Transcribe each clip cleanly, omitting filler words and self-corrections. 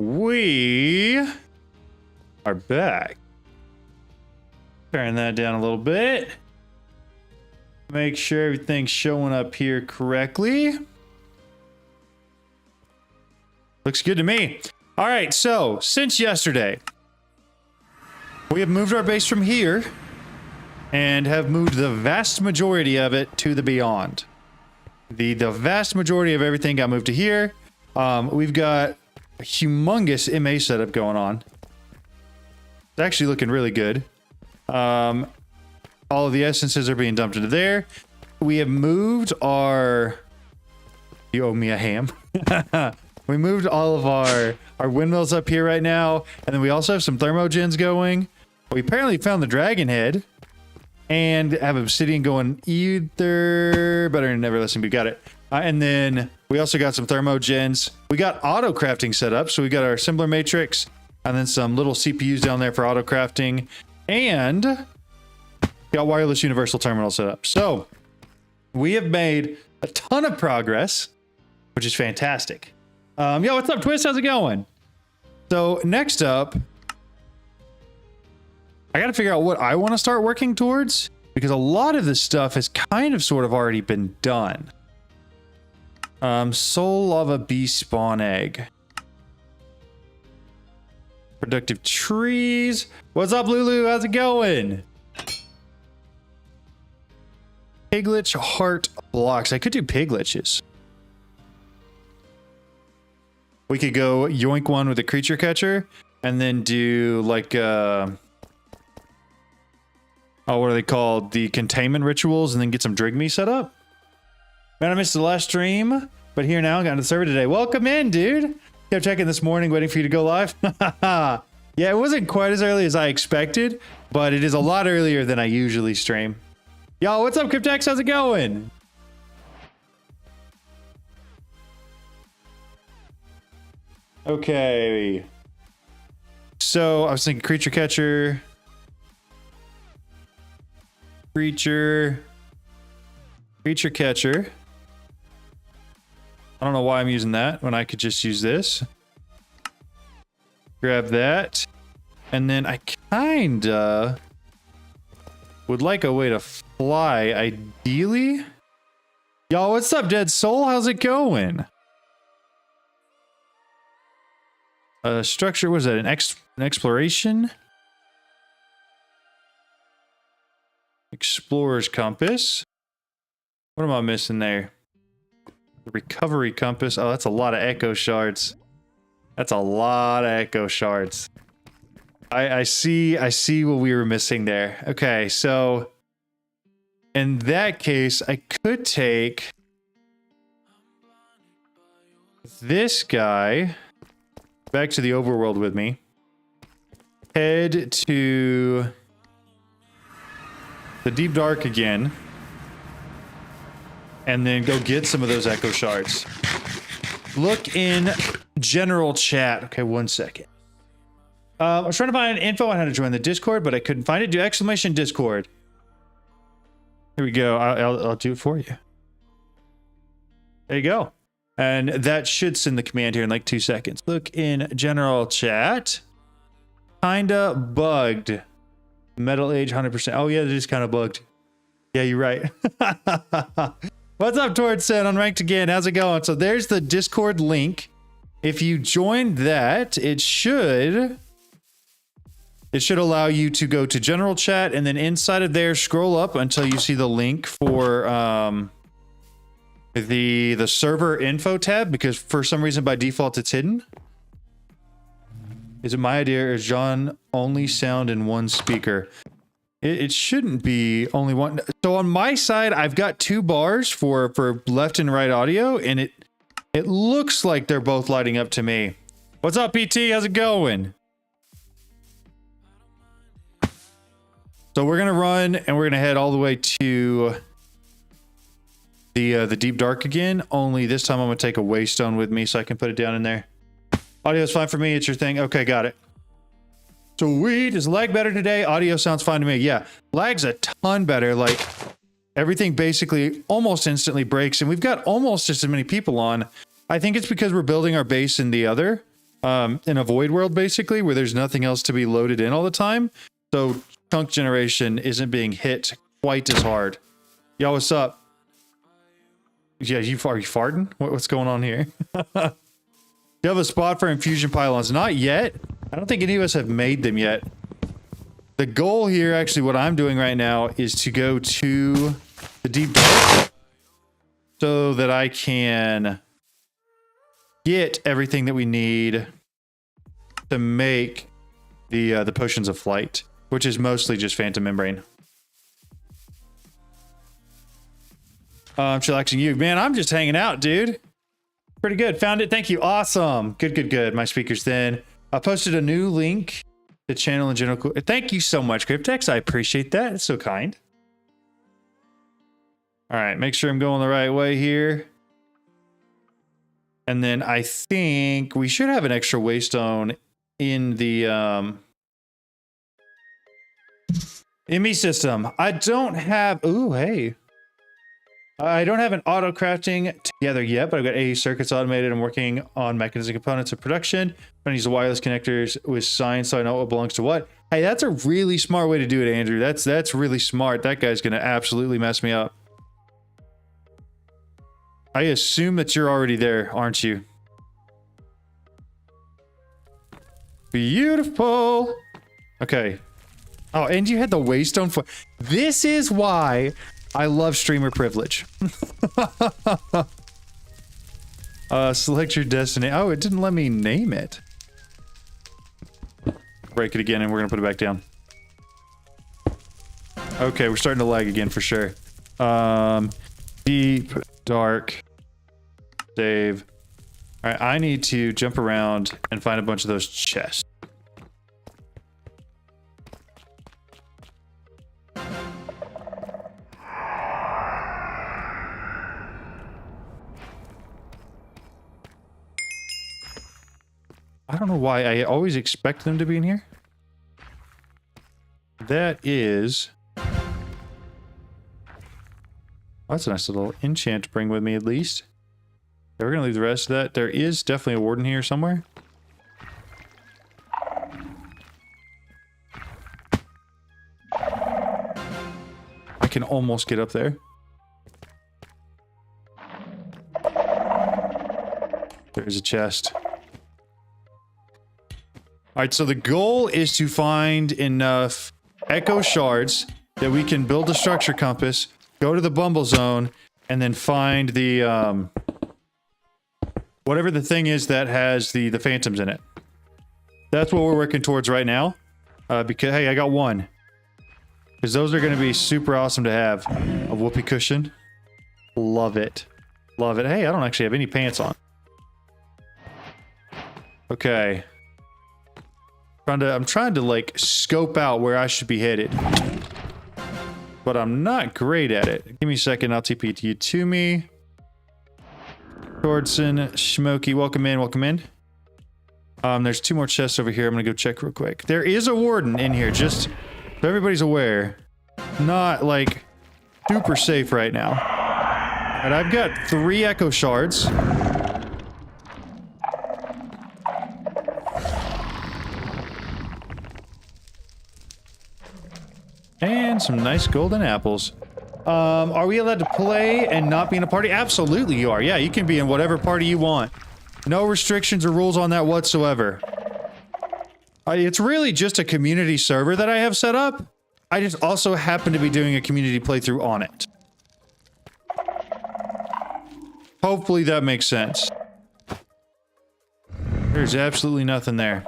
we are back. Turn that down a little bit. Make sure everything's showing up here correctly. Looks good to me. All right, so since yesterday, we have moved our base from here and have moved the vast majority of it to the beyond. The vast majority of everything got moved to here. We've got a humongous MA setup going on. It's actually looking really good. All of the essences are being dumped into there. We have moved our... You owe me a ham. We moved all of our windmills up here right now. And then we also have some thermogens going. We apparently found the dragon head. And have obsidian going either... Better than never listen, we got it. And then we also got some thermogens. We got auto crafting set up. So we got our assembler matrix. And then some little CPUs down there for auto crafting. And... got wireless universal terminal set up. So we have made a ton of progress, which is fantastic. Yo, what's up, Twist? How's it going? So next up, I got to figure out what I want to start working towards, because a lot of this stuff has kind of sort of already been done. Soul lava bee spawn egg. Productive trees. What's up, Lulu? How's it going? Piglich heart blocks. I could do pigliches. We could go yoink one with a creature catcher and then do like oh, what are they called? The containment rituals, and then get some Drigme set up. Man, I missed the last stream, but here now, got into the server today. Welcome in, dude. Kept checking this morning, waiting for you to go live. Yeah, it wasn't quite as early as I expected, but it is a lot earlier than I usually stream. Yo, what's up, Cryptex? How's it going? Okay. So, I was thinking creature catcher. Creature catcher. I don't know why I'm using that when I could just use this. Grab that. And then I kinda... would like a way to fly, ideally. Y'all, what's up, Dead Soul? How's it going? Structure, was that? An exploration? Explorer's compass. What am I missing there? The recovery compass. Oh, that's a lot of echo shards. That's a lot of echo shards. I see what we were missing there. Okay, so in that case, I could take this guy back to the overworld with me. Head to the deep dark again. And then go get some of those echo shards. Look in general chat. Okay, one second. I was trying to find info on how to join the Discord, but I couldn't find it. Do exclamation Discord. Here we go. I'll do it for you. There you go. And that should send the command here in like 2 seconds. Look in general chat. Kinda bugged. Metal age 100%. Oh yeah, it is kind of bugged. Yeah, you're right. What's up, Tortsen on Ranked again? How's it going? So there's the Discord link. If you join that, it should allow you to go to general chat, and then inside of there, scroll up until you see the link for the server info tab, because for some reason by default it's hidden. Is it my idea, or is John only sound in one speaker? It shouldn't be only one. So on my side, I've got 2 bars for left and right audio, and it looks like they're both lighting up to me. What's up, PT? How's it going? So we're gonna run, and we're gonna head all the way to the deep dark again. Only this time I'm gonna take a waystone with me so I can put it down in there. Audio's fine for me. It's your thing. Okay, got it. Sweet. Is lag better today? Audio sounds fine to me. Yeah, lag's a ton better. Like everything basically almost instantly breaks, and we've got almost just as many people on. I think it's because we're building our base in the other. in a void world, basically, where there's nothing else to be loaded in all the time. So chunk generation isn't being hit quite as hard. Yo, what's up? Yeah, are you farting? What's going on here? You have a spot for infusion pylons? Not yet. I don't think any of us have made them yet. The goal here, actually, what I'm doing right now is to go to the deep dark so that I can get everything that we need to make the potions of flight, which is mostly just phantom membrane. I'm chillaxing you. Man, I'm just hanging out, dude. Pretty good. Found it. Thank you. Awesome. Good, good, good. My speaker's thin. I posted a new link to channel in general. Thank you so much, Cryptex. I appreciate that. It's so kind. All right. Make sure I'm going the right way here. And then I think we should have an extra waystone in the ME system. I don't have... Ooh, hey. I don't have an auto crafting together yet, but I've got 80 circuits automated. I'm working on mechanism components of production. I'm going to use the wireless connectors with signs so I know what belongs to what. Hey, that's a really smart way to do it, Andrew. That's really smart. That guy's going to absolutely mess me up. I assume that you're already there, aren't you? Beautiful. Okay. Oh, and you had the waystone for... This is why I love streamer privilege. Select your destiny. Oh, it didn't let me name it. Break it again and we're gonna put it back down. Okay, we're starting to lag again for sure. Deep, dark, save. All right, I need to jump around and find a bunch of those chests. I don't know why I always expect them to be in here. That is... Oh, that's a nice little enchant to bring with me at least. Okay, we're gonna leave the rest of that. There is definitely a warden here somewhere. I can almost get up there. There's a chest. All right, so the goal is to find enough echo shards that we can build a structure compass, go to the Bumblezone, and then find the, whatever the thing is that has the phantoms in it. That's what we're working towards right now. Because, hey, I got one. Because those are going to be super awesome to have. A whoopee cushion. Love it. Love it. Hey, I don't actually have any pants on. Okay. I'm trying to like scope out where I should be headed, but I'm not great at it. Give me a second. I'll TP you to me. Tordson, Smokey, welcome in, welcome in. There's 2 more chests over here. I'm gonna go check real quick. There is a warden in here, just so everybody's aware. Not like super safe right now. And I've got 3 echo shards. And some nice golden apples. Are we allowed to play and not be in a party? Absolutely you are. Yeah, you can be in whatever party you want. No restrictions or rules on that whatsoever. It's really just a community server that I have set up. I just also happen to be doing a community playthrough on it. Hopefully that makes sense. There's absolutely nothing there.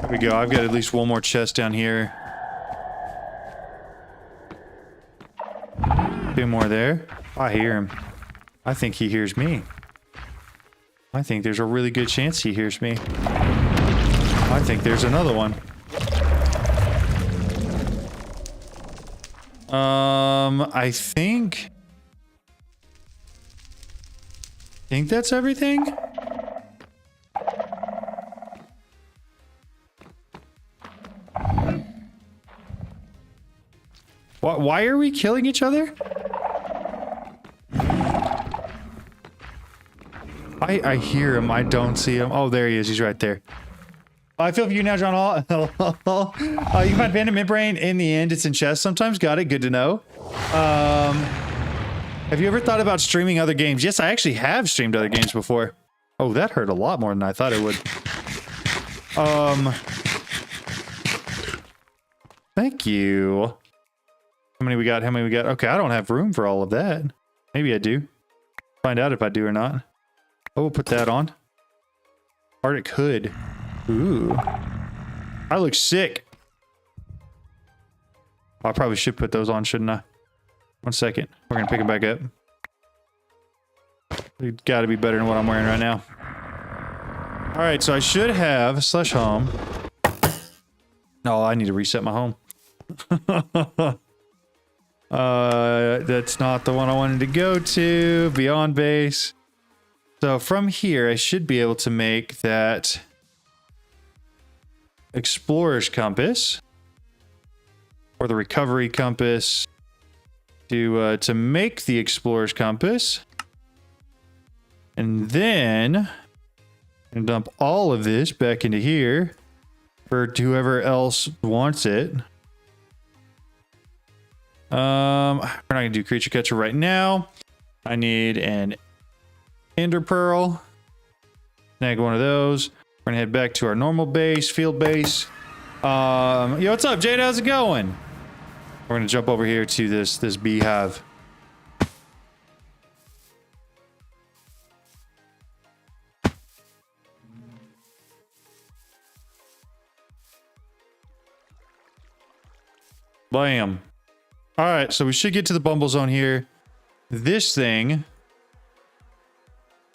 There we go. I've got at least 1 more chest down here. 2 more there. I hear him. I think he hears me. I think there's a really good chance he hears me. I think there's another one. I think that's everything. Why are we killing each other? I hear him. I don't see him. Oh, there he is. He's right there. I feel for you now, John Hall. You can find Phantom Midbrain in the end. It's in chess sometimes. Got it. Good to know. Have you ever thought about streaming other games? Yes, I actually have streamed other games before. Oh, that hurt a lot more than I thought it would. Thank you. How many we got? How many we got? Okay, I don't have room for all of that. Maybe I do. Find out if I do or not. Oh, we'll put that on. Arctic Hood. Ooh. I look sick. I probably should put those on, shouldn't I? 1 second. We're gonna pick them back up. It's gotta be better than what I'm wearing right now. Alright, so I should have /home. Oh, I need to reset my home. That's not the one I wanted to go to. Beyond base. So from here, I should be able to make that explorer's compass or the recovery compass to make the explorer's compass, and then dump all of this back into here for whoever else wants it. We're not gonna do creature catcher right now. I need an ender pearl. Snag one of those. We're gonna head back to our normal base, field base. Yo, what's up, Jade? How's it going? We're gonna jump over here to this beehive. Bam. All right, so we should get to the Bumblezone here. This thing,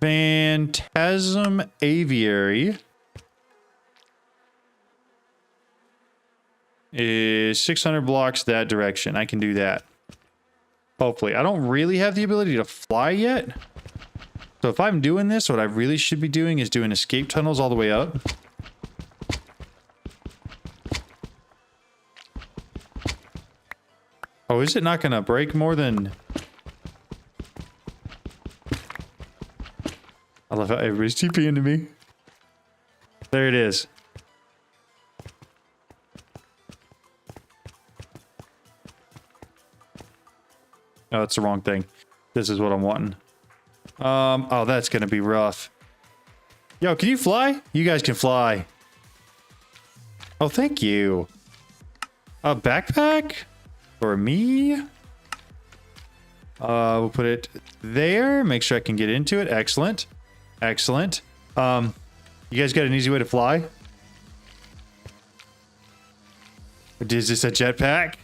Phantasm Aviary, is 600 blocks that direction. I can do that. Hopefully. I don't really have the ability to fly yet. So if I'm doing this, what I really should be doing is doing escape tunnels all the way up. Oh, is it not gonna break more than... I love how everybody's TPing to me. There it is. Oh, it's the wrong thing. This is what I'm wanting. Oh, that's gonna be rough. Yo, can you fly? You guys can fly. Oh, thank you. A backpack? For me? We'll put it there. Make sure I can get into it. Excellent. Excellent. You guys got an easy way to fly? Is this a jetpack?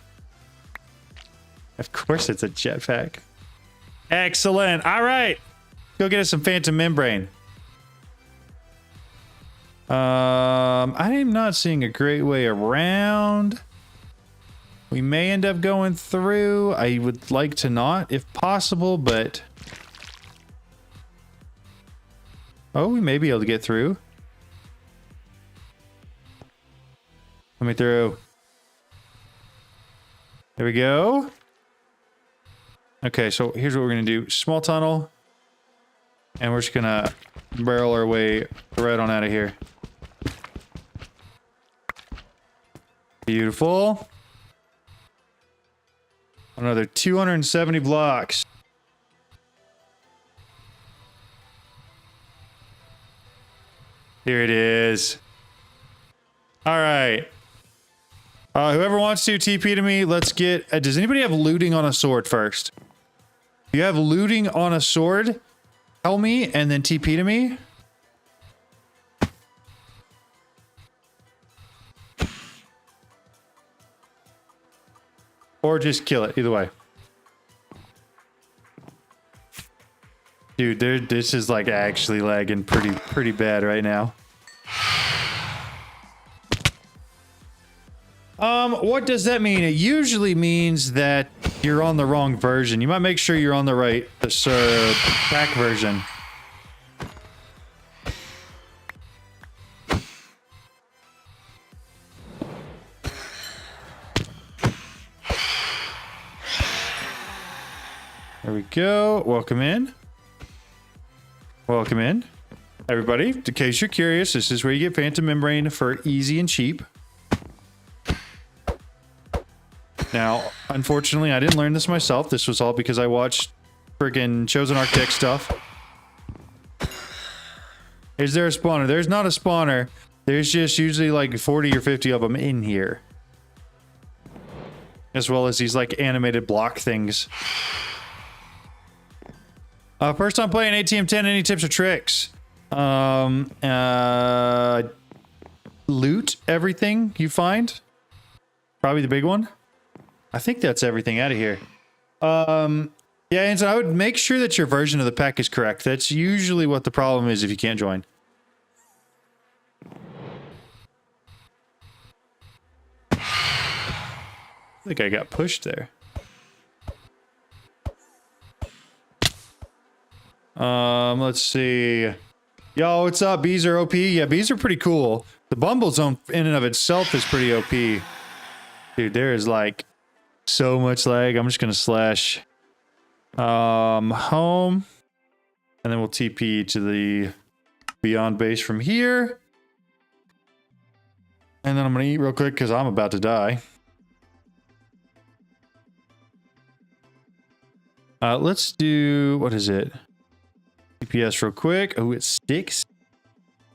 Of course it's a jetpack. Excellent. All right. Go get us some Phantom Membrane. I am not seeing a great way around. We may end up going through. I would like to not, if possible, but... Oh, we may be able to get through. Let me through. There we go. Okay, so here's what we're gonna do. Small tunnel. And we're just gonna barrel our way right on out of here. Beautiful. Another 270 blocks. Here it is. All right. Whoever wants to TP to me, let's get... does anybody have looting on a sword first? If you have looting on a sword, tell me and then TP to me. Or just kill it, either way. Dude, this is like actually lagging pretty bad right now. What does that mean? It usually means that you're on the wrong version. You might make sure you're on the right, back version. There we go. Welcome in. Welcome in. Everybody, in case you're curious, this is where you get Phantom Membrane for easy and cheap. Now, unfortunately, I didn't learn this myself. This was all because I watched friggin' Chosen Architect stuff. Is there a spawner? There's not a spawner. There's just usually like 40 or 50 of them in here. As well as these like animated block things. First time playing ATM10, any tips or tricks? Loot everything you find. Probably the big one. I think that's everything out of here. Yeah, and so I would make sure that your version of the pack is correct. That's usually what the problem is if you can't join. I think I got pushed there. Let's see. Yo, what's up? Bees are OP. Yeah, bees are pretty cool. The Bumblezone in and of itself is pretty OP. Dude, there is like so much lag. I'm just gonna slash home. And then we'll TP to the Beyond base from here. And then I'm gonna eat real quick because I'm about to die. Let's do, what is it? TPS real quick. Oh, it sticks.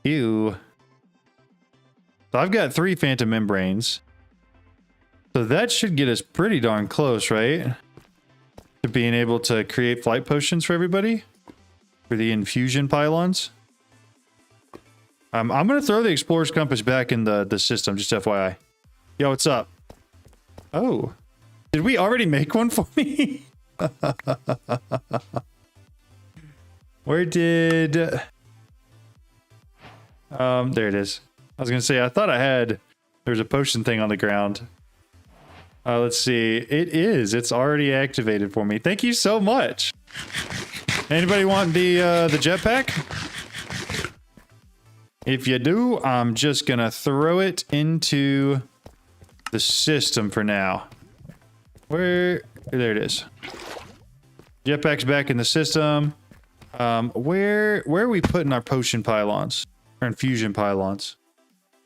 Ew. So I've got 3 Phantom Membranes. So that should get us pretty darn close, right? To being able to create flight potions for everybody. For the infusion pylons. I'm going to throw the Explorer's Compass back in the system, just FYI. Yo, what's up? Oh. Did we already make one for me? Where did... there it is. I was gonna say, I thought I had... There's a potion thing on the ground. Let's see. It is. It's already activated for me. Thank you so much. Anybody want the jetpack? If you do, I'm just gonna throw it into the system for now. Where... There it is. Jetpack's back in the system. Where are we putting our potion pylons? Or infusion pylons?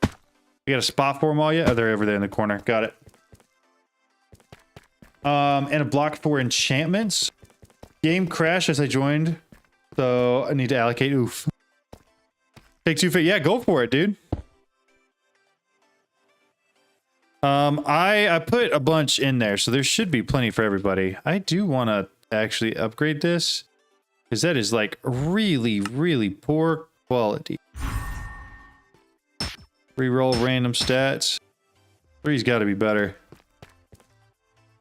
We got a spot for them all yet? Oh, they're over there in the corner. Got it. And a block for enchantments. Game crashed as I joined. So I need to allocate. Oof. Take 2 feet. Yeah, go for it, dude. I put a bunch in there, so there should be plenty for everybody. I do want to actually upgrade this. Because that is like really, really poor quality. Reroll random stats. 3's got to be better.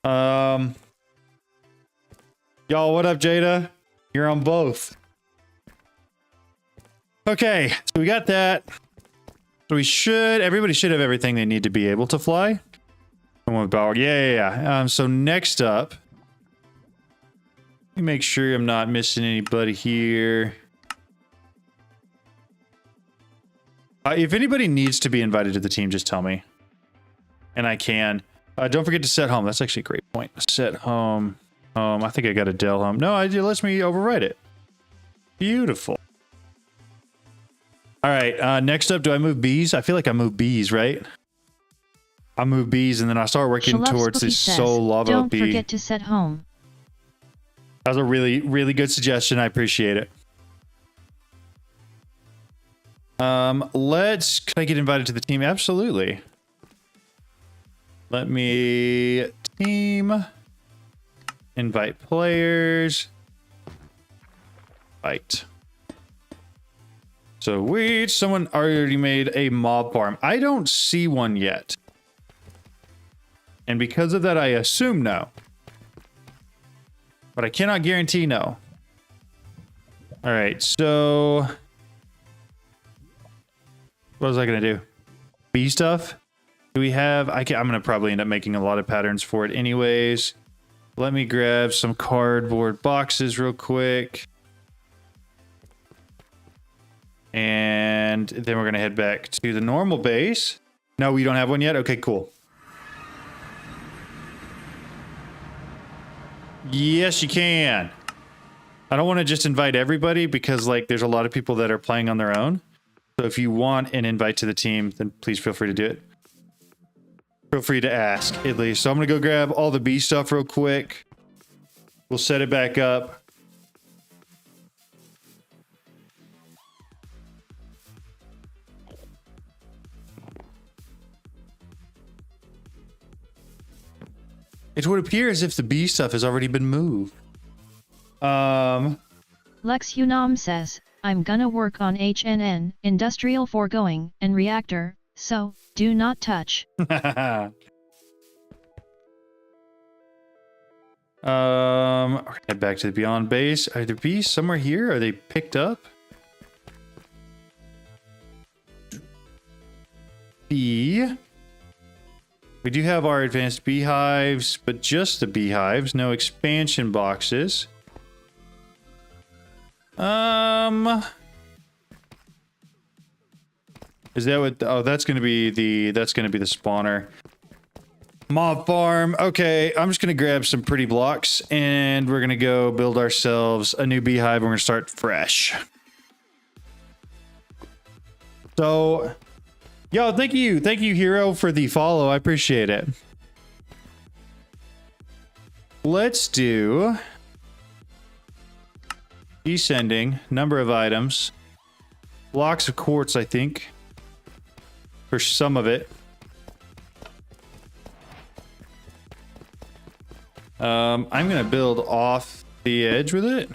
Y'all, what up, Jada? You're on both. Okay, so we got that. So everybody should have everything they need to be able to fly. Yeah. So next up, let me make sure I'm not missing anybody here. If anybody needs to be invited to the team, just tell me. And I can. Don't forget to set home. That's actually a great point. Set home. I think I got a Dell home. No, it lets me overwrite it. Beautiful. All right, next up, do I move bees? I feel like I move bees, right? I move bees, and then I start working towards this soul lava don't bee. Don't forget to set home. That was a really, really good suggestion. I appreciate it. Can I get invited to the team? Absolutely. Let me team. Invite players. Invite. So someone already made a mob farm. I don't see one yet. And because of that, I assume no. But I cannot guarantee no. All right, so... What was I going to do? Bee stuff? Do we have... I'm going to probably end up making a lot of patterns for it anyways. Let me grab some cardboard boxes real quick. And then we're going to head back to the normal base. No, we don't have one yet? Okay, cool. Yes, you can. I don't want to just invite everybody because like there's a lot of people that are playing on their own. So if you want an invite to the team, then please feel free to do it. Feel free to ask at least. So I'm going to go grab all the bee stuff real quick. We'll set it back up. It would appear as if the bee stuff has already been moved. Lex Unam says, I'm gonna work on HNN, industrial foregoing, and reactor, so, do not touch. Head back to the Beyond base. Are there bees somewhere here? Are they picked up? Bee. We do have our advanced beehives, but just the beehives, no expansion boxes. Is that what? Oh, that's gonna be the spawner. Mob farm. Okay, I'm just gonna grab some pretty blocks and we're gonna go build ourselves a new beehive. We're gonna start fresh. So, yo, thank you, Hero, for the follow. I appreciate it. Let's do descending number of items, blocks of quartz. I think for some of it. I'm gonna build off the edge with it.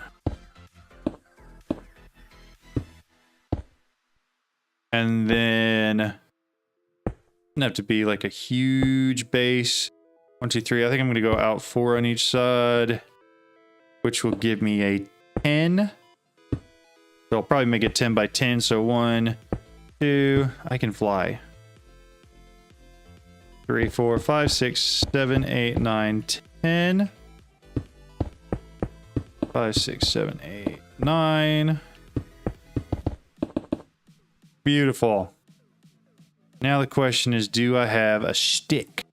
And then doesn't have to be like a huge base. 1, 2, 3. I think I'm gonna go out 4 on each side, which will give me a 10. So I'll probably make it 10 by 10. So 1, 2, I can fly. 3, 4, 5, 6, 7, 8, 9, 10. 5, 6, 7, 8, 9. Beautiful. Now the question is, do I have a stick?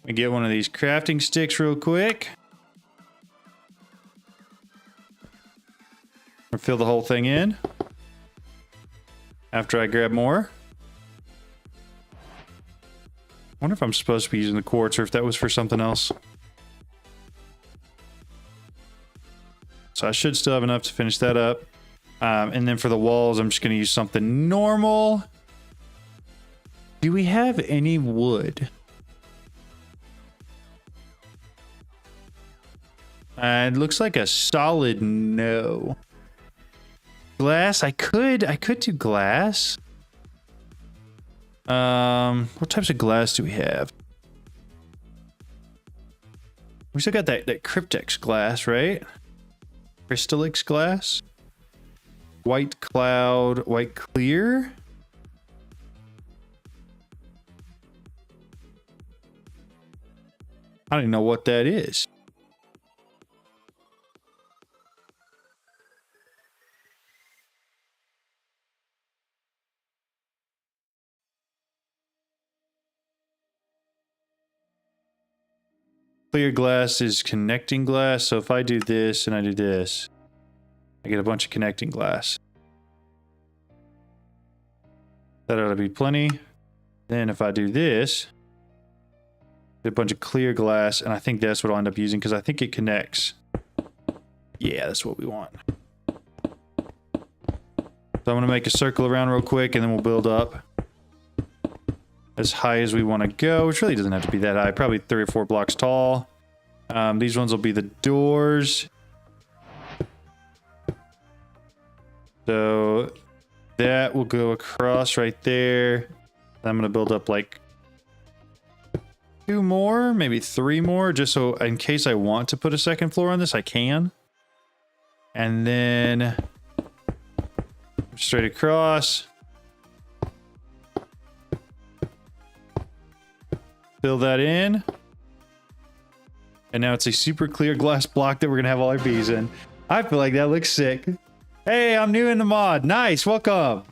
Let me get one of these crafting sticks real quick. Or fill the whole thing in. After I grab more. I wonder if I'm supposed to be using the quartz or if that was for something else. So I should still have enough to finish that up. And then for the walls, I'm just going to use something normal. Do we have any wood? It looks like a solid no. Glass, I could do glass. What types of glass do we have? We still got that Cryptex glass, right? Crystallix glass. White cloud, white clear. I don't even know what that is. Clear glass is connecting glass. So if I do this and I do this, I get a bunch of connecting glass. That ought to be plenty. Then if I do this, get a bunch of clear glass, and I think that's what I'll end up using because I think it connects. Yeah, that's what we want. So I'm going to make a circle around real quick, and then we'll build up as high as we want to go, which really doesn't have to be that high. Probably 3 or 4 blocks tall. These ones will be the doors. So that will go across right there. I'm going to build up like 2 more, maybe 3 more, just so in case I want to put a second floor on this, I can. And then straight across. Fill that in. And now it's a super clear glass block that we're going to have all our bees in. I feel like that looks sick. Hey, I'm new in the mod. Nice, welcome.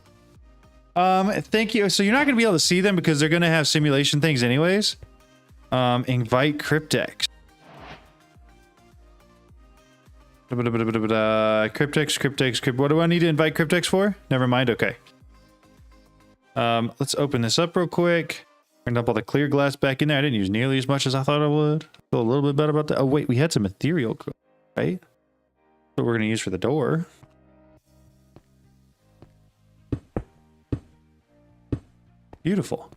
Thank you. So you're not going to be able to see them because they're going to have simulation things anyways. Invite Cryptex. Cryptex. What do I need to invite Cryptex for? Never mind. Okay. Let's open this up real quick. Bring up all the clear glass back in there. I didn't use nearly as much as I thought I would. Feel a little bit better about that. Oh, wait. We had some ethereal, right? What we're going to use for the door. Beautiful.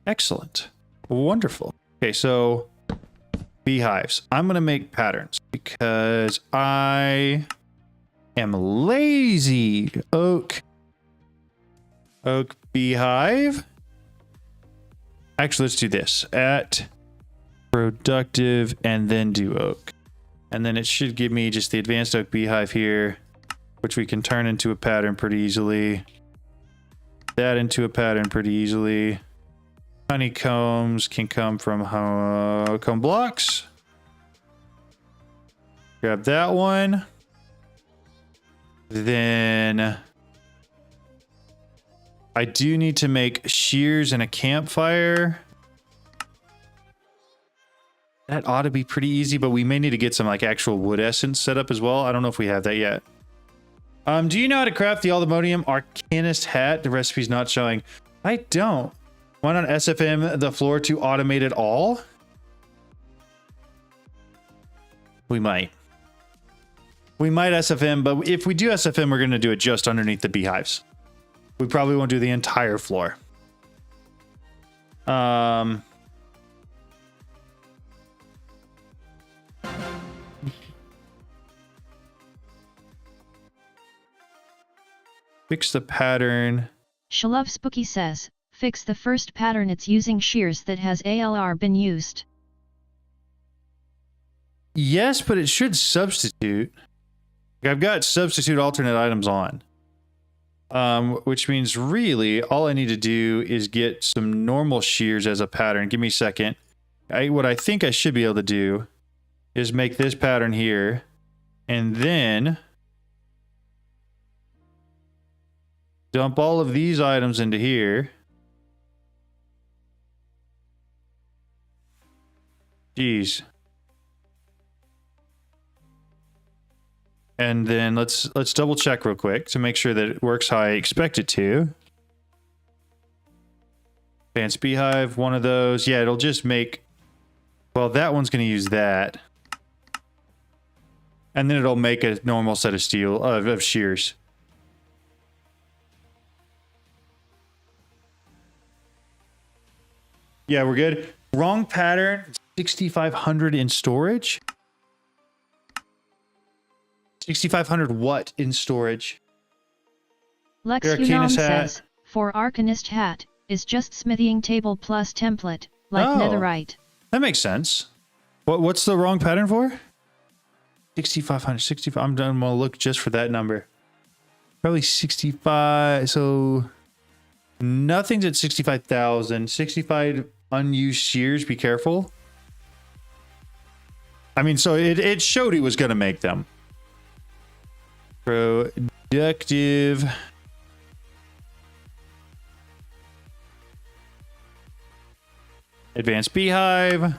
Excellent. Wonderful. Okay, so beehives. I'm going to make patterns because I am lazy. Oak beehive. Actually, let's do this. At productive and then do oak. And then it should give me just the advanced oak beehive here, which we can turn into a pattern pretty easily. That into a pattern pretty easily. Honeycombs can come from comb blocks. Grab that one. Then I do need to make shears and a campfire. That ought to be pretty easy, but we may need to get some like actual wood essence set up as well. I don't know if we have that yet. Do you know how to craft the Aluminium Arcanist hat? The recipe's not showing. I don't. Why not SFM the floor to automate it all? We might. We might SFM, but if we do SFM, we're going to do it just underneath the beehives. We probably won't do the entire floor. Fix the pattern. Shalov Spooky says, fix the first pattern, it's using shears that has ALR been used. Yes, but it should substitute. I've got substitute alternate items on. Which means really all I need to do is get some normal shears as a pattern. Give me a second. What I think I should be able to do is make this pattern here and then dump all of these items into here. Jeez. And then let's double check real quick to make sure that it works how I expect it to. Advanced beehive, one of those. Yeah, it'll just make, well, that one's going to use that. And then it'll make a normal set of steel of shears. Yeah, we're good. Wrong pattern. 6,500 in storage. 6,500 what in storage? Lex Unam says, for Arcanist hat, is just smithing table plus template, like netherite. That makes sense. What's the wrong pattern for? 6,500, 65. I'm done. I'm going to look just for that number. Probably 65. So nothing's at 65,000. 65 unused shears. Be careful. I mean, so it showed he was going to make them. Productive. Advanced beehive. I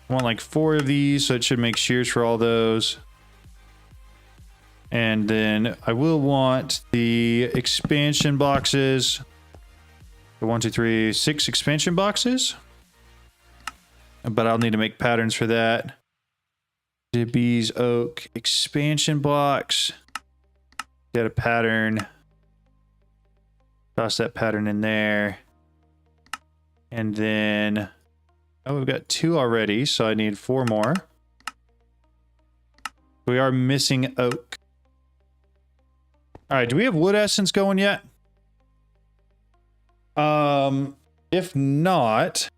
want like 4 of these, so it should make shears for all those. And then I will want the expansion boxes. 1, 2, 3, 6 expansion boxes. But I'll need to make patterns for that. Bees oak expansion box. Get a pattern. Toss that pattern in there. And then, oh, we've got 2 already, so I need 4 more. We are missing oak. All right, do we have wood essence going yet? If not,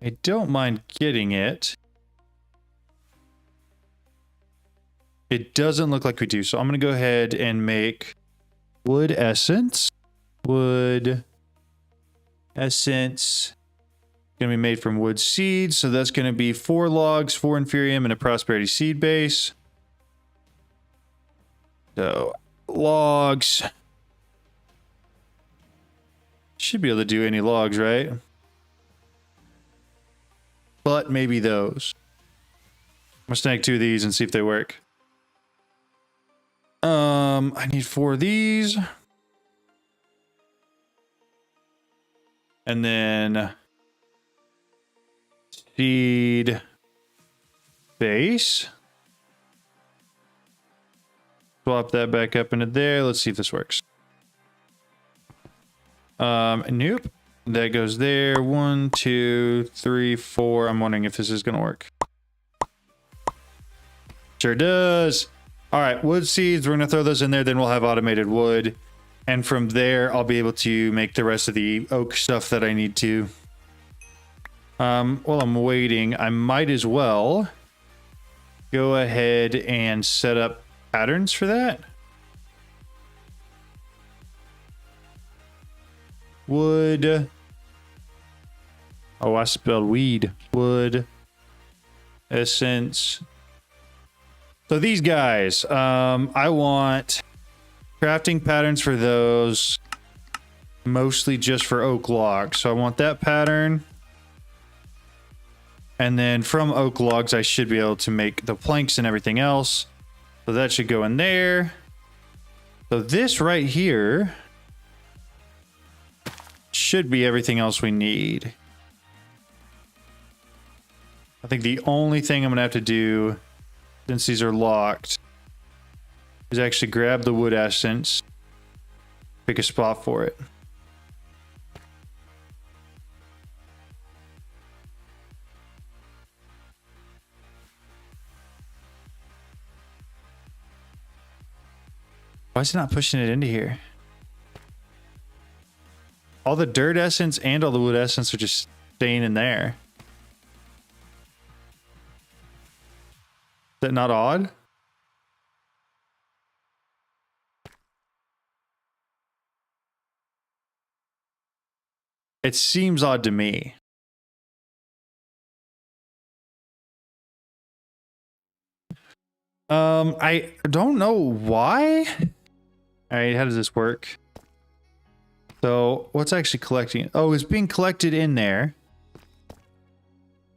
I don't mind getting it. It doesn't look like we do, so I'm going to go ahead and make wood essence. Wood essence. Going to be made from wood seeds, so that's going to be 4 logs, 4 inferium, and a prosperity seed base. So, logs. Should be able to do any logs, right? But maybe those. gonna snag 2 of these and see if they work. I need 4 of these. And then seed base. Swap that back up into there. Let's see if this works. Nope. That goes there. 1, 2, 3, 4. I'm wondering if this is gonna work. Sure does. All right, wood seeds. We're gonna throw those in there. Then we'll have automated wood, and from there I'll be able to make the rest of the oak stuff that I need to. While I'm waiting, I might as well go ahead and set up patterns for that. Wood. Oh, I spelled weed. Wood. Essence. So these guys, I want crafting patterns for those, mostly just for oak logs. So I want that pattern. And then from oak logs, I should be able to make the planks and everything else. So that should go in there. So this right here should be everything else we need. I think the only thing I'm gonna have to do, since these are locked, is actually grab the wood essence, pick a spot for it. Why is it not pushing it into here? All the dirt essence and all the wood essence are just staying in there. Is that not odd? It seems odd to me. I don't know why. All right, how does this work? So what's actually collecting? Oh, it's being collected in there.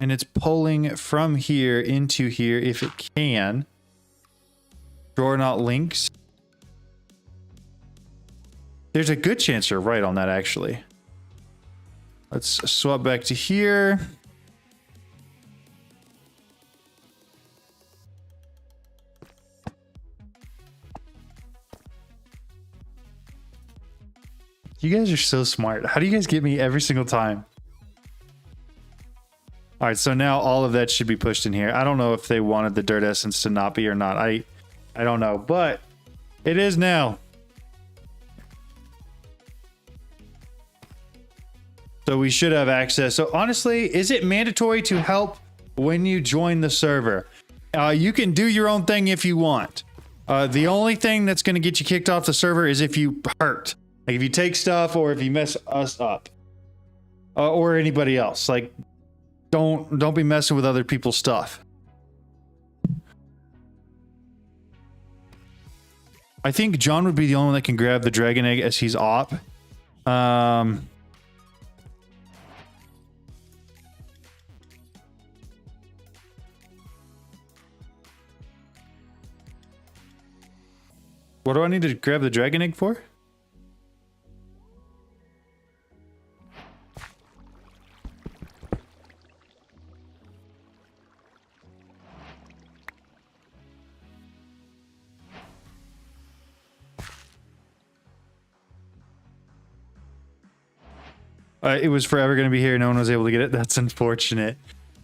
And it's pulling from here into here if it can. Drawer not links. There's a good chance you're right on that, actually. Let's swap back to here. You guys are so smart. How do you guys get me every single time? All right, so now all of that should be pushed in here. I don't know if they wanted the dirt essence to not be or not. I don't know, but it is now. So we should have access. So honestly, is it mandatory to help when you join the server? You can do your own thing if you want. The only thing that's going to get you kicked off the server is if you hurt. Like if you take stuff or if you mess us up. Or anybody else. Like, don't be messing with other people's stuff. I think John would be the only one that can grab the dragon egg as he's op. What do I need to grab the dragon egg for? It was forever going to be here. No one was able to get it. That's unfortunate.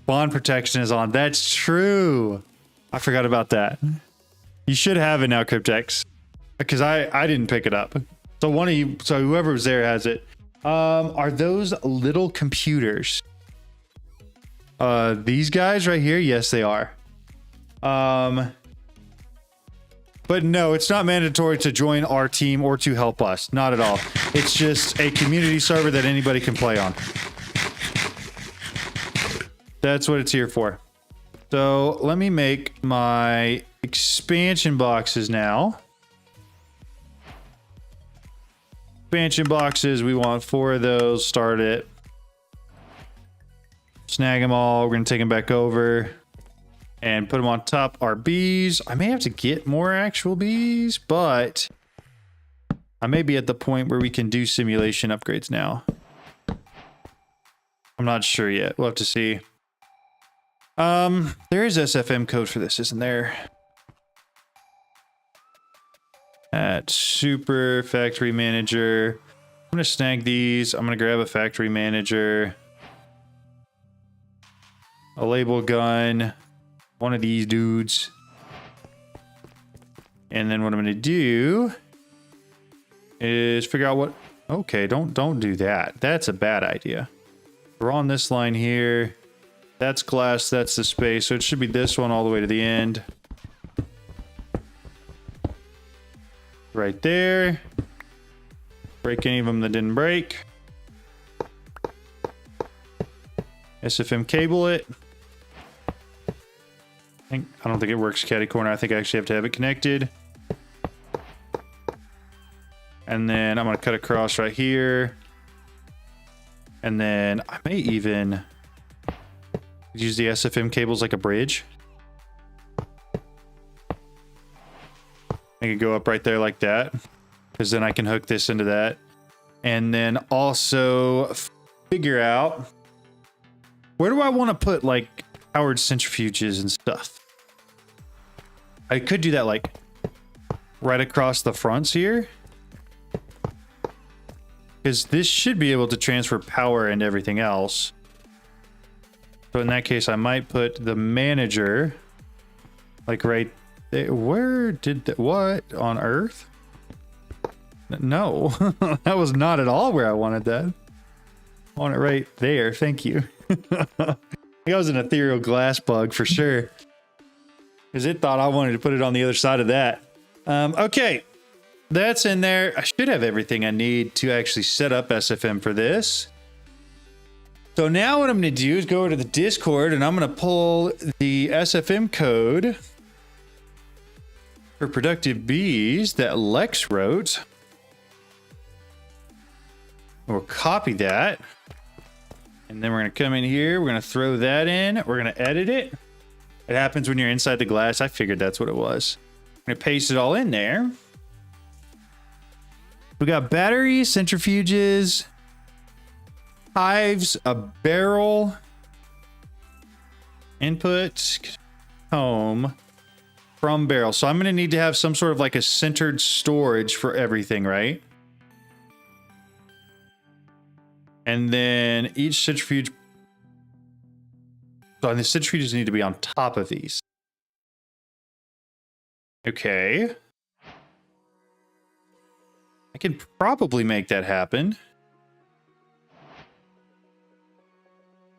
Bond protection is on. That's true. I forgot about that. You should have it now, Cryptex. Because I didn't pick it up. So one of you, so whoever was there has it. Are those little computers? These guys right here? Yes, they are. But no, it's not mandatory to join our team or to help us. Not at all. It's just a community server that anybody can play on. That's what it's here for. So let me make my expansion boxes now. Expansion boxes, we want 4 of those. Start it. Snag them all. We're going to take them back over. and put them on top our bees. I may have to get more actual bees, but I may be at the point where we can do simulation upgrades now. I'm not sure yet. We'll have to see. There is SFM code for this, isn't there? At Super Factory Manager. I'm going to snag these. I'm going to grab a Factory Manager. A label gun. One of these dudes. And then what I'm going to do is figure out what... Okay, don't do that. That's a bad idea. We're on this line here. That's glass, that's the space. So it should be this one all the way to the end. Right there. Break any of them that didn't break. SFM cable it. I don't think it works catty corner. I think I actually have to have it connected. And then I'm going to cut across right here. And then I may even use the SFM cables like a bridge. I could go up right there like that, because then I can hook this into that. And then also figure out, where do I want to put like powered centrifuges and stuff? I could do that like right across the fronts here, because this should be able to transfer power and everything else. So in that case, I might put the manager like right there. Where did that, what on earth? No, that was not at all where I wanted that. I want it right there. Thank you. That was an ethereal glass bug for sure, because it thought I wanted to put it on the other side of that. Okay, that's in there. I should have everything I need to actually set up SFM for this. So now what I'm going to do is go over to the Discord and I'm going to pull the SFM code for productive bees that Lex wrote. We'll copy that. And then we're going to come in here. We're going to throw that in. We're going to edit it. It happens when you're inside the glass. I figured that's what it was. I'm going to paste it all in there. We got batteries, centrifuges, hives, a barrel, input, home, from barrel. So I'm going to need to have some sort of like a centered storage for everything, right? And then each centrifuge. So the centrifuges need to be on top of these. Okay. I can probably make that happen.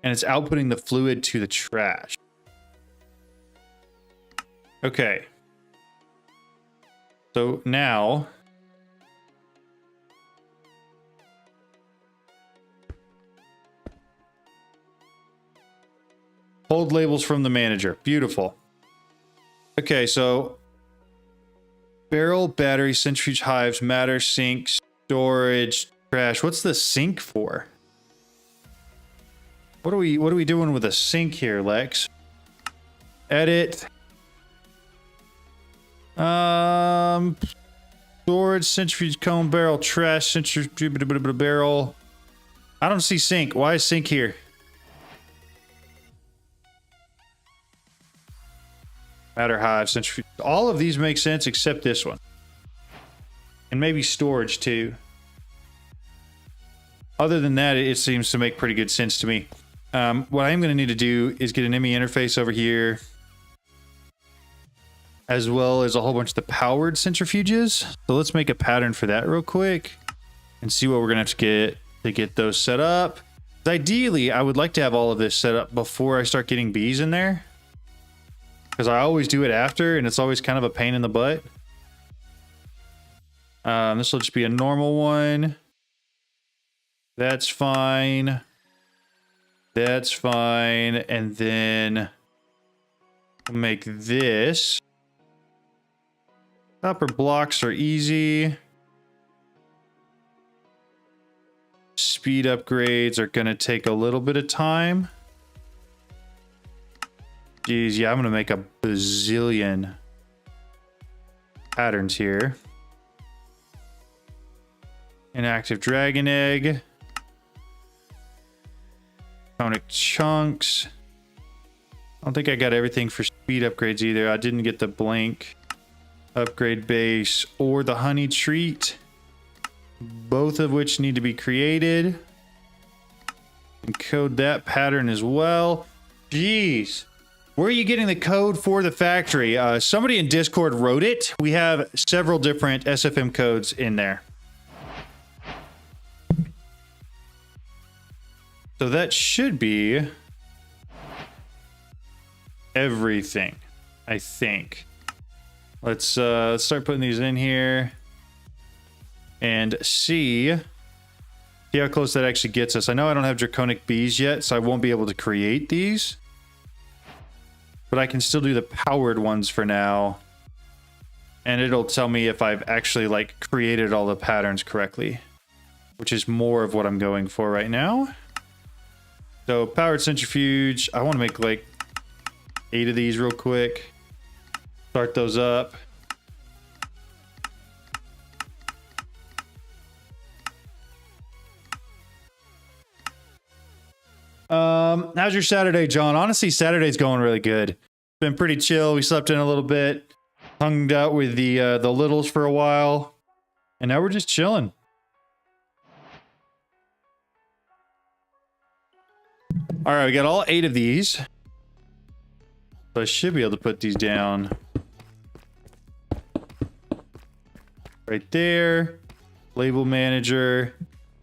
And it's outputting the fluid to the trash. Okay. So now hold labels from the manager. Beautiful. Okay, so barrel, battery, centrifuge, hives, matter, sink, storage, trash. What's the sink for? What are we doing with a sink here, Lex? Edit. Storage, centrifuge, cone, barrel, trash, centrifuge, barrel. I don't see sink. Why is sink here? Matter, hive, centrifuge. All of these make sense except this one. And maybe storage too. Other than that, it seems to make pretty good sense to me. What I am going to need to do is get an ME interface over here, as well as a whole bunch of the powered centrifuges. So let's make a pattern for that real quick and see what we're going to get those set up. Ideally, I would like to have all of this set up before I start getting bees in there, because I always do it after and it's always kind of a pain in the butt. This will just be a normal one. That's fine. That's fine. And then we'll make this. Copper blocks are easy. Speed upgrades are going to take a little bit of time. Geez, yeah, I'm gonna make a bazillion patterns here. Inactive dragon egg. Draconic chunks. I don't think I got everything for speed upgrades either. I didn't get the blank upgrade base or the honey treat. Both of which need to be created. Encode that pattern as well. Jeez. Where are you getting the code for the factory? Somebody in Discord wrote it. We have several different SFM codes in there. So that should be everything, I think. Let's start putting these in here and see how close that actually gets us. I know I don't have Draconic bees yet, so I won't be able to create these. But I can still do the powered ones for now. And it'll tell me if I've actually like created all the patterns correctly, which is more of what I'm going for right now. So powered centrifuge, I want to make like 8 of these real quick. Start those up. How's your Saturday, John? Honestly, Saturday's going really good. Been pretty chill. We slept in a little bit, hung out with the littles for a while, and now we're just chilling. All right, we got all 8 of these. So I should be able to put these down right there. Label manager.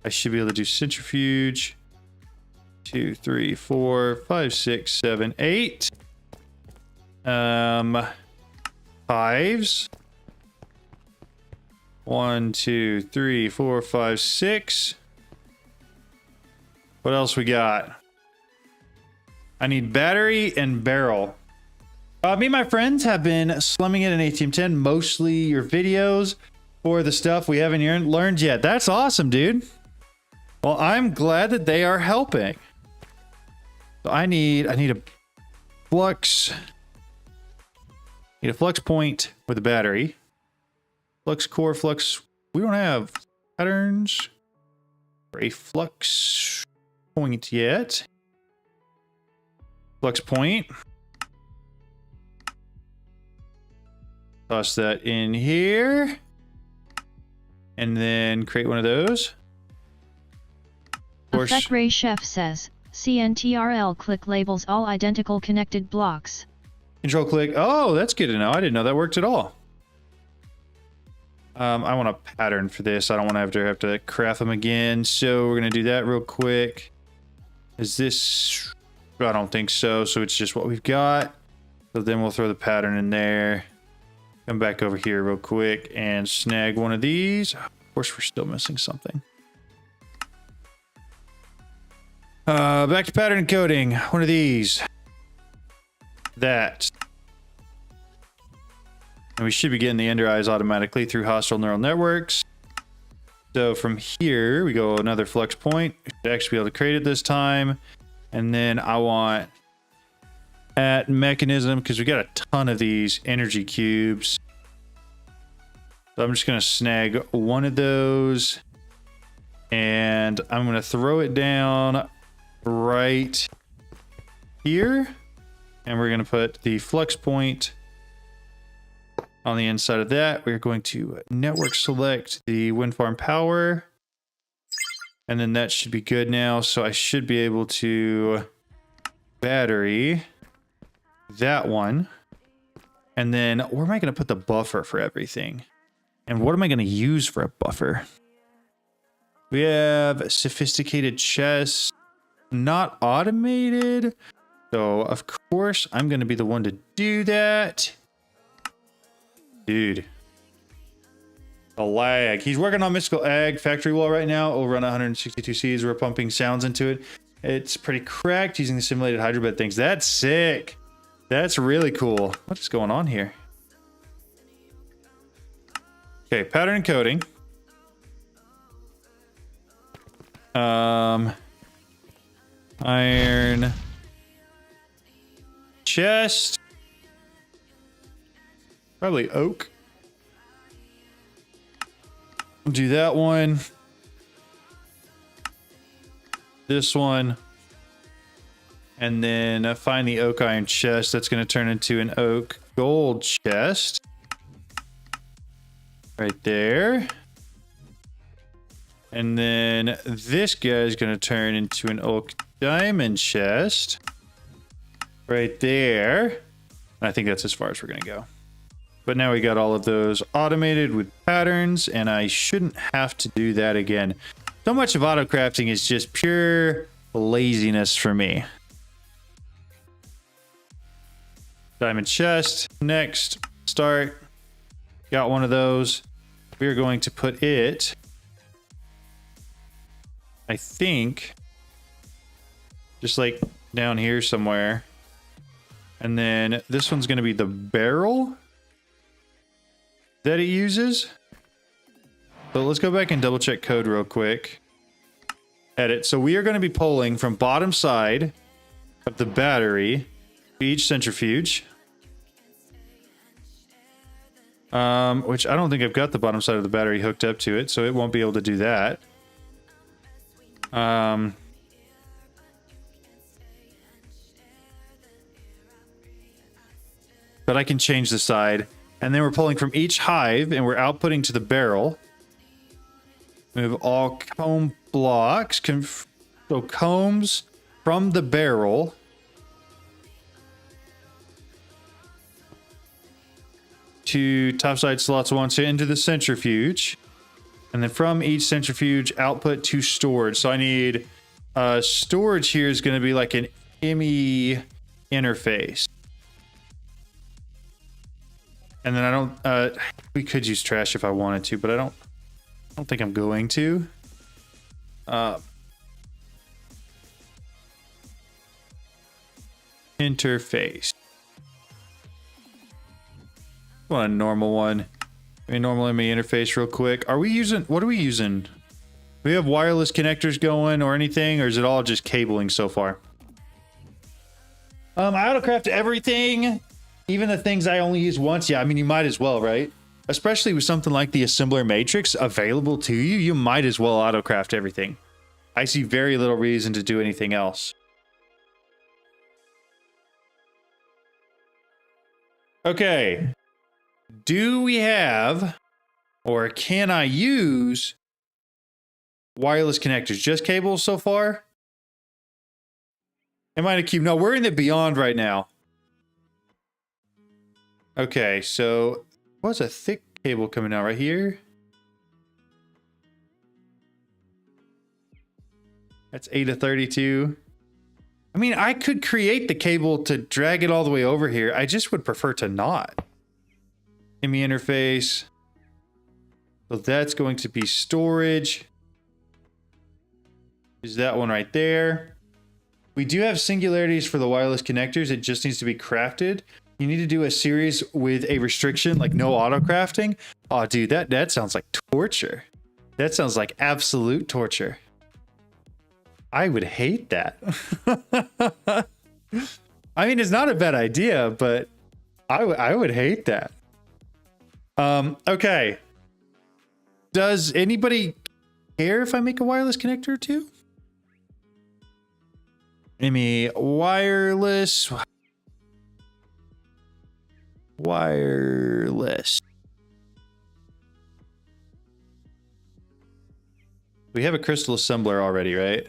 I should be able to do centrifuge. 2, 3, 4, 5, 6, 7, 8. Hives. 1, 2, 3, 4, 5, 6. What else we got? I need battery and barrel. Me and my friends have been slumming it in ATM 10, mostly your videos for the stuff we haven't learned yet. That's awesome, dude. Well, I'm glad that they are helping. So I need a flux. Need a flux point with a battery. Flux core, flux. We don't have patterns for a flux point yet. Flux point. Toss that in here. And then create one of those. Effect Ray Chef says, CNTRL click labels all identical connected blocks. Control click. Oh, that's good to know. I didn't know that worked at all. I want a pattern for this. I don't want to have to craft them again. So we're going to do that real quick. Is this... I don't think so. So it's just what we've got. So then we'll throw the pattern in there. Come back over here real quick and snag one of these. Of course, we're still missing something. Back to pattern encoding. One of these. That. And we should be getting the ender eyes automatically through hostile neural networks. So from here, we go another flux point. We should actually be able to create it this time. And then I want at mechanism, because we got a ton of these energy cubes. So I'm just going to snag one of those. And I'm going to throw it down right here. And we're going to put the flux point on the inside of that. We're going to network select the wind farm power. And then that should be good now. So I should be able to battery that one. And then where am I going to put the buffer for everything? And what am I going to use for a buffer? We have sophisticated chess, not automated. So of course I'm going to be the one to do that. Dude. The lag. He's working on Mystical Egg Factory Wall right now. Over on 162 Cs. We're pumping sounds into it. It's pretty cracked using the simulated hydrobed things. That's sick. That's really cool. What is going on here? Okay, pattern encoding. Iron. chest. Probably oak. Do that one. This one. And then find the oak iron chest. That's going to turn into an oak gold chest. Right there. And then this guy is going to turn into an oak diamond chest. Right there. And I think that's as far as we're going to go. But now we got all of those automated with patterns, and I shouldn't have to do that again. So much of auto crafting is just pure laziness for me. Diamond chest. Next. Start. Got one of those. We are going to put it, I think, just like down here somewhere. And then this one's going to be the barrel that it uses. So let's go back and double check code real quick. Edit. So we are going to be pulling from bottom side of the battery to each centrifuge. Which I don't think I've got the bottom side of the battery hooked up to it, so it won't be able to do that. But I can change the side. And then we're pulling from each hive, and we're outputting to the barrel. We have all comb blocks. So combs from the barrel. To topside slots 1, so into the centrifuge. And then from each centrifuge, output to storage. So I need storage here is going to be like an ME interface. And then I don't, we could use trash if I wanted to, but I don't think I'm going to. Interface. Want a normal one. I mean, normal ME interface real quick. Are we using, what are we using? Do we have wireless connectors going or anything, or is it all just cabling so far? I autocraft everything, even the things I only use once. Yeah, I mean, you might as well, right? Especially with something like the assembler matrix available to you, you might as well autocraft everything. I see very little reason to do anything else. Okay. Do we have, or can I use wireless connectors? Just cables so far? Am I in a cube? No, we're in the beyond right now. Okay, so what's a thick cable coming out right here? That's 8 of 32. I mean, I could create the cable to drag it all the way over here. I just would prefer to not. ME interface. So that's going to be storage. Is that one right there. We do have singularities for the wireless connectors. It just needs to be crafted. You need to do a series with a restriction, like no auto crafting. Oh, dude, that sounds like torture. That sounds like absolute torture. I would hate that. I mean, it's not a bad idea, but I would hate that. Okay. Does anybody care if I make a wireless connector or two? ME wireless. Wireless. We have a crystal assembler already, right?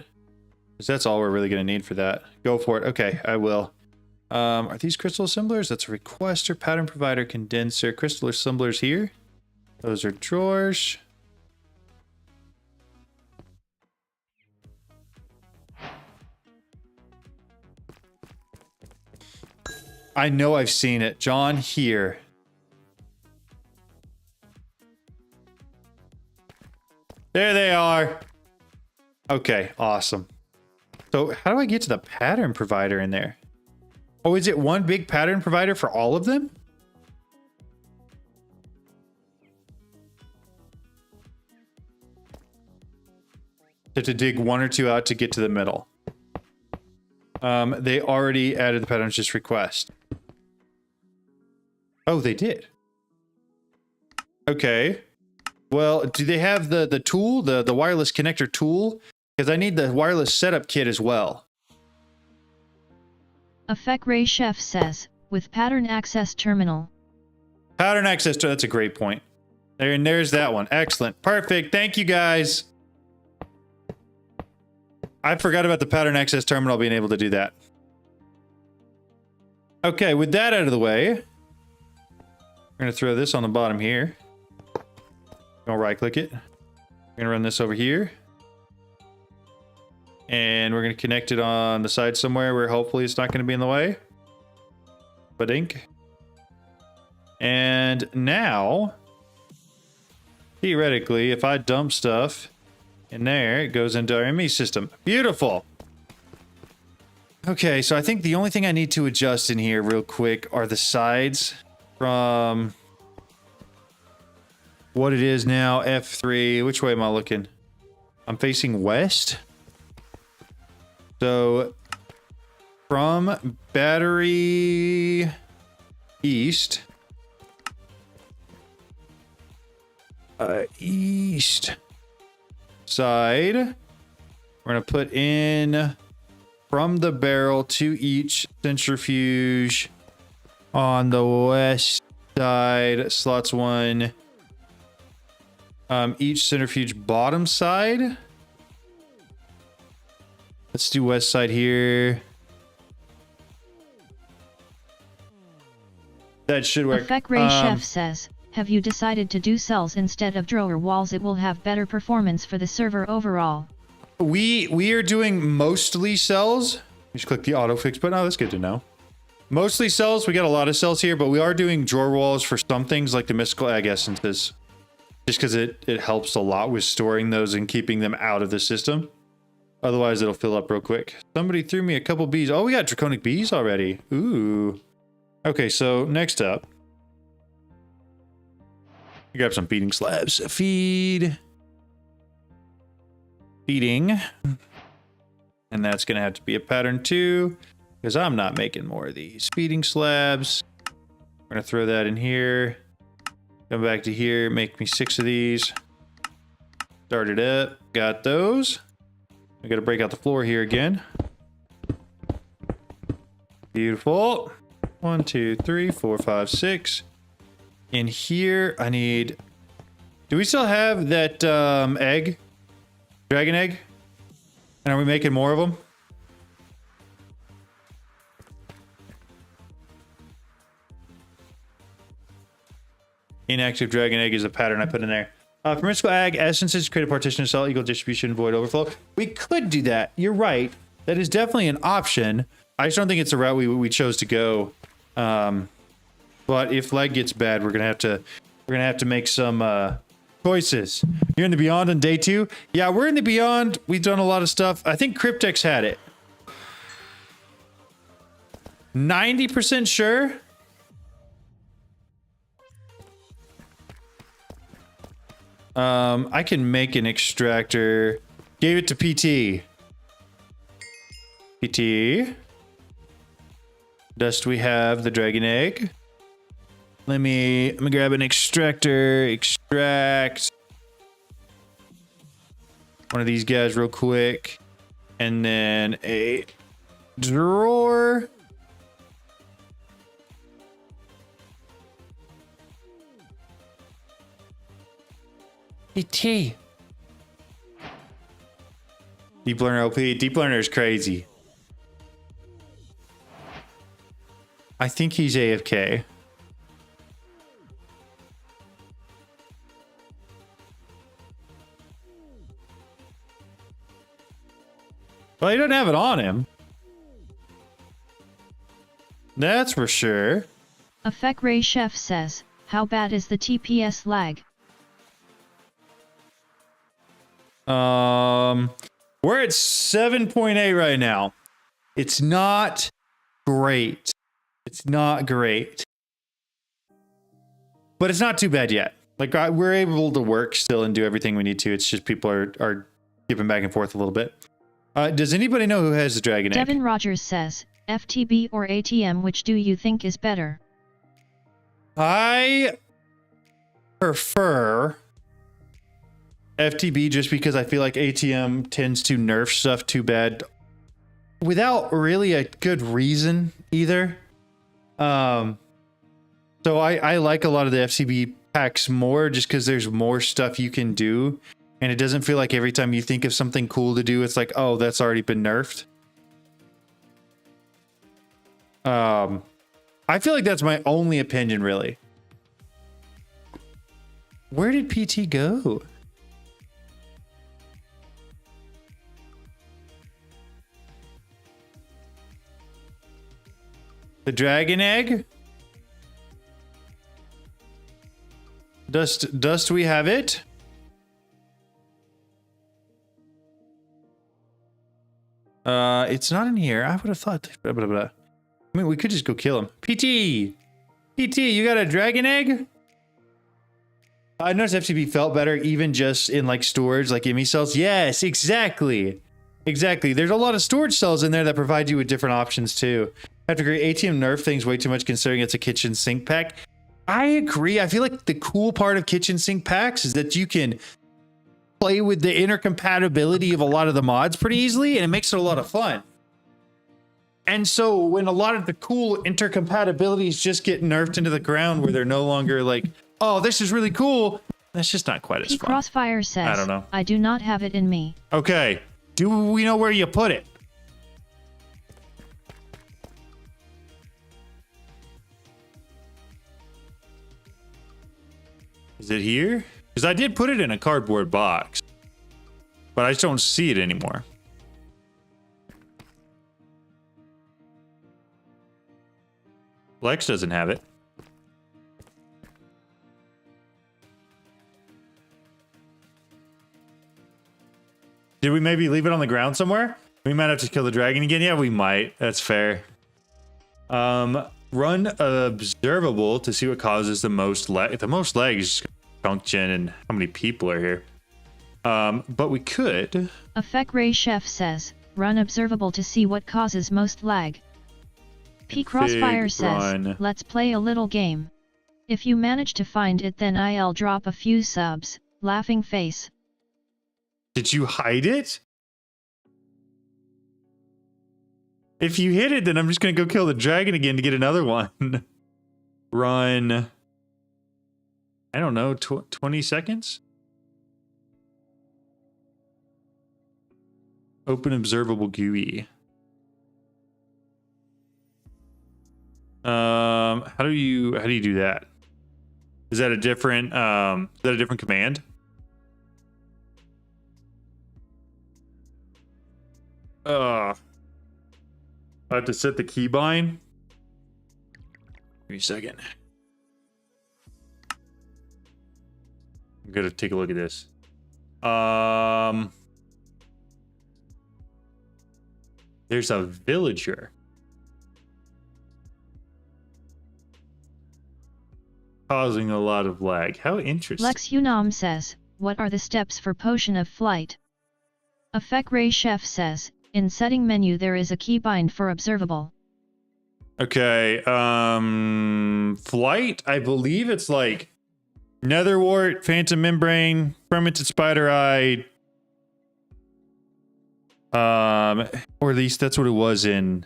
Because that's all we're really going to need for that. Go for it. Okay, I will. Are these crystal assemblers? That's a requester, pattern provider, condenser, crystal assemblers here. Those are drawers. I know I've seen it. John, here. There they are. Okay, awesome. So how do I get to the pattern provider in there? Oh, is it one big pattern provider for all of them? To dig one or two out to get to the middle. They already added the patterns just request. Oh, they did. Okay. Well, do they have the tool, the wireless connector tool? Because I need the wireless setup kit as well. Effect Ray Chef says, with pattern access terminal. Pattern access, that's a great point. There, and there's that one. Excellent. Perfect. Thank you, guys. I forgot about the pattern access terminal being able to do that. Okay, with that out of the way, we're going to throw this on the bottom here. Gonna right click it. We're gonna run this over here. And we're gonna connect it on the side somewhere where hopefully it's not gonna be in the way. Badink. And now, theoretically, if I dump stuff in there, it goes into our ME system. Beautiful. Okay, so I think the only thing I need to adjust in here real quick are the sides from what it is now, F3. Which way am I looking? I'm facing west. So from battery east, east side, we're gonna put in from the barrel to each centrifuge on the west side, slots 1. Each centrifuge bottom side. Let's do west side here. That should work. Effect Ray Chef says, have you decided to do cells instead of drawer walls? It will have better performance for the server overall. We are doing mostly cells. Just click the auto fix button. Oh, that's good to know. Mostly cells. We got a lot of cells here, but we are doing drawer walls for some things like the mystical egg essences. Just because it helps a lot with storing those and keeping them out of the system. Otherwise, it'll fill up real quick. Somebody threw me a couple bees. Oh, we got draconic bees already. Ooh. Okay, so next up. Grab some feeding slabs. Feeding. And that's going to have to be a pattern too, because I'm not making more of these. Feeding slabs. We're going to throw that in here. Come back to here, make me 6 of these. Start it up. Got those. I got to break out the floor here again. Beautiful. 1, 2, 3, 4, 5, 6. In here, I need... Do we still have that egg? Dragon egg? And are we making more of them? Inactive dragon egg is a pattern I put in there. For mystical ag essences, create a partition to cell, equal distribution, void overflow. We could do that. You're right. That is definitely an option. I just don't think it's the route we chose to go. But if leg gets bad, we're gonna have to make some choices. You're in the beyond on day 2. Yeah, we're in the beyond. We've done a lot of stuff. I think Cryptex had it. 90% sure. I can make an extractor. Gave it to PT. PT. Dust we have the dragon egg. Let me grab an extractor. Extract one of these guys real quick. And then a drawer. PT. Deep Learner LP. Deep Learner is crazy. I think he's AFK. Well, he doesn't have it on him. That's for sure. Effect Ray Chef says, how bad is the TPS lag? We're at 7.8 right now. It's not great. It's not great. But it's not too bad yet. Like, we're able to work still and do everything we need to. It's just people are skipping back and forth a little bit. Does anybody know who has the dragon egg? Devin Rogers says, FTB or ATM, which do you think is better? I prefer FTB just because I feel like ATM tends to nerf stuff too bad without really a good reason either. So I like a lot of the FTB packs more just because there's more stuff you can do. And it doesn't feel like every time you think of something cool to do, it's like, oh, that's already been nerfed. I feel like that's my only opinion, really. Where did PT go? The dragon egg? Dust we have it? It's not in here. I would have thought. Blah, blah, blah. I mean, we could just go kill him. PT, you got a dragon egg? I noticed FTB felt better, even just in like storage, like ME cells. Yes, exactly. There's a lot of storage cells in there that provide you with different options too. I have to agree. ATM nerf things way too much considering it's a kitchen sink pack. I agree. I feel like the cool part of kitchen sink packs is that you can play with the intercompatibility of a lot of the mods pretty easily, and it makes it a lot of fun. And so when a lot of the cool intercompatibilities just get nerfed into the ground where they're no longer like, oh, this is really cool, that's just not quite as fun. Crossfire says, I don't know. I do not have it in me. Okay. Do we know where you put it? Is it here? Because I did put it in a cardboard box, but I just don't see it anymore. Lex doesn't have it. Did we maybe leave it on the ground somewhere? We might have to kill the dragon again. Yeah, we might. That's fair. Run observable to see what causes the most lag. The most lag is function and how many people are here. But we could. Effect Ray Chef says, run observable to see what causes most lag. P Crossfire says, let's play a little game. If you manage to find it, then I'll drop a few subs. Laughing face. Did you hide it? If you hit it, then I'm just gonna go kill the dragon again to get another one. Run. I don't know, 20 seconds? Open observable GUI. How do you do that? Is that a different command? I have to set the keybind. Give me a second. I'm gonna take a look at this. There's a villager. Causing a lot of lag. How interesting. Lex Unam says, what are the steps for potion of flight? Effect Ray Chef says, in setting menu there is a keybind for observable. Okay, flight, I believe it's like netherwort, phantom membrane, fermented spider eye. Or at least that's what it was in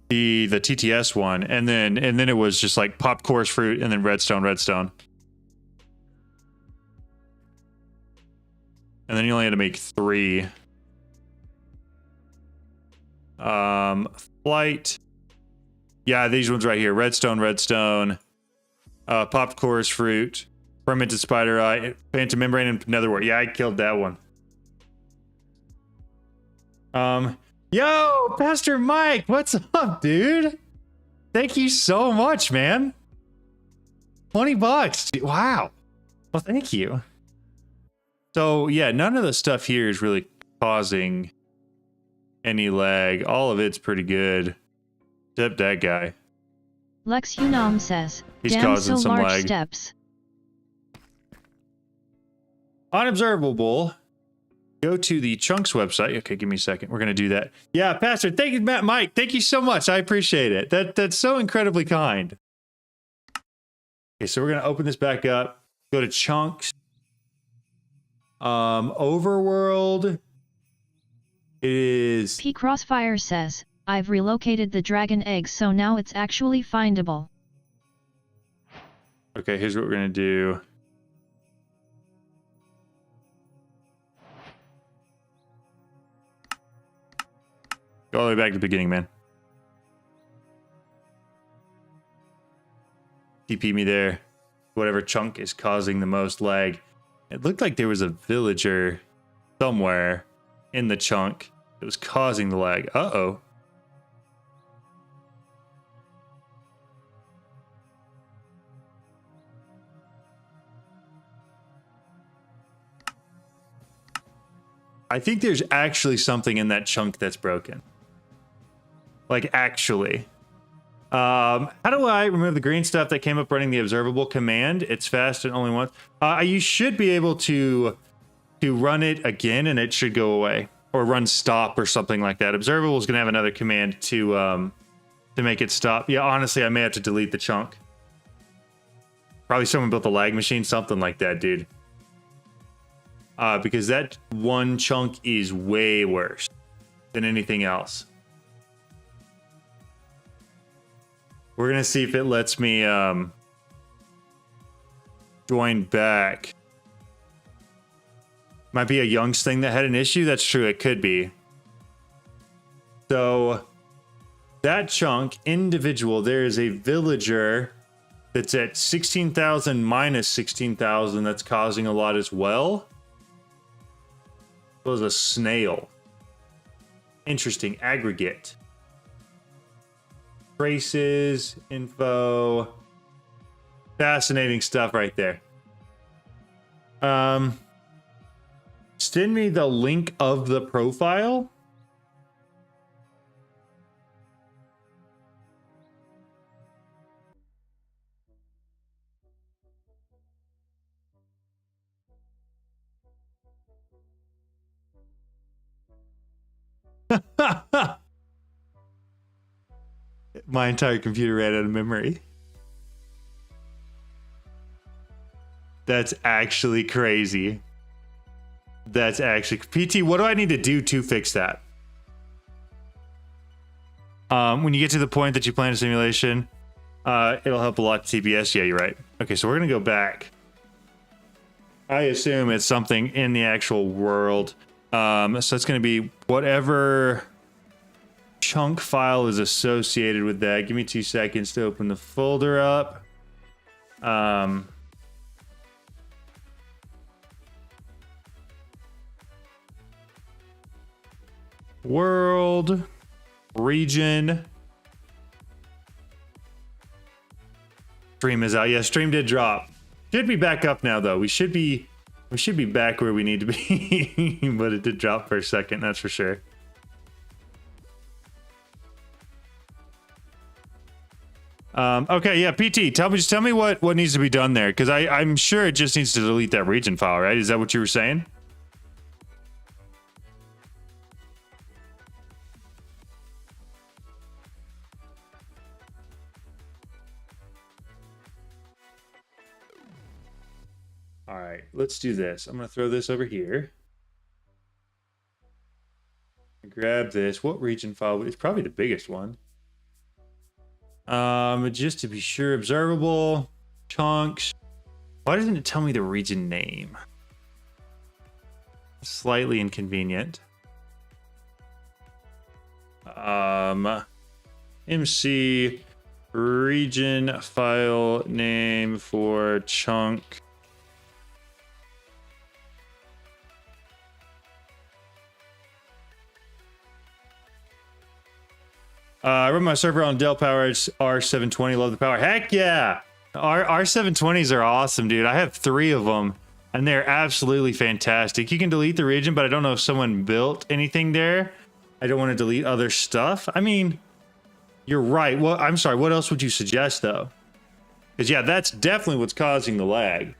the TTS one, and then it was just like pop course fruit and then redstone. And then you only had to make 3. Flight. Yeah, these ones right here. Redstone. Pop course fruit, fermented spider eye, phantom membrane, and netherwort. Yeah, I killed that one. Yo, Pastor Mike, what's up, dude? Thank you so much, man. $20. Wow. Well, thank you. So, yeah, none of the stuff here is really causing any lag. All of it's pretty good. Except that guy. Lex Unam says, he's damn, causing so some large lag. Steps. Unobservable. go to the Chunks website. Okay, give me a second. We're going to do that. Yeah, Pastor, thank you, Mike. Thank you so much. I appreciate it. That's so incredibly kind. Okay, so we're going to open this back up. Go to Chunks. Overworld. It is... P Crossfire says, I've relocated the dragon eggs so now it's actually findable. Okay, here's what we're going to do. Go all the way back to the beginning, man. TP me there. Whatever chunk is causing the most lag. It looked like there was a villager somewhere in the chunk that was causing the lag. Uh-oh. I think there's actually something in that chunk that's broken. Like, actually. How do I remove the green stuff that came up running the observable command? It's fast and only once. You should be able to run it again and it should go away. Or run stop or something like that. Observable is going to have another command to make it stop. Yeah, honestly, I may have to delete the chunk. Probably someone built a lag machine, something like that, dude. Because that one chunk is way worse than anything else. We're going to see if it lets me join back. Might be a Young's thing that had an issue. That's true. It could be. So that chunk, individual, there is a villager that's at 16,000 minus 16,000 that's causing a lot as well. It was a snail. Interesting. Aggregate. Traces, info. Fascinating stuff right there. Send me the link of the profile. My entire computer ran out of memory. That's actually crazy. That's actually... PT, what do I need to do to fix that? When you get to the point that you plan a simulation, it'll help a lot to TPS. Yeah, you're right. Okay, so we're going to go back. I assume it's something in the actual world. So it's going to be whatever chunk file is associated with that. Give me 2 seconds to open the folder up. World, region. Stream is out. Yeah, stream did drop. Should be back up now though. We should be back where we need to be. But it did drop for a second, that's for sure. Okay, yeah, PT, just tell me what needs to be done there, because I'm sure it just needs to delete that region file, right? Is that what you were saying? All right, let's do this. I'm gonna throw this over here. Grab this. What region file? It's probably the biggest one. Just to be sure, observable chunks. Why doesn't it tell me the region name? Slightly inconvenient. MC region file name for chunk. I run my server on Dell Power R720. Love the power. Heck yeah! Our R720s are awesome, dude. I have 3 of them, and they're absolutely fantastic. You can delete the region, but I don't know if someone built anything there. I don't want to delete other stuff. I mean, you're right. Well, I'm sorry. What else would you suggest, though? Because, yeah, that's definitely what's causing the lag.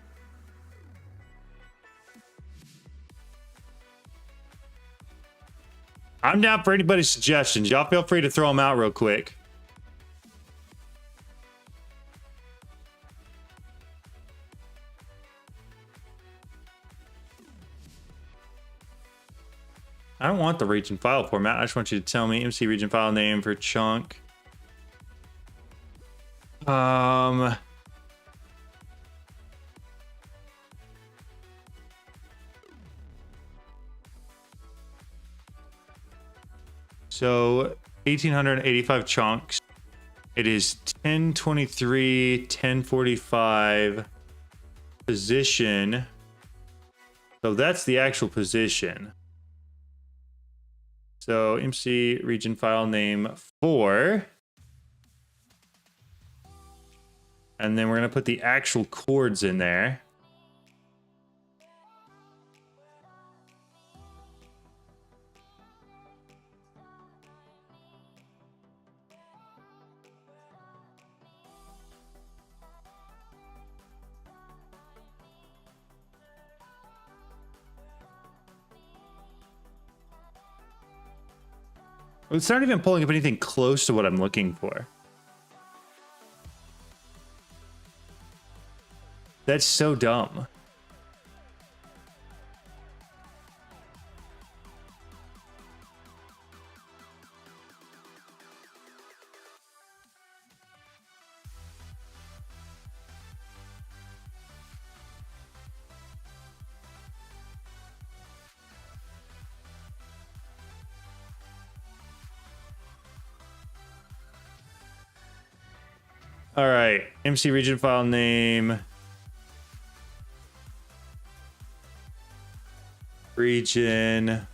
I'm down for anybody's suggestions. Y'all feel free to throw them out real quick. I don't want the region file format. I just want you to tell me MC region file name for chunk. So 1885 chunks. It is 1023, 1045 position. So that's the actual position. So MC region file name 4. And then we're going to put the actual chords in there. It's not even pulling up anything close to what I'm looking for. That's so dumb. All right, MC region file name. Region.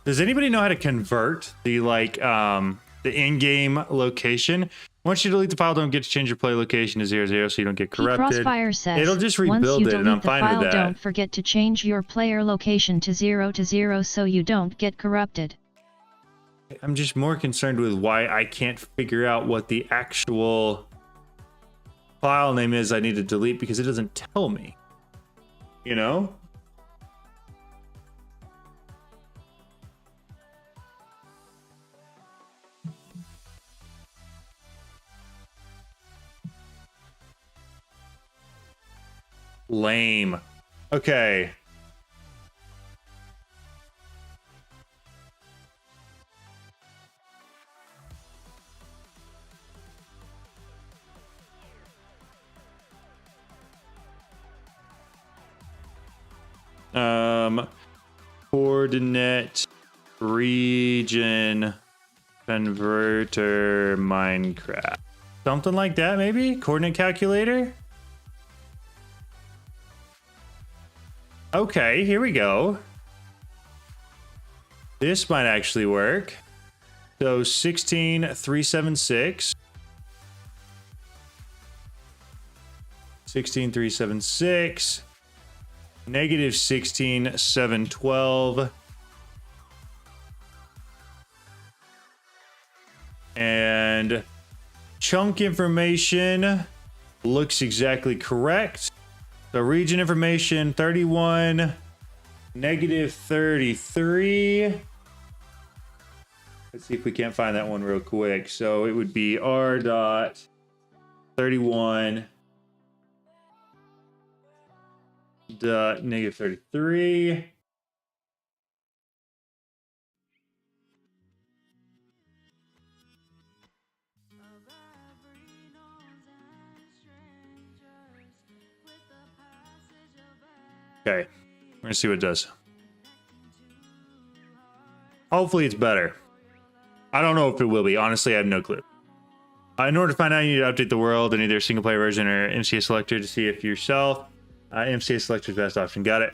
Does anybody know how to convert the the in-game location? Once you delete the file, don't get to change your play location to 00 so you don't get corrupted. Crossfire says, it'll just once rebuild you it, and I'm delete the fine file, with that. don't forget to change your player location to 0 so you don't get corrupted. I'm just more concerned with why I can't figure out what the actual file name is I need to delete because it doesn't tell me. You know? Lame. Okay. Coordinate region converter Minecraft. Something like that, maybe? Coordinate calculator? Okay, here we go. This might actually work. So 16376. 16376. Negative 16712. And chunk information looks exactly correct. So region information 31, negative 33. Let's see if we can't find that one real quick. So it would be R dot 31 dot negative 33. Okay, we're gonna see what it does. Hopefully it's better. I don't know if it will be. Honestly, I have no clue. In order to find out, you need to update the world in either single player version or MCA selector to see if yourself. MCA selector is the best option. Got it.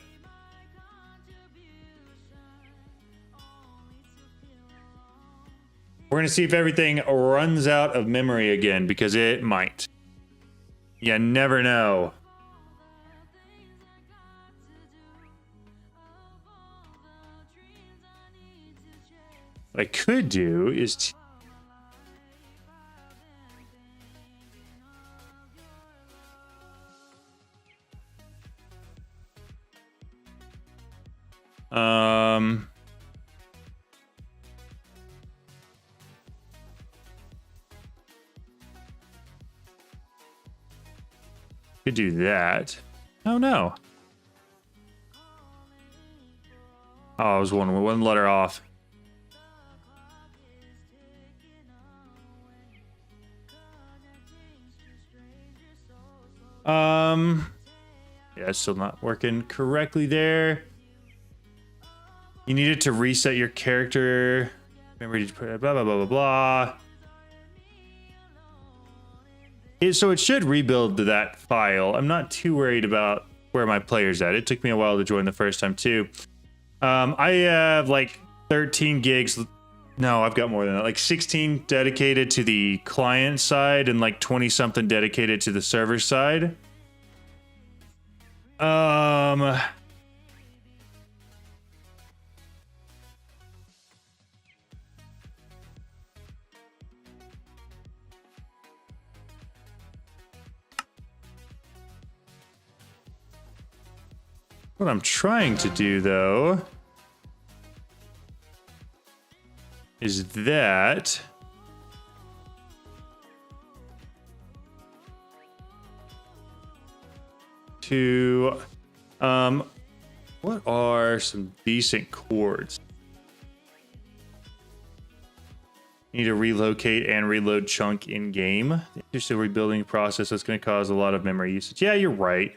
We're gonna see if everything runs out of memory again because it might. You never know. What I could do is Could do that. Oh no. Oh, I was one letter off. Yeah, it's still not working correctly there. You needed to reset your character. Remember to put blah blah blah blah blah. So it should rebuild to that file. I'm not too worried about where my player's at. It took me a while to join the first time too. I have like 13 gigs. No, I've got more than that. Like 16 dedicated to the client side and like 20 something dedicated to the server side. What I'm trying to do though is that to what are some decent chords? You need to relocate and reload chunk in game. Just a rebuilding process that's going to cause a lot of memory usage. Yeah, you're right.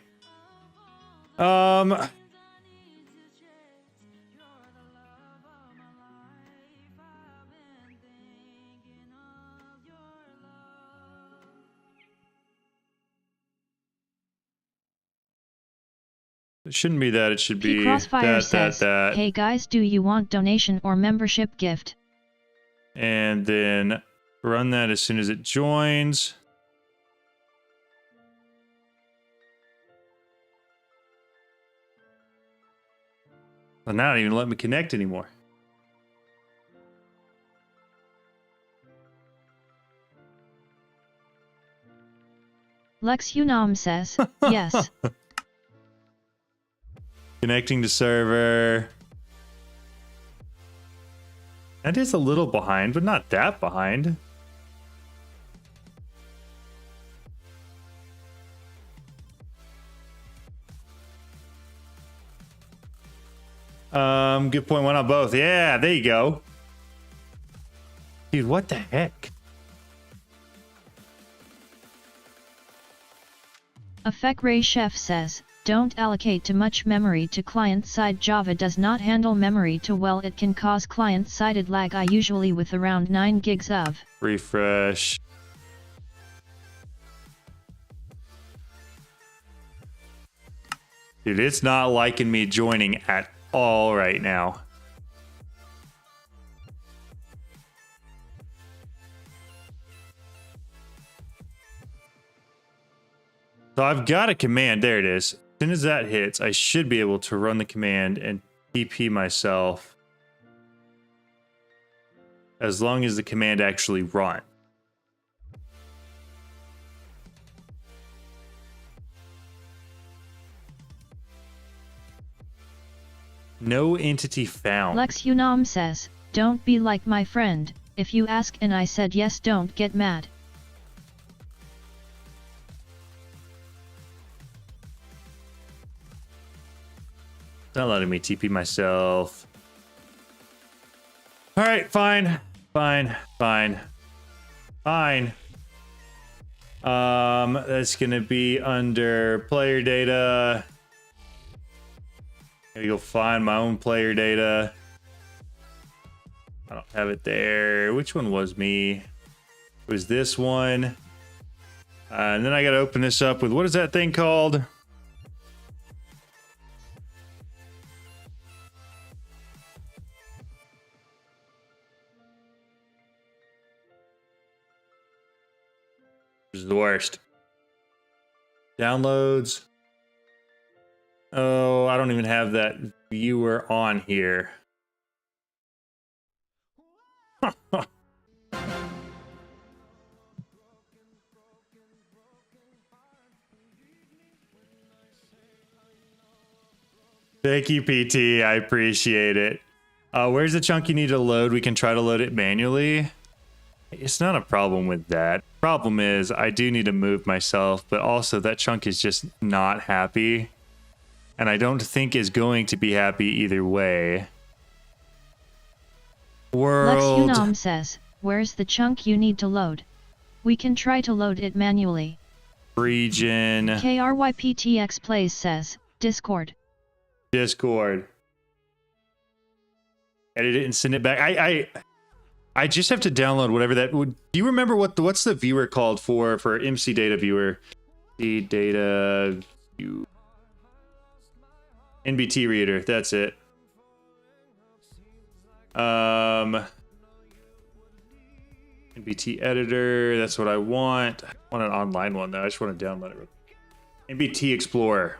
It shouldn't be that. It should be Crossfire that, says, that. Hey guys, do you want donation or membership gift? And then run that as soon as it joins. Well, now it even let me connect anymore. Lex Unam says, yes. Connecting to server. That is a little behind, but not that behind. Good point. Why not both? Yeah, there you go. Dude, what the heck? Afek Ray Chef says, don't allocate too much memory to client-side. Java does not handle memory too well. It can cause client-sided lag. I usually with around 9 gigs of. Refresh. Dude, it's not liking me joining at all right now. So I've got a command. There it is. As soon as that hits, I should be able to run the command and TP myself. As long as the command actually runs. No entity found. Lex Unam says, don't be like my friend. If you ask and I said yes, don't get mad. It's not letting me TP myself. All right, fine. That's gonna be under player data. Gotta go find my own player data. I don't have it there. Which one was me? It was this one. And then I gotta open this up with, what is that thing called? This is the worst. Downloads. Oh, I don't even have that viewer on here. Thank you, PT. I appreciate it. Where's the chunk you need to load? We can try to load it manually. It's not a problem with that. Problem is, I do need to move myself, but also that chunk is just not happy. And I don't think is going to be happy either way. World. Lex Unam says, where's the chunk you need to load? We can try to load it manually. Region. KRYPTX Plays says, Discord. Discord. Edit it and send it back. I just have to download whatever that would. Do you remember what's the viewer called for MC Data Viewer? The data view. NBT reader. That's it. NBT editor. That's what I want. I want an online one though. I just want to download it. NBT Explorer.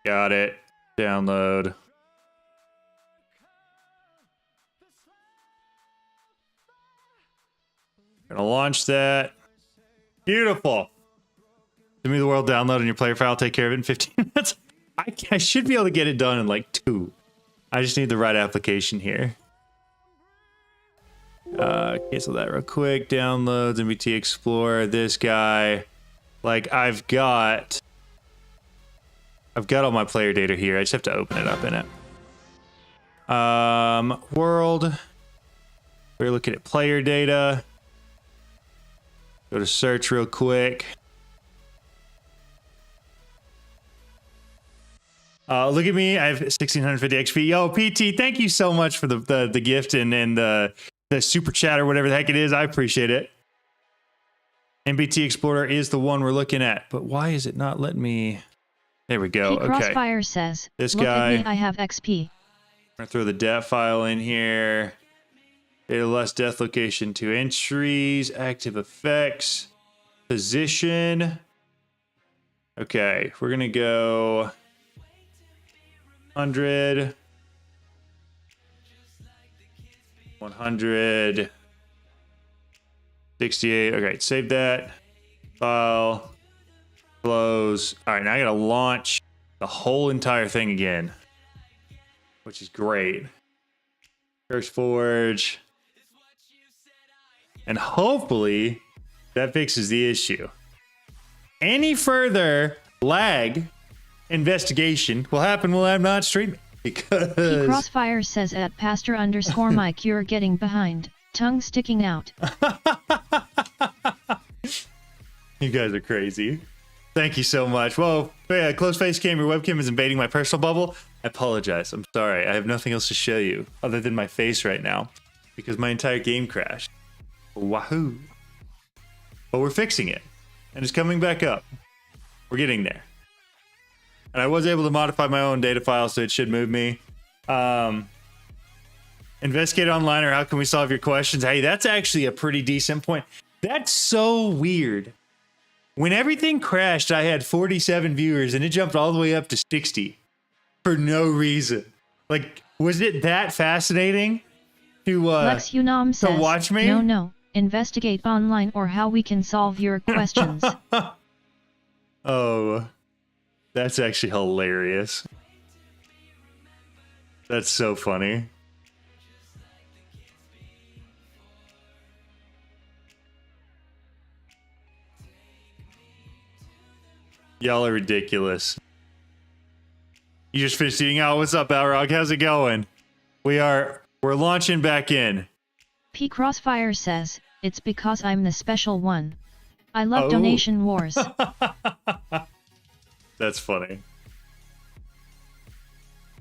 Got it. Download. Gonna launch that. Beautiful. Give me the world download and your player file. Take care of it in 15 minutes. I should be able to get it done in like 2. I just need the right application here. Cancel that real quick. Downloads, MBT Explorer. This guy. Like I've got all my player data here. I just have to open it up in it. World. We're looking at player data. Go to search real quick. Look at me. I have 1650 XP. Yo, PT, thank you so much for the gift and the super chat or whatever the heck it is. I appreciate it. MBT Explorer is the one we're looking at. But why is it not letting me... There we go. Okay. Crossfire says, this look guy. at me, I have XP. I'm gonna throw the death file in here. Data less death location to entries, active effects, position. Okay, we're gonna go 100, 100, 68. Okay, save that. File. Close. All right, now I gotta launch the whole entire thing again, which is great. Curse Forge. And hopefully that fixes the issue. Any further lag investigation will happen while I'm not streaming. Because Crossfire says at Pastor_Mike you're getting behind. Tongue sticking out. You guys are crazy. Thank you so much. Whoa, yeah, close face cam, your webcam is invading my personal bubble. I apologize. I'm sorry. I have nothing else to show you other than my face right now because my entire game crashed. Wahoo. But we're fixing it and it's coming back up. We're getting there. And I was able to modify my own data file so it should move me. Investigate online or how can we solve your questions? Hey, that's actually a pretty decent point. That's so weird. When everything crashed, I had 47 viewers and it jumped all the way up to 60 for no reason. Like, was it that fascinating to Lex Unam says, watch me? No. Investigate online or how we can solve your questions. Oh, that's actually hilarious. That's so funny. Y'all are ridiculous. You just finished eating out. What's up, Balrog? How's it going? We're launching back in. P Crossfire says, it's because I'm the special one. I love donation wars. That's funny.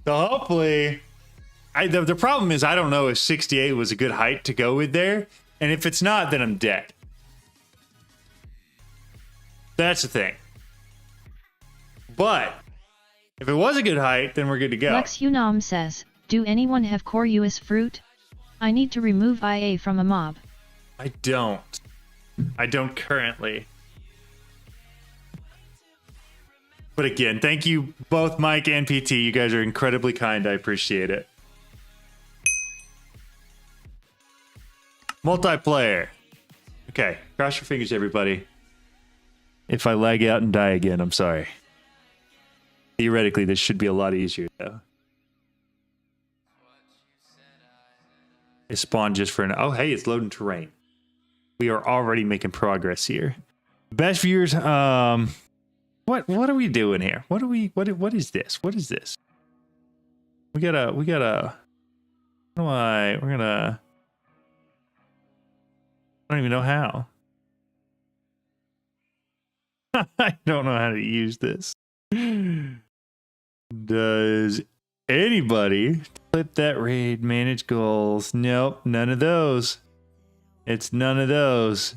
So hopefully, the problem is I don't know if 68 was a good height to go with there. And if it's not, then I'm dead. That's the thing. But if it was a good height, then we're good to go. Lex Unam says, do anyone have Corus fruit? I need to remove IA from a mob. I don't. I don't currently. But again, thank you both Mike and PT. You guys are incredibly kind. I appreciate it. Multiplayer. Okay, cross your fingers, everybody. If I lag out and die again, I'm sorry. Theoretically, this should be a lot easier, though. It spawned just for an... Oh, hey, it's loading terrain. We are already making progress here. Best viewers, what are we doing here? What is this? What is this? We're gonna... I don't even know how. I don't know how to use this. Does anybody flip that raid, manage goals? Nope, none of those. It's none of those.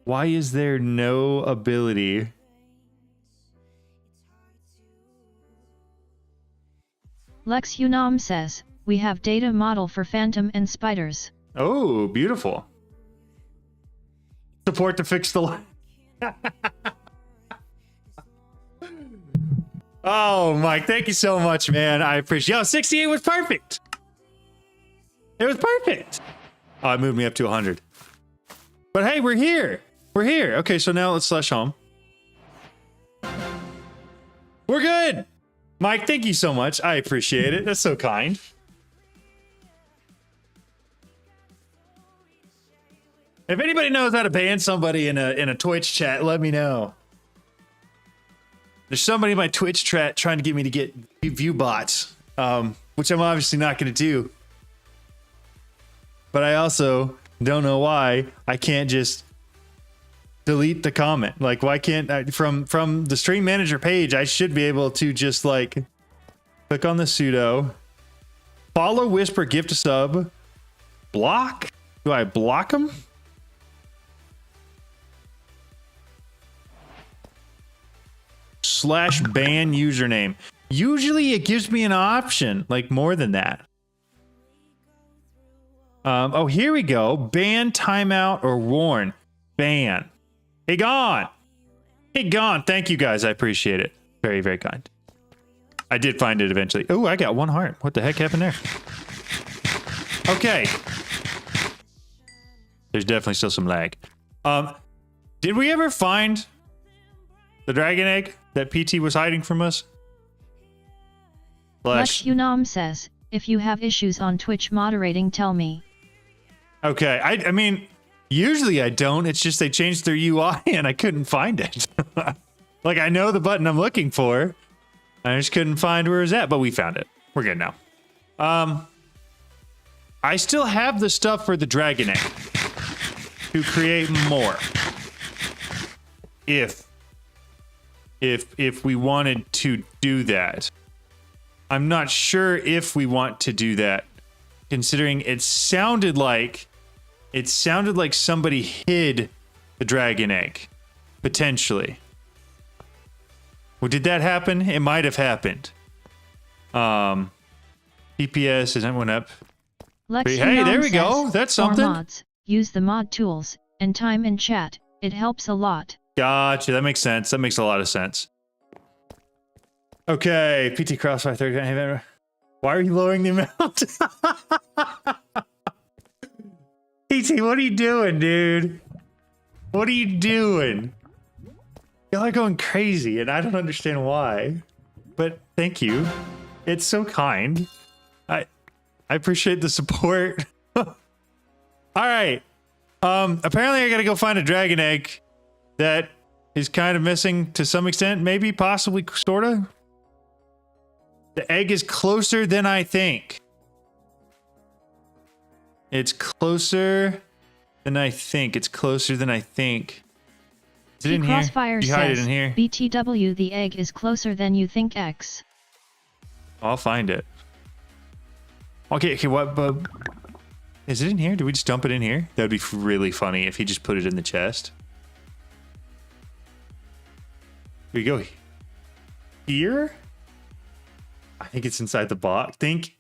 Why is there no ability? Lex Unam says, we have data model for Phantom and Spiders. Oh, beautiful. Support to fix the line. Oh, Mike, thank you so much, man. I appreciate it. Yo, 68 was perfect. It was perfect. Oh, it moved me up to 100. But hey, we're here. We're here. Okay, so now let's slash home. We're good. Mike, thank you so much. I appreciate it. That's so kind. If anybody knows how to ban somebody in a Twitch chat, let me know. There's somebody in my Twitch chat trying to get me to get view bots, which I'm obviously not going to do. But I also don't know why I can't just delete the comment. Like, why can't I, from the stream manager page, I should be able to just like click on the pseudo, follow, whisper, gift a sub, block. Do I block them? Slash ban username. Usually it gives me an option, like more than that. Oh, here we go. Ban, timeout, or warn. Ban. Hey, gone. Hey, gone. Thank you, guys. I appreciate it. Very, very kind. I did find it eventually. Oh, I got 1 heart. What the heck happened there? Okay. There's definitely still some lag. Did we ever find the dragon egg that PT was hiding from us? Lex Unam says, if you have issues on Twitch moderating, tell me. Okay, I mean, usually I don't. It's just they changed their UI and I couldn't find it. Like, I know the button I'm looking for. I just couldn't find where it's at, but we found it. We're good now. I still have the stuff for the dragon egg to create more. If we wanted to do that. I'm not sure if we want to do that, considering it sounded like somebody hid the dragon egg, potentially. Well, did that happen? It might have happened. DPS isn't went up. Lex Hey, there we says, go. That's something. Mods, use the mod tools and time in chat. It helps a lot. Gotcha. That makes sense. That makes a lot of sense. Okay, PT Crossfire 30. Why are you lowering the amount? PT, what are you doing, dude? What are you doing? Y'all are going crazy, and I don't understand why. But thank you. It's so kind. I appreciate the support. All right. Apparently I gotta go find a dragon egg that is kind of missing to some extent, maybe, possibly, sorta. The egg is closer than I think. It's closer than I think. It's closer than I think. Is it in here? Crossfire You hide it says, in here. BTW, the egg is closer than you think. X. I'll find it. Okay, what? But is it in here? Did we just dump it in here? That'd be really funny if he just put it in the chest. Here we go. Here? I think it's inside the box. Think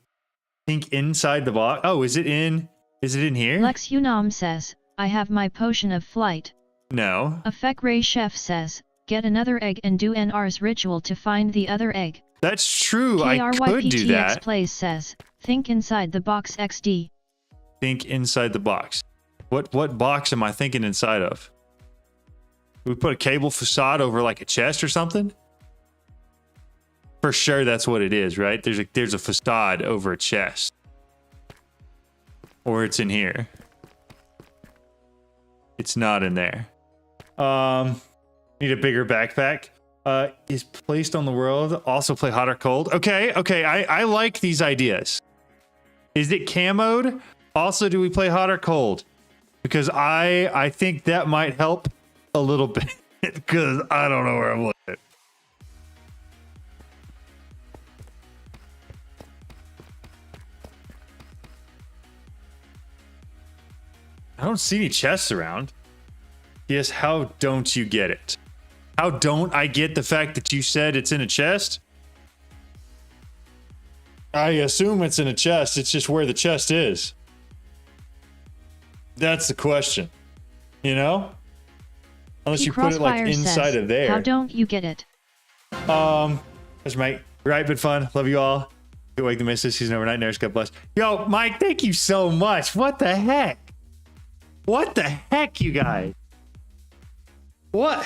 inside the box. Oh, is it in here? Lex Unam says, I have my potion of flight. No. Afek Ray Chef says, get another egg and do NR's ritual to find the other egg. That's true. I could do that. Plays says, think inside the box XD. Think inside the box. What box am I thinking inside of? We put a cable facade over like a chest or something? For sure that's what it is, right? There's a facade over a chest. Or it's in here. It's not in there. Need a bigger backpack. Is placed on the world. Also play hot or cold. Okay, I like these ideas. Is it camoed? Also, do we play hot or cold? Because I think that might help a little bit. Because I don't know where I'm looking. I don't see any chests around. Yes, how don't you get it? How don't I get the fact that you said it's in a chest? I assume it's in a chest. It's just where the chest is. That's the question. You know? Unless you put it like inside of there. How don't you get it? That's Mike. Right, but fun. Love you all. Good wake the missus. She's an overnight nurse. God bless. Yo, Mike, thank you so much. What the heck? What the heck, you guys? What?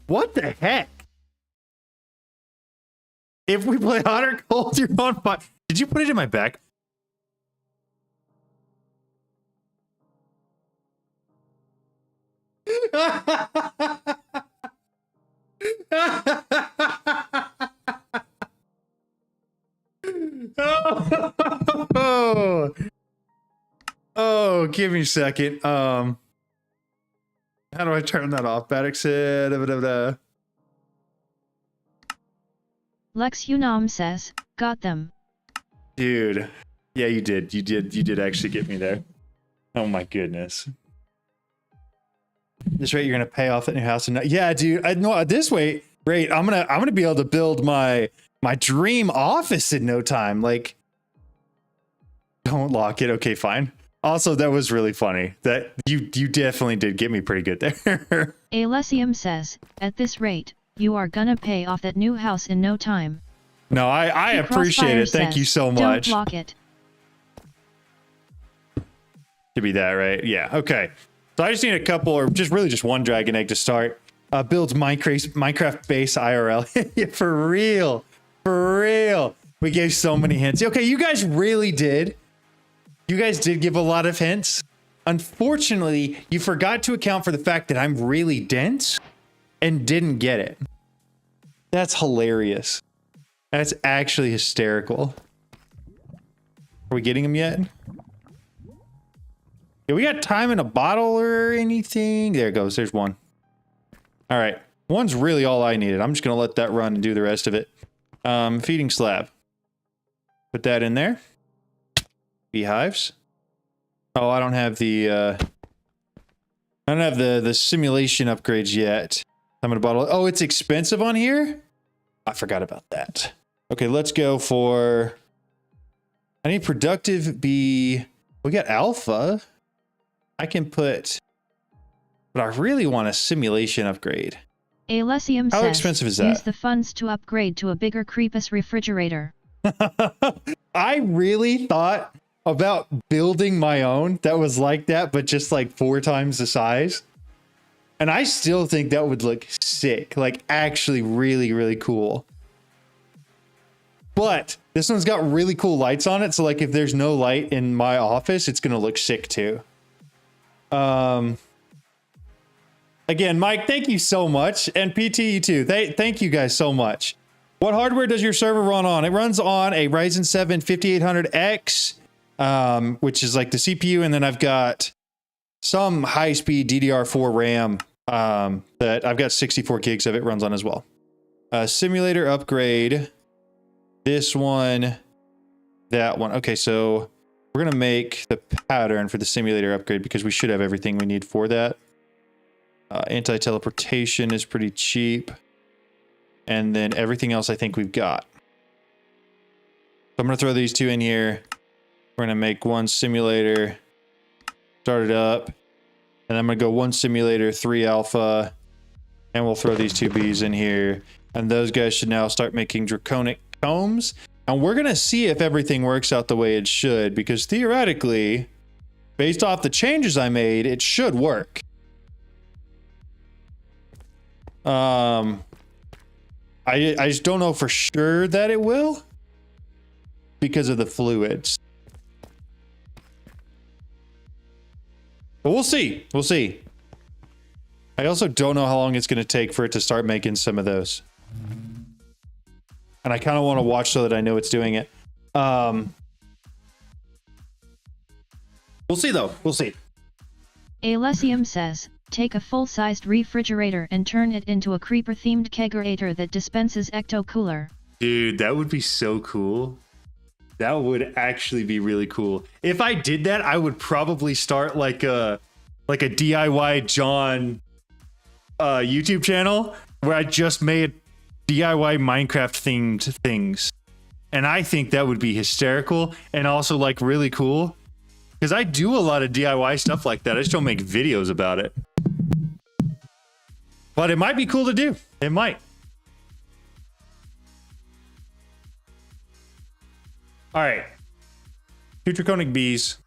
What the heck? If we play hot or cold, you're on fire. Did you put it in my back? Oh, give me a second. How do I turn that off? Baddock said. Lex Unam says, got them. Dude. Yeah, you did. You did actually get me there. Oh my goodness. This rate you're gonna pay off that new house and yeah, dude. I know at this rate, I'm gonna be able to build my dream office in no time. Like, don't lock it. Okay, fine. Also, that was really funny. That you definitely did get me pretty good there. Alessium says, at this rate, you are gonna pay off that new house in no time. No, I appreciate it. Thank you so much. Don't lock it. To be that, right? Yeah, okay. So I just need a couple, or just one dragon egg to start. Builds Minecraft base IRL. Yeah, for real. For real. We gave so many hints. Okay, you guys really did. You guys did give a lot of hints. Unfortunately, you forgot to account for the fact that I'm really dense and didn't get it. That's hilarious. That's actually hysterical. Are we getting them yet? Yeah, we got time in a bottle or anything? There it goes. There's one. All right. One's really all I needed. I'm just going to let that run and do the rest of it. Feeding slab. Put that in there. Beehives. Oh, I don't have the simulation upgrades yet. I'm gonna bottle. Oh, it's expensive on here? I forgot about that. Okay, let's go for... I need productive bee. We got alpha. I can put... But I really want a simulation upgrade. Alessium says, how expensive is that? Use the funds to upgrade to a bigger Creepus refrigerator. I really thought about building my own that was like that, but just like 4 times the size. And I still think that would look sick. Like actually really, really cool. But this one's got really cool lights on it. So like if there's no light in my office, it's going to look sick too. Again, Mike, thank you so much. And PTE too. Thank you guys so much. What hardware does your server run on? It runs on a Ryzen 7 5800X, which is like the CPU. And then I've got some high-speed DDR4 RAM that I've got 64 gigs of it runs on as well. Simulator upgrade. This one, that one. Okay, so we're going to make the pattern for the simulator upgrade because we should have everything we need for that. Anti-teleportation is pretty cheap. And then everything else I think we've got. So I'm going to throw these 2 in here. We're going to make 1 simulator. Start it up. And I'm going to go 1 simulator, 3 alpha. And we'll throw these 2 Bs in here. And those guys should now start making Draconic combs. And we're going to see if everything works out the way it should. Because theoretically, based off the changes I made, it should work. I just don't know for sure that it will because of the fluids. But we'll see. We'll see. I also don't know how long it's going to take for it to start making some of those. And I kind of want to watch so that I know it's doing it. We'll see though. We'll see. Alessium says, take a full-sized refrigerator and turn it into a creeper-themed kegerator that dispenses ecto-cooler. Dude, that would be so cool. That would actually be really cool. If I did that, I would probably start like a DIY John YouTube channel where I just made DIY Minecraft themed things. And I think that would be hysterical and also like really cool. Because I do a lot of DIY stuff like that. I just don't make videos about it. But it might be cool to do. It might. All right. 2 Draconic bees.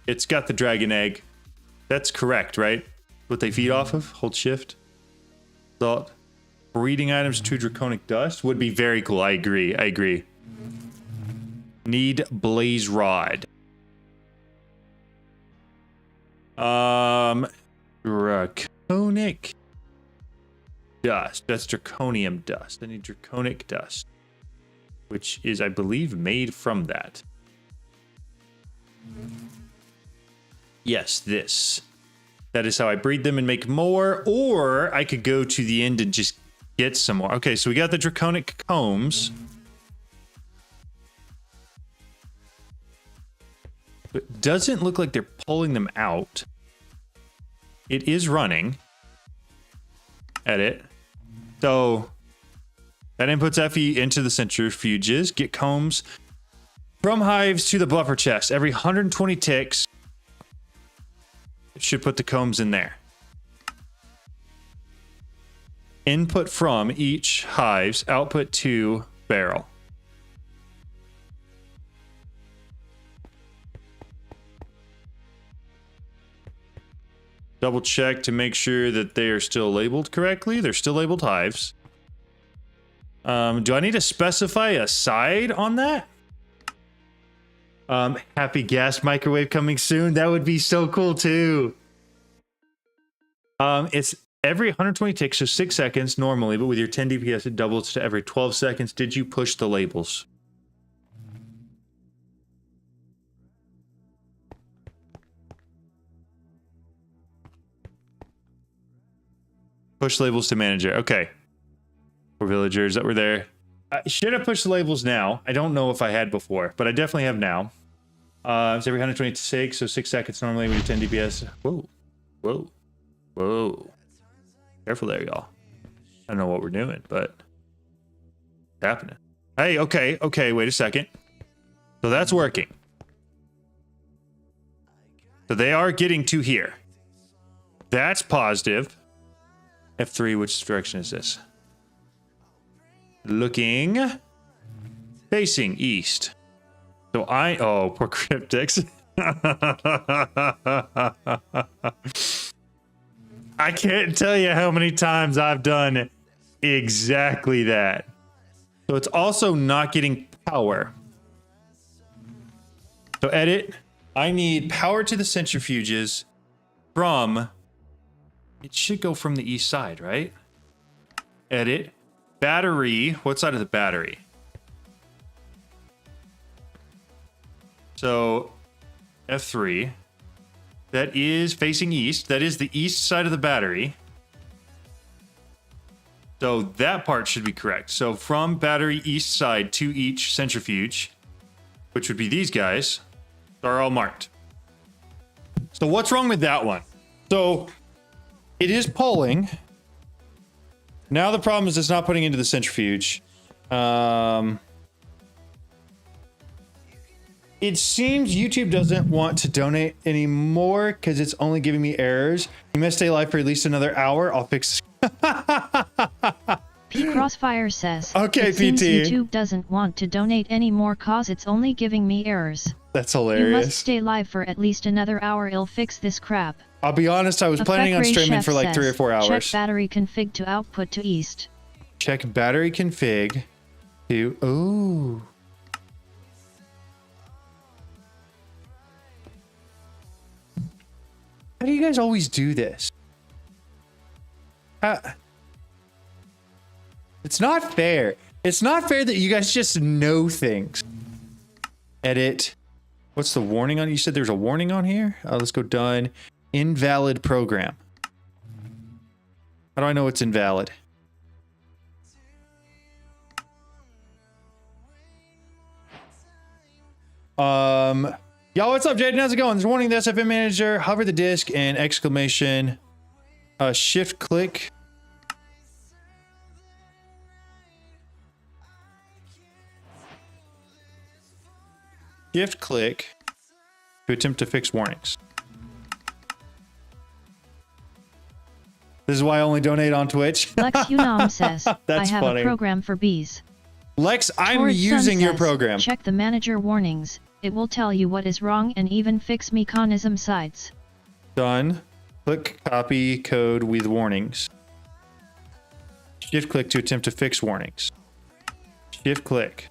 It's got the dragon egg. That's correct, right? What they feed off of? Hold shift. Thought. Breeding items, 2 Draconic dust would be very cool. I agree. I agree. Need blaze rod. Draconic dust. That's draconium dust. I need draconic dust, which is, I believe, made from that. Yes, this. That is how I breed them and make more, or I could go to the end and just get some more. Okay, so we got the draconic combs. But doesn't look like they're pulling them out. It is running. Edit. So that inputs FE into the centrifuges. Get combs from hives to the buffer chest. Every 120 ticks, it should put the combs in there. Input from each hives, output to barrel. Double check to make sure that they are still labeled correctly. They're still labeled hives. Do I need to specify a side on that? Happy gas microwave coming soon. That would be so cool too. It's every 120 ticks, so 6 seconds normally, but with your 10 DPS, it doubles to every 12 seconds. Did you push the labels? Push labels to manager. Okay. For villagers that were there. I should have pushed the labels now. I don't know if I had before, but I definitely have now. It's every 126, so 6 seconds normally with your 10 DPS. Whoa. Whoa. Whoa. Careful there, y'all. I don't know what we're doing, but it's happening. Hey, okay. Okay, wait a second. So that's working. So they are getting to here. That's positive. F3, which direction is this? Looking. Facing east. So oh, poor cryptics. I can't tell you how many times I've done exactly that. So it's also not getting power. So edit. I need power to the centrifuges from... It should go from the east side, right? Edit. Battery. What side of the battery? So, F3. That is facing east. That is the east side of the battery. So that part should be correct. So from battery east side to each centrifuge, which would be these guys, are all marked. So what's wrong with that one? So... It is pulling. Now the problem is it's not putting into the centrifuge. It seems YouTube doesn't want to donate anymore because it's only giving me errors. You must stay live for at least another hour. I'll fix. P Crossfire says, okay, it seems PT. YouTube doesn't want to donate anymore cause it's only giving me errors. That's You hilarious. must stay live for at least another hour. It'll fix this crap. I'll be honest, I was planning on streaming for like 3 or 4 hours. Check battery config to output to east. Check battery config to... Ooh. How do you guys always do this? It's not fair. It's not fair that you guys just know things. Edit. What's the warning on? You said there's a warning on here? Let's go done. Invalid program. How do I know it's invalid? Y'all, what's up, Jaden? How's it going? There's a warning in the SFM manager. Hover the disk and exclamation. Shift click. Shift click to attempt to fix warnings. This is why I only donate on Twitch. Lex Unam says, That's I have funny. a program for bees. Lex, I'm Torrid using Sun your says, program. Check the manager warnings. It will tell you what is wrong and even fix mechanism sites. Done. Click copy code with warnings. Shift click to attempt to fix warnings. Shift click.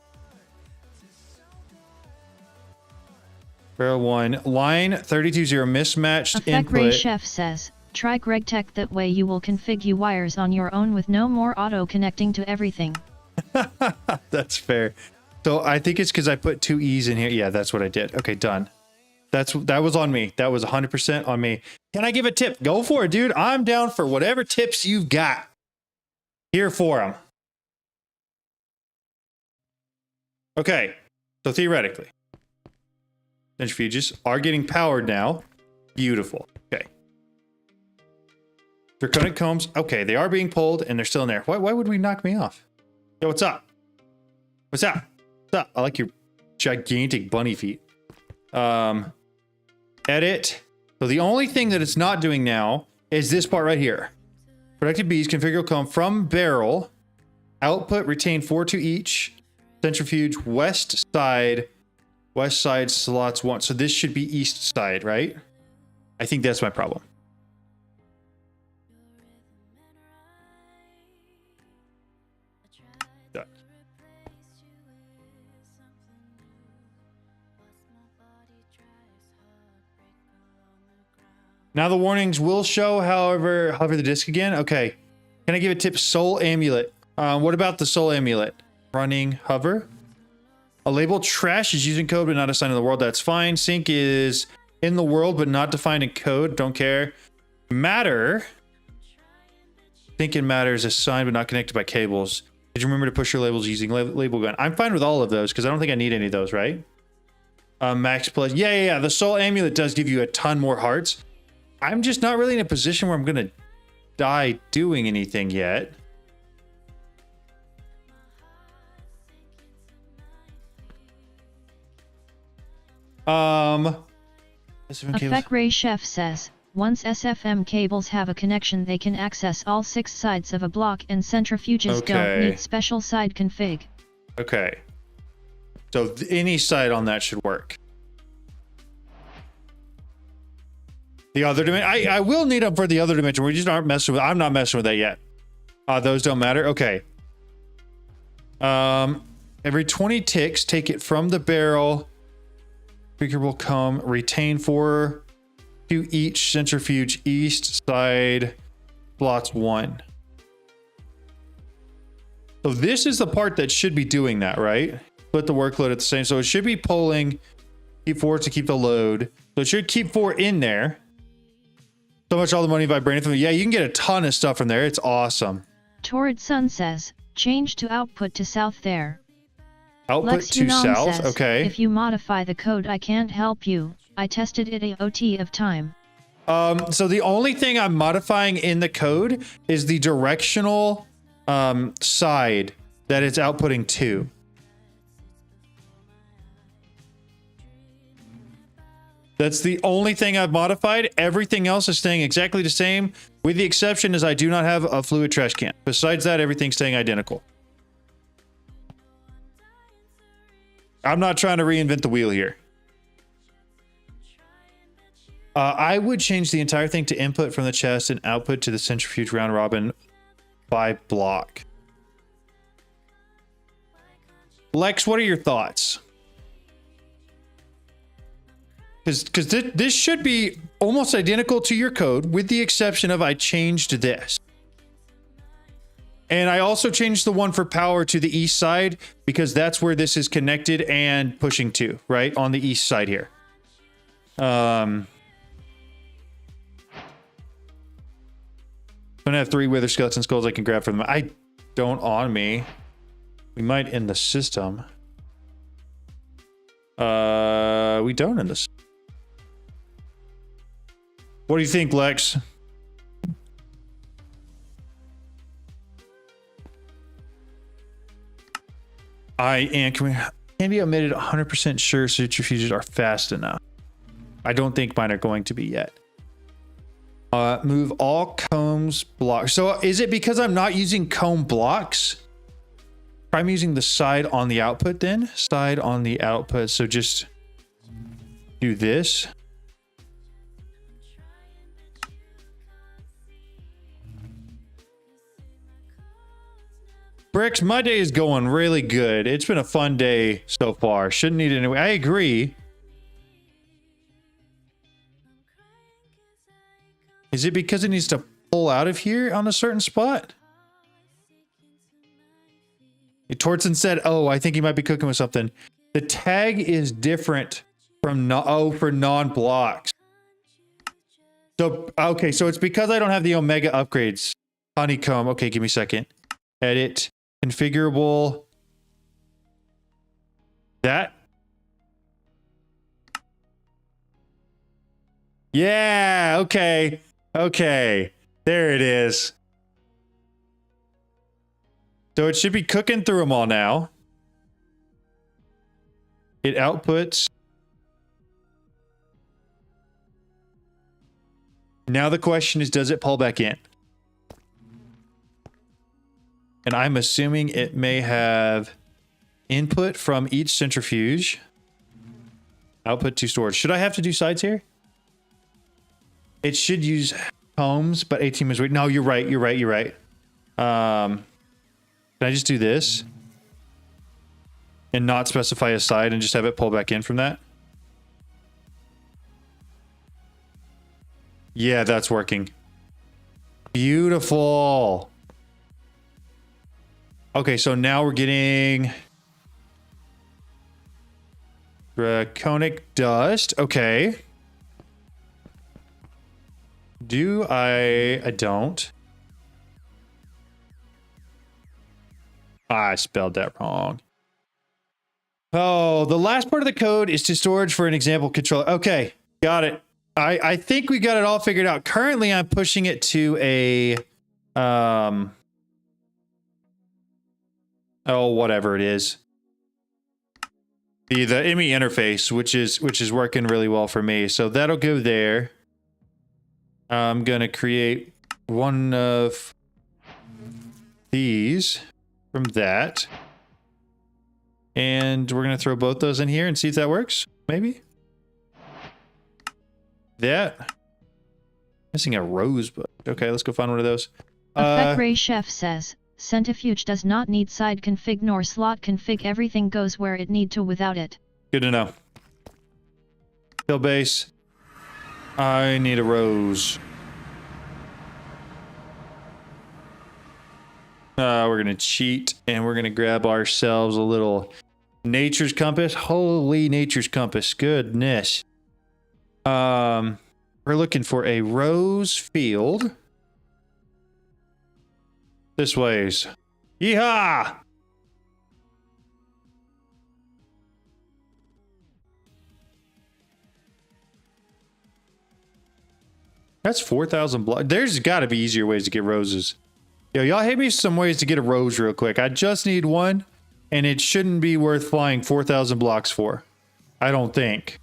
Barrel 1. Line 320 mismatched Effect Ray input. Chef says, try Greg Tech, that way you will configure wires on your own with no more auto connecting to everything. That's fair. So I think it's because I put 2 E's in here. Yeah, that's what I did. Okay, done. That was on me. That was 100% on me. Can I give a tip? Go for it, dude. I'm down for whatever tips you've got. Here for them. Okay, so theoretically, centrifuges are getting powered now. Beautiful. Okay. Draconic combs. Okay, they are being pulled and they're still in there. Why would we knock me off? Yo, what's up? What's up? What's up? I like your gigantic bunny feet. Edit. So the only thing that it's not doing now is this part right here. Protected bees configure will come from barrel. Output retain 4 to each. Centrifuge west side slots 1. So this should be east side, right? I think that's my problem. Done. Now the warnings will show, however, hover the disc again. Okay. Can I give a tip? Soul amulet. What about the soul amulet? Running hover. A label trash is using code but not assigned in the world. That's fine. Sync is in the world but not defined in code. Don't care. Matter. Sync and matter is assigned but not connected by cables. Did you remember to push your labels using label gun? I'm fine with all of those because I don't think I need any of those, right? Max plus. Yeah. The soul amulet does give you a ton more hearts. I'm just not really in a position where I'm going to die doing anything yet. Effect Ray Chef says, once SFM cables have a connection, they can access all 6 sides of a block, and centrifuges don't need special side config. Okay. So any side on that should work. The other dimension, I will need them for the other dimension. We just aren't messing with. I'm not messing with that yet. Those don't matter. Okay. Every 20 ticks, take it from the barrel. Speaker will come. Retain 4 to each centrifuge east side slots 1. So this is the part that should be doing that, right? Split the workload at the same. So it should be pulling. Keep 4 to keep the load. So it should keep 4 in there. So much all the money vibrating from. Yeah, you can get a ton of stuff from there. It's awesome. Torrid Sun says, change to output to south there. Output Lex to Unam south, says, okay. If you modify the code, I can't help you. I tested it a OT of time. So the only thing I'm modifying in the code is the directional side that it's outputting to. That's the only thing I've modified. Everything else is staying exactly the same, with the exception is I do not have a fluid trash can. Besides that, everything's staying identical. I'm not trying to reinvent the wheel here. I would change the entire thing to input from the chest and output to the centrifuge round robin by block. Lex, what are your thoughts? Because this should be almost identical to your code, with the exception of I changed this. And I also changed the one for power to the east side because that's where this is connected and pushing to, right? On the east side here. I'm gonna have 3 wither skeleton skulls I can grab from them. I don't on me. We might end the system. We don't end this. What do you think, Lex? Can be omitted 100% sure centrifuges are fast enough. I don't think mine are going to be yet. Move all combs blocks. So is it because I'm not using comb blocks? I'm using the side on the output then. Side on the output. So just do this. Bricks, my day is going really good. It's been a fun day so far. Shouldn't need it anyway. I agree. Is it because it needs to pull out of here on a certain spot? Tortson said, oh, I think he might be cooking with something. The tag is different from for non-blocks. So, okay, so it's because I don't have the Omega upgrades. Honeycomb. Okay, give me a second. Edit. Configurable. That. Yeah, okay. Okay. There it is. So it should be cooking through them all now. It outputs. Now the question is, does it pull back in? And I'm assuming it may have input from each centrifuge. Output to storage. Should I have to do sides here? It should use combs, but 18 is wait. No, you're right. You're right. You're right. Can I just do this? And not specify a side and just have it pull back in from that? Yeah, that's working. Beautiful. Okay, so now we're getting Draconic dust. Okay. I don't. I spelled that wrong. Oh, the last part of the code is to storage for an example controller. Okay, got it. I think we got it all figured out. Currently, I'm pushing it to a oh, whatever it is. The IMI interface, which is working really well for me. So that'll go there. I'm gonna create one of these from that. And we're gonna throw both those in here and see if that works. Maybe. That. Missing a rosebud. Okay, let's go find one of those. Effect Ray Chef says, Centrifuge does not need side config nor slot config. Everything goes where it need to without it. Good to know. Kill base. I need a rose. We're gonna cheat and we're gonna grab ourselves a little nature's compass. Holy nature's compass. Goodness. We're looking for a rose field. This ways. Yeehaw! That's 4,000 blocks. There's got to be easier ways to get roses. Yo, y'all hit me some ways to get a rose real quick. I just need one, and it shouldn't be worth flying 4,000 blocks for. I don't think.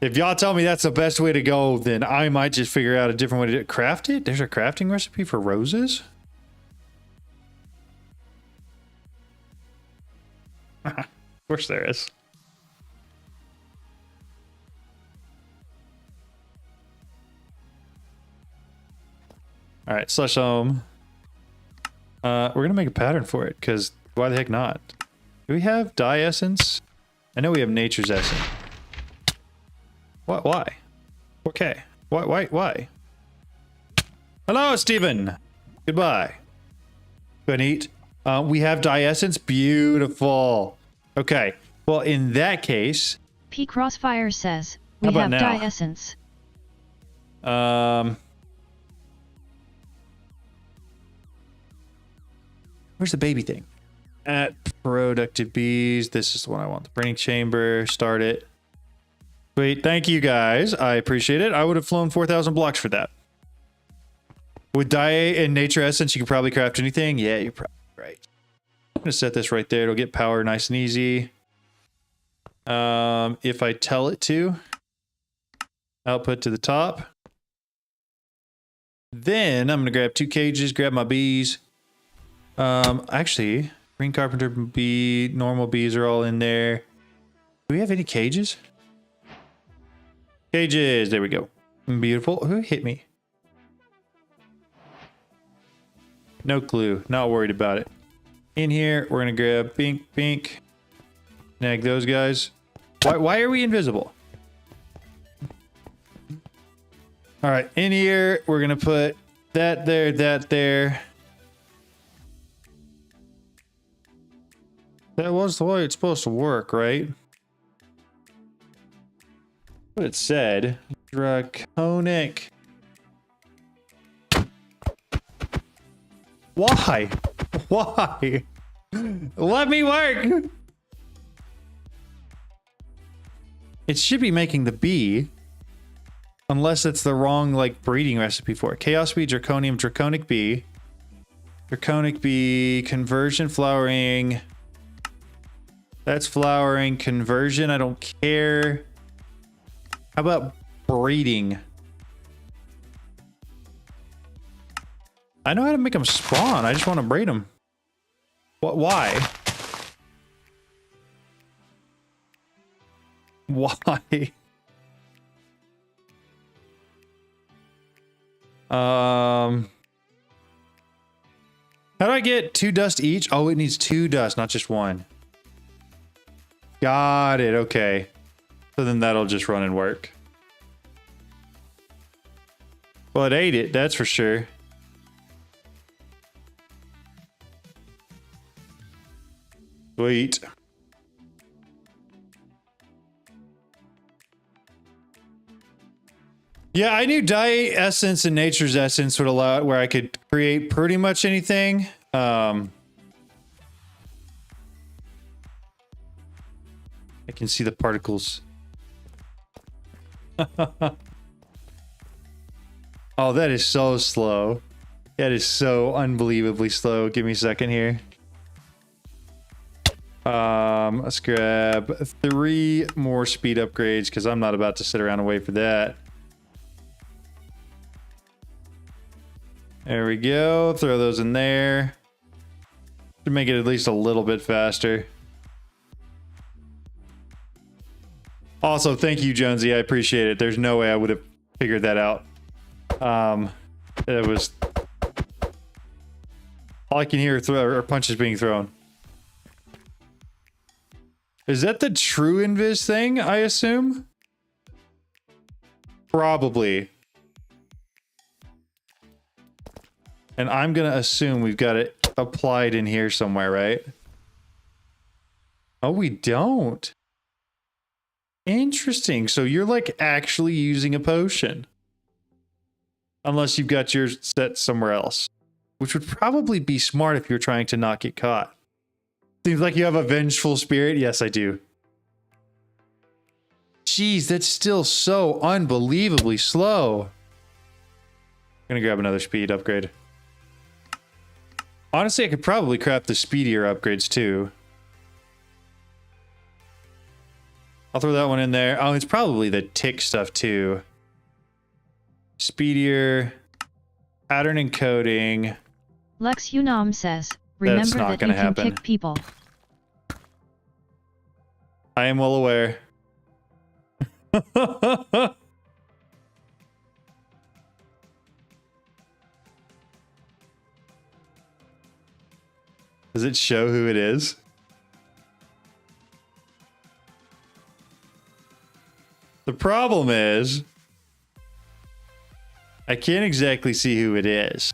If y'all tell me that's the best way to go, then I might just figure out a different way to craft it. There's a crafting recipe for roses? Of course there is. All right, slash home. We're gonna make a pattern for it because why the heck not? Do we have dye essence? I know we have nature's essence. What? Why? Okay. Why? Hello, Steven. Goodbye. Go and eat. We have dye essence. Beautiful. Okay. Well, in that case, P Crossfire says we how about have now? dye essence. Where's the baby thing? At productive bees. This is the one I want. The breeding chamber. Start it. Sweet. Thank you guys. I appreciate it. I would have flown 4,000 blocks for that. With dye and nature essence, you can probably craft anything. Yeah, you're probably right. I'm gonna set this right there. It'll get power nice and easy. If I tell it to, output to the top. Then I'm gonna grab 2 cages, grab my bees. Actually, green carpenter bee, normal bees are all in there. Do we have any cages? Cages, there we go. Beautiful. Who hit me? No clue. Not worried about it. In here, we're gonna grab pink. Snag those guys. Why are we invisible? All right, in here, we're gonna put that there, that there. That was the way it's supposed to work, right? What it said. Draconic. Why? Why? Let me work! It should be making the bee. Unless it's the wrong, like, breeding recipe for it. Chaos bee, draconium, draconic bee. Draconic bee, conversion, flowering. That's flowering, conversion, I don't care. How about breeding? I know how to make them spawn. I just want to breed them. What? Why? Why? How do I get 2 dust each? Oh, it needs 2 dust, not just 1. Got it. Okay. So then that'll just run and work. Well, it ate it. That's for sure. Sweet. Yeah, I knew dye essence and nature's essence would allow it where I could create pretty much anything. I can see the particles. Oh, that is so slow. That is so unbelievably slow. Give me a second here. Let's grab 3 more speed upgrades because I'm not about to sit around and wait for that. There we go. Throw those in there to make it at least a little bit faster. Also, thank you, Jonesy. I appreciate it. There's no way I would have figured that out. It was all I can hear are punches being thrown. Is that the true invis thing, I assume? Probably. And I'm gonna assume we've got it applied in here somewhere, right? Oh, we don't. Interesting. So you're like actually using a potion. Unless you've got yours set somewhere else. Which would probably be smart if you're trying to not get caught. Seems like you have a vengeful spirit. Yes, I do. Jeez, that's still so unbelievably slow. I'm gonna grab another speed upgrade. Honestly, I could probably craft the speedier upgrades too. I'll throw that one in there. Oh, it's probably the tick stuff too. Speedier, pattern encoding. Lex Unam says, remember that you can kick people. I am well aware. Does it show who it is? The problem is, I can't exactly see who it is.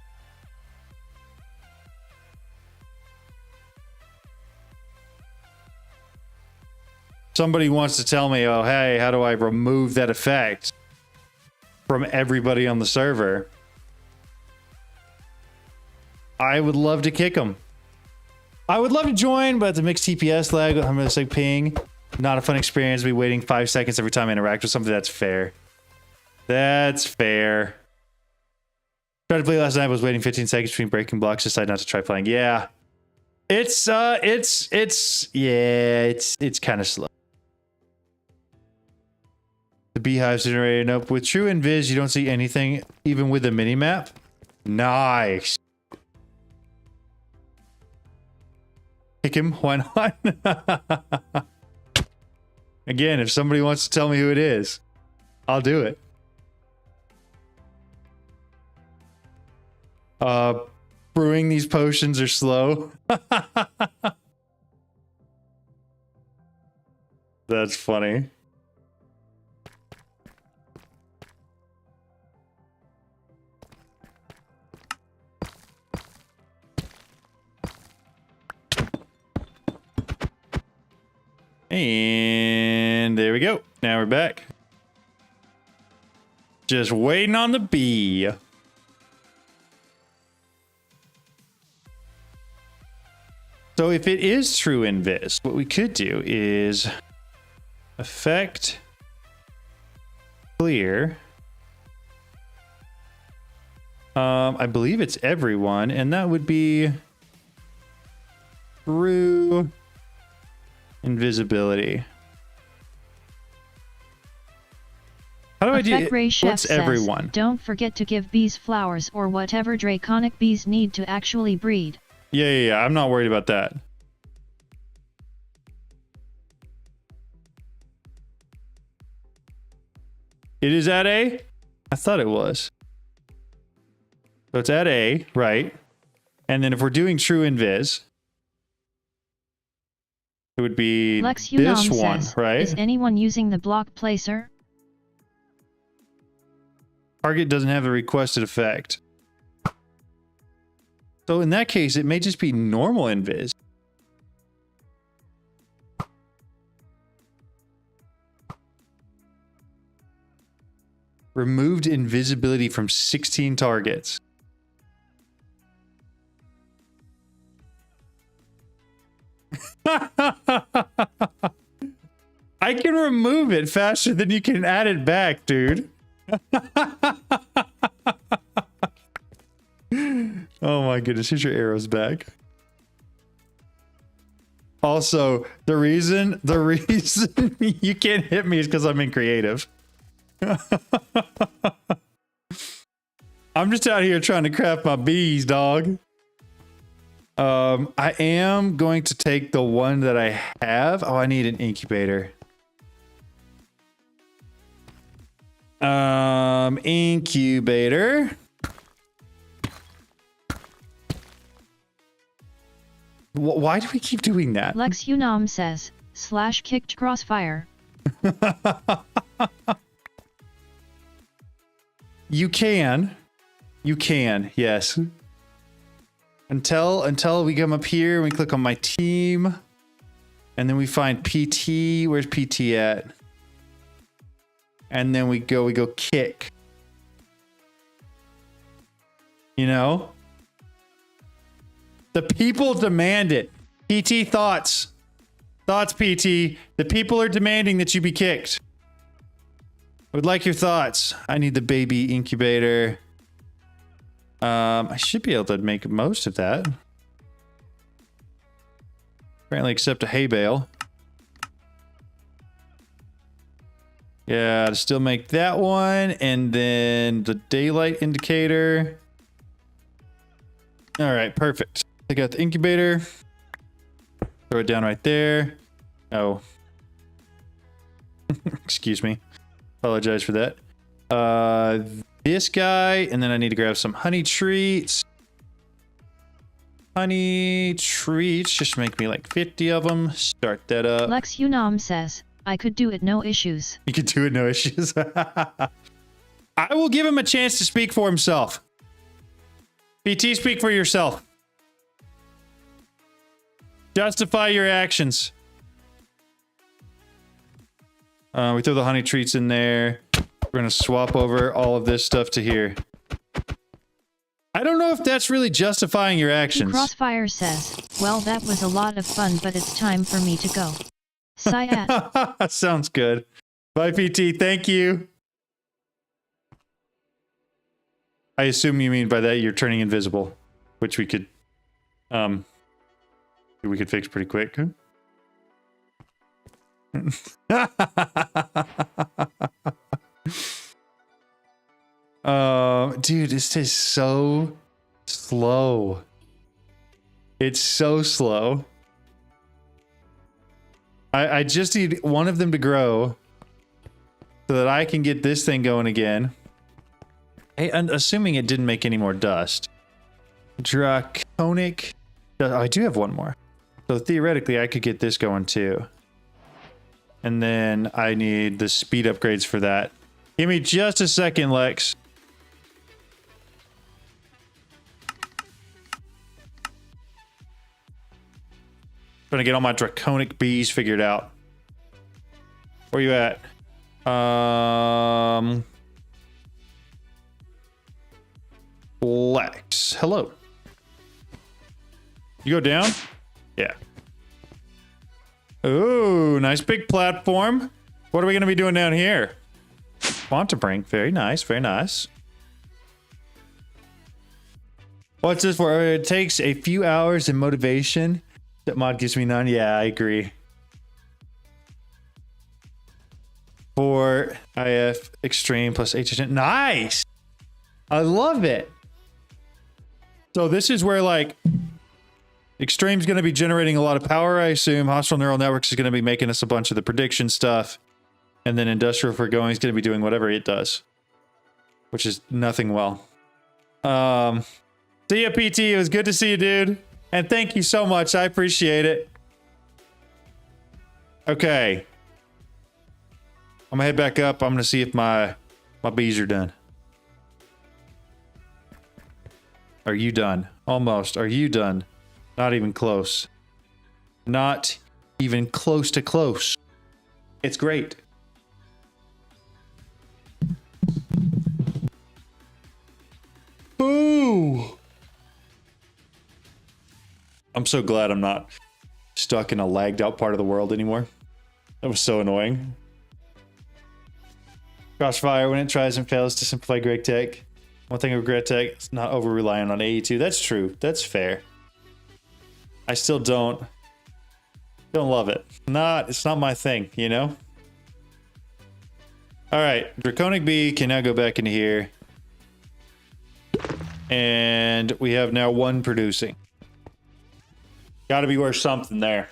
Somebody wants to tell me, oh, hey, how do I remove that effect from everybody on the server? I would love to kick them. I would love to join, but the mixed TPS lag, I'm gonna say ping. Not a fun experience. Be waiting 5 seconds every time I interact with something. That's fair. That's fair. Tried to play last night. Was waiting 15 seconds between breaking blocks. Decided not to try playing. Yeah, it's kind of slow. The beehive's generated. Nope. With true invis, you don't see anything, even with the mini map. Nice. Kick him. Why not? Again, if somebody wants to tell me who it is, I'll do it. Brewing these potions are slow. That's funny. And there we go. Now we're back. Just waiting on the bee. So if it is true invis, what we could do is effect clear. I believe it's everyone, and that would be true invisibility. How do I do it? What's everyone? Don't forget to give bees flowers or whatever draconic bees need to actually breed. Yeah. I'm not worried about that. It is at A? I thought it was. So it's at A, right? And then if we're doing true invis, it would be this one, right? Is anyone using the block placer? Target doesn't have the requested effect. So in that case, it may just be normal invis. Removed invisibility from 16 targets. I can remove it faster than you can add it back, dude. Oh my goodness, here's your arrows back. Also, the reason you can't hit me is because I'm in creative. I'm just out here trying to craft my bees, dog. I am going to take the one that I have. Oh, I need an incubator. Incubator. Why do we keep doing that? Lex Unam says, /kicked crossfire. You can, yes. Until we come up here and we click on my team, and then we find PT. Where's PT at? And then we go kick. You know? The people demand it. PT thoughts. Thoughts, PT. The people are demanding that you be kicked. I would like your thoughts. I need the baby incubator. I should be able to make most of that. Apparently except a hay bale. Yeah, to still make that one. And then the daylight indicator. All right, perfect. Take out the incubator. Throw it down right there. Oh. Excuse me. Apologize for that. This guy, and then I need to grab some honey treats. honey treats. Just make me like 50 of them. Start that up. Lex Unam says, I could do it, no issues. You could do it, no issues. I will give him a chance to speak for himself. PT, speak for yourself. Justify your actions. We throw the honey treats in there. We're going to swap over all of this stuff to here. I don't know if that's really justifying your actions. Crossfire says, well, that was a lot of fun, but it's time for me to go. Sayat. Sounds good. Bye, PT. Thank you. I assume you mean by that you're turning invisible, which we could fix pretty quick. Dude, this is so slow. It's so slow. I just need one of them to grow so that I can get this thing going again. Hey, and assuming it didn't make any more dust. Draconic. Oh, I do have one more. So theoretically, I could get this going too. And then I need the speed upgrades for that. Give me just a second, Lex. Trying to get all my draconic bees figured out. Where you at? Lex. Hello. You go down? Yeah. Ooh, nice big platform. What are we going to be doing down here? Want to bring. Very nice, very nice. What's this for? It takes a few hours and motivation. That mod gives me none. Yeah, I agree. For IF Extreme plus HHN. Nice! I love it. So this is where like Extreme's going to be generating a lot of power, I assume. Hostile Neural Networks is going to be making us a bunch of the prediction stuff. And then Industrial Foregoing is going to be doing whatever it does. Which is nothing well. See ya, PT. It was good to see you, dude. And thank you so much. I appreciate it. Okay. I'm gonna head back up. I'm gonna see if my bees are done. Are you done? Almost. Are you done? Not even close. Not even close to close. It's great. Boo! I'm so glad I'm not stuck in a lagged out part of the world anymore. That was so annoying. Crossfire, when it tries and fails to simplify Greg Tech. One thing I regret Tech, it's not over relying on AE2. That's true. That's fair. I still don't love it. It's not my thing, you know? Alright, Draconic Bee can now go back into here. And we have now one producing. Gotta be worth something there.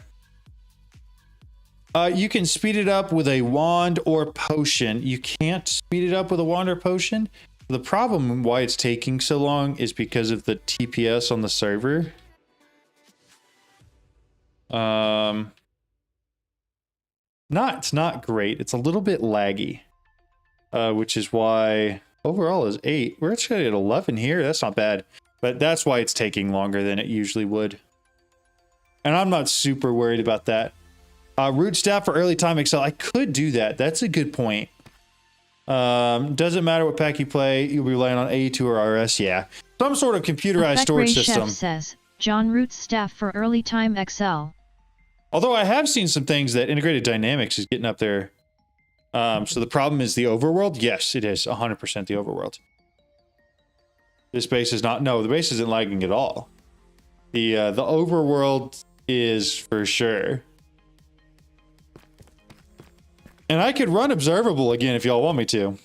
You can speed it up with a wand or potion. You can't speed it up with a wand or potion. The problem why it's taking so long is because of the TPS on the server. It's not great. It's a little bit laggy. Which is why overall is 8. We're actually at 11 here. That's not bad. But that's why it's taking longer than it usually would. And I'm not super worried about that. Root staff for early time Excel. I could do that. That's a good point. Doesn't matter what pack you play. You'll be relying on A2 or RS. Yeah. Some sort of computerized storage system. Chef says, John Root's staff for early time Excel. Although I have seen some things that Integrated Dynamics is getting up there. So the problem is the overworld. Yes, it is 100% the overworld. This base is not. No, the base isn't lagging at all. The overworld is for sure. And I could run observable again if y'all want me to.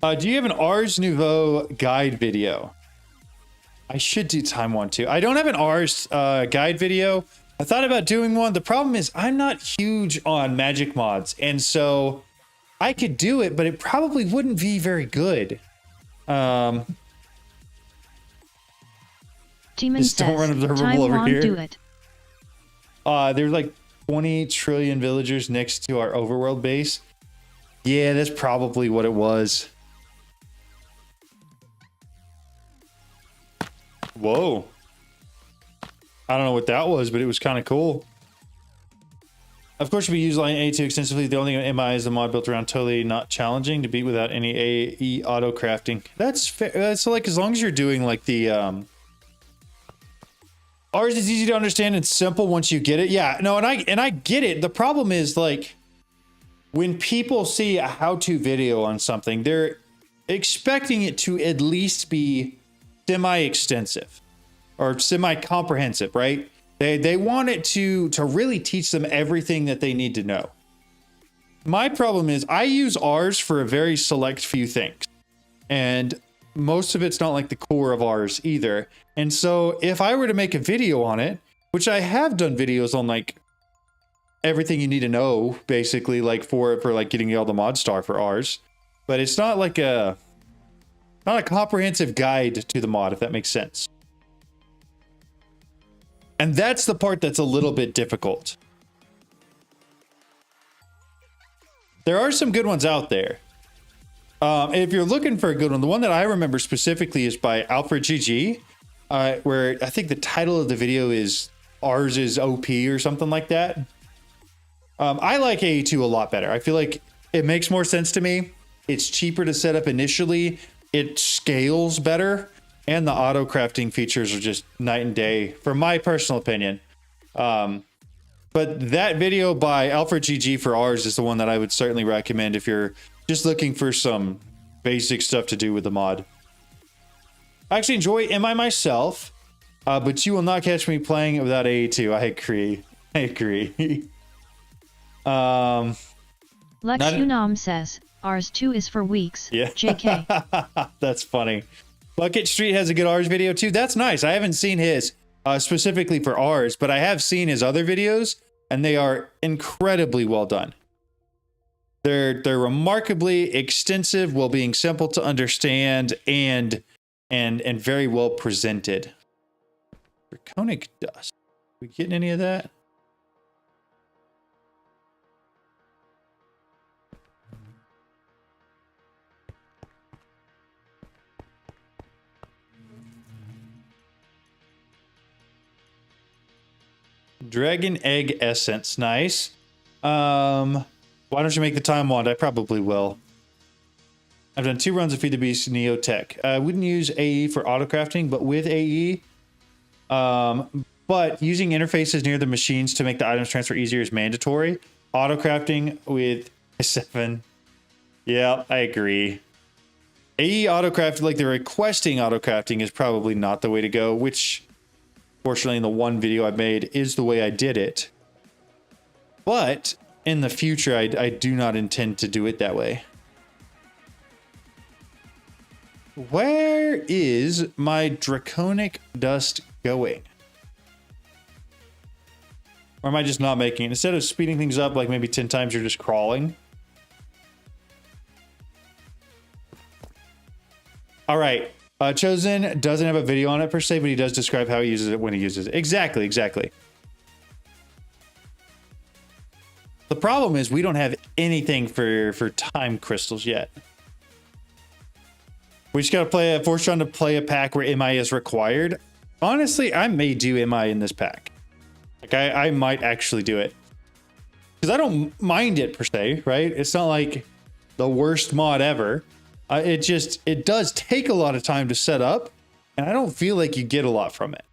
Do you have an Ars Nouveau guide video? I should do time one too. I don't have an Ars guide video. I thought about doing one. The problem is I'm not huge on magic mods. And so I could do it, but it probably wouldn't be very good. Demon Just don't run says, observable time over won't here. do it. There's like 20 trillion villagers next to our overworld base. Yeah, that's probably what it was. Whoa. I don't know what that was, but it was kind of cool. Of course, we use line A2 extensively. The only thing in MI is the mod built around totally not challenging to beat without any AE auto crafting. That's fair. So like, as long as you're doing like the, ours is easy to understand and simple once you get it. Yeah, no, and I get it. The problem is like, when people see a how-to video on something, they're expecting it to at least be semi-extensive or semi-comprehensive, right? They want it to really teach them everything that they need to know. My problem is I use ours for a very select few things. And most of it's not like the core of ours either. And so if I were to make a video on it, which I have done videos on like everything you need to know, basically, like for like getting all the mod star for ours, but it's not like not a comprehensive guide to the mod, if that makes sense. And that's the part that's a little bit difficult. There are some good ones out there. If you're looking for a good one, the one that I remember specifically is by Alfred GG, where I think the title of the video is Ours is OP or something like that. I like AE2 a lot better. I feel like it makes more sense to me. It's cheaper to set up initially. It scales better. And the auto crafting features are just night and day, from my personal opinion. But that video by Alfred GG for ours is the one that I would certainly recommend if you're just looking for some basic stuff to do with the mod. I actually enjoy MI myself, but you will not catch me playing it without AE2. I agree. I agree. Lex Unam says, ours 2 is for weeks. Yeah. JK. That's funny. Bucket Street has a good ours video too. That's nice. I haven't seen his specifically for ours, but I have seen his other videos, and they are incredibly well done. They're remarkably extensive while being simple to understand and very well presented. Draconic dust. We getting any of that? Dragon egg essence, nice. Why don't you make the time wand? I probably will. I've done 2 runs of Feed the Beast Neo Tech. I wouldn't use AE for auto crafting, but with AE, but using interfaces near the machines to make the items transfer easier is mandatory. Auto crafting with 7. Yeah, I agree. AE auto crafting, like the requesting auto crafting, is probably not the way to go, which fortunately in the one video I made is the way I did it. But in the future, I do not intend to do it that way. Where is my Draconic dust going? Or am I just not making it? Instead of speeding things up like maybe 10 times, you're just crawling. All right. Chosen doesn't have a video on it per se, but he does describe how he uses it when he uses it. Exactly, exactly. The problem is we don't have anything for time crystals yet. We just got to force John to play a pack where MI is required. Honestly, I may do MI in this pack. Like I might actually do it. Because I don't mind it per se, right? It's not like the worst mod ever. It does take a lot of time to set up, and I don't feel like you get a lot from it.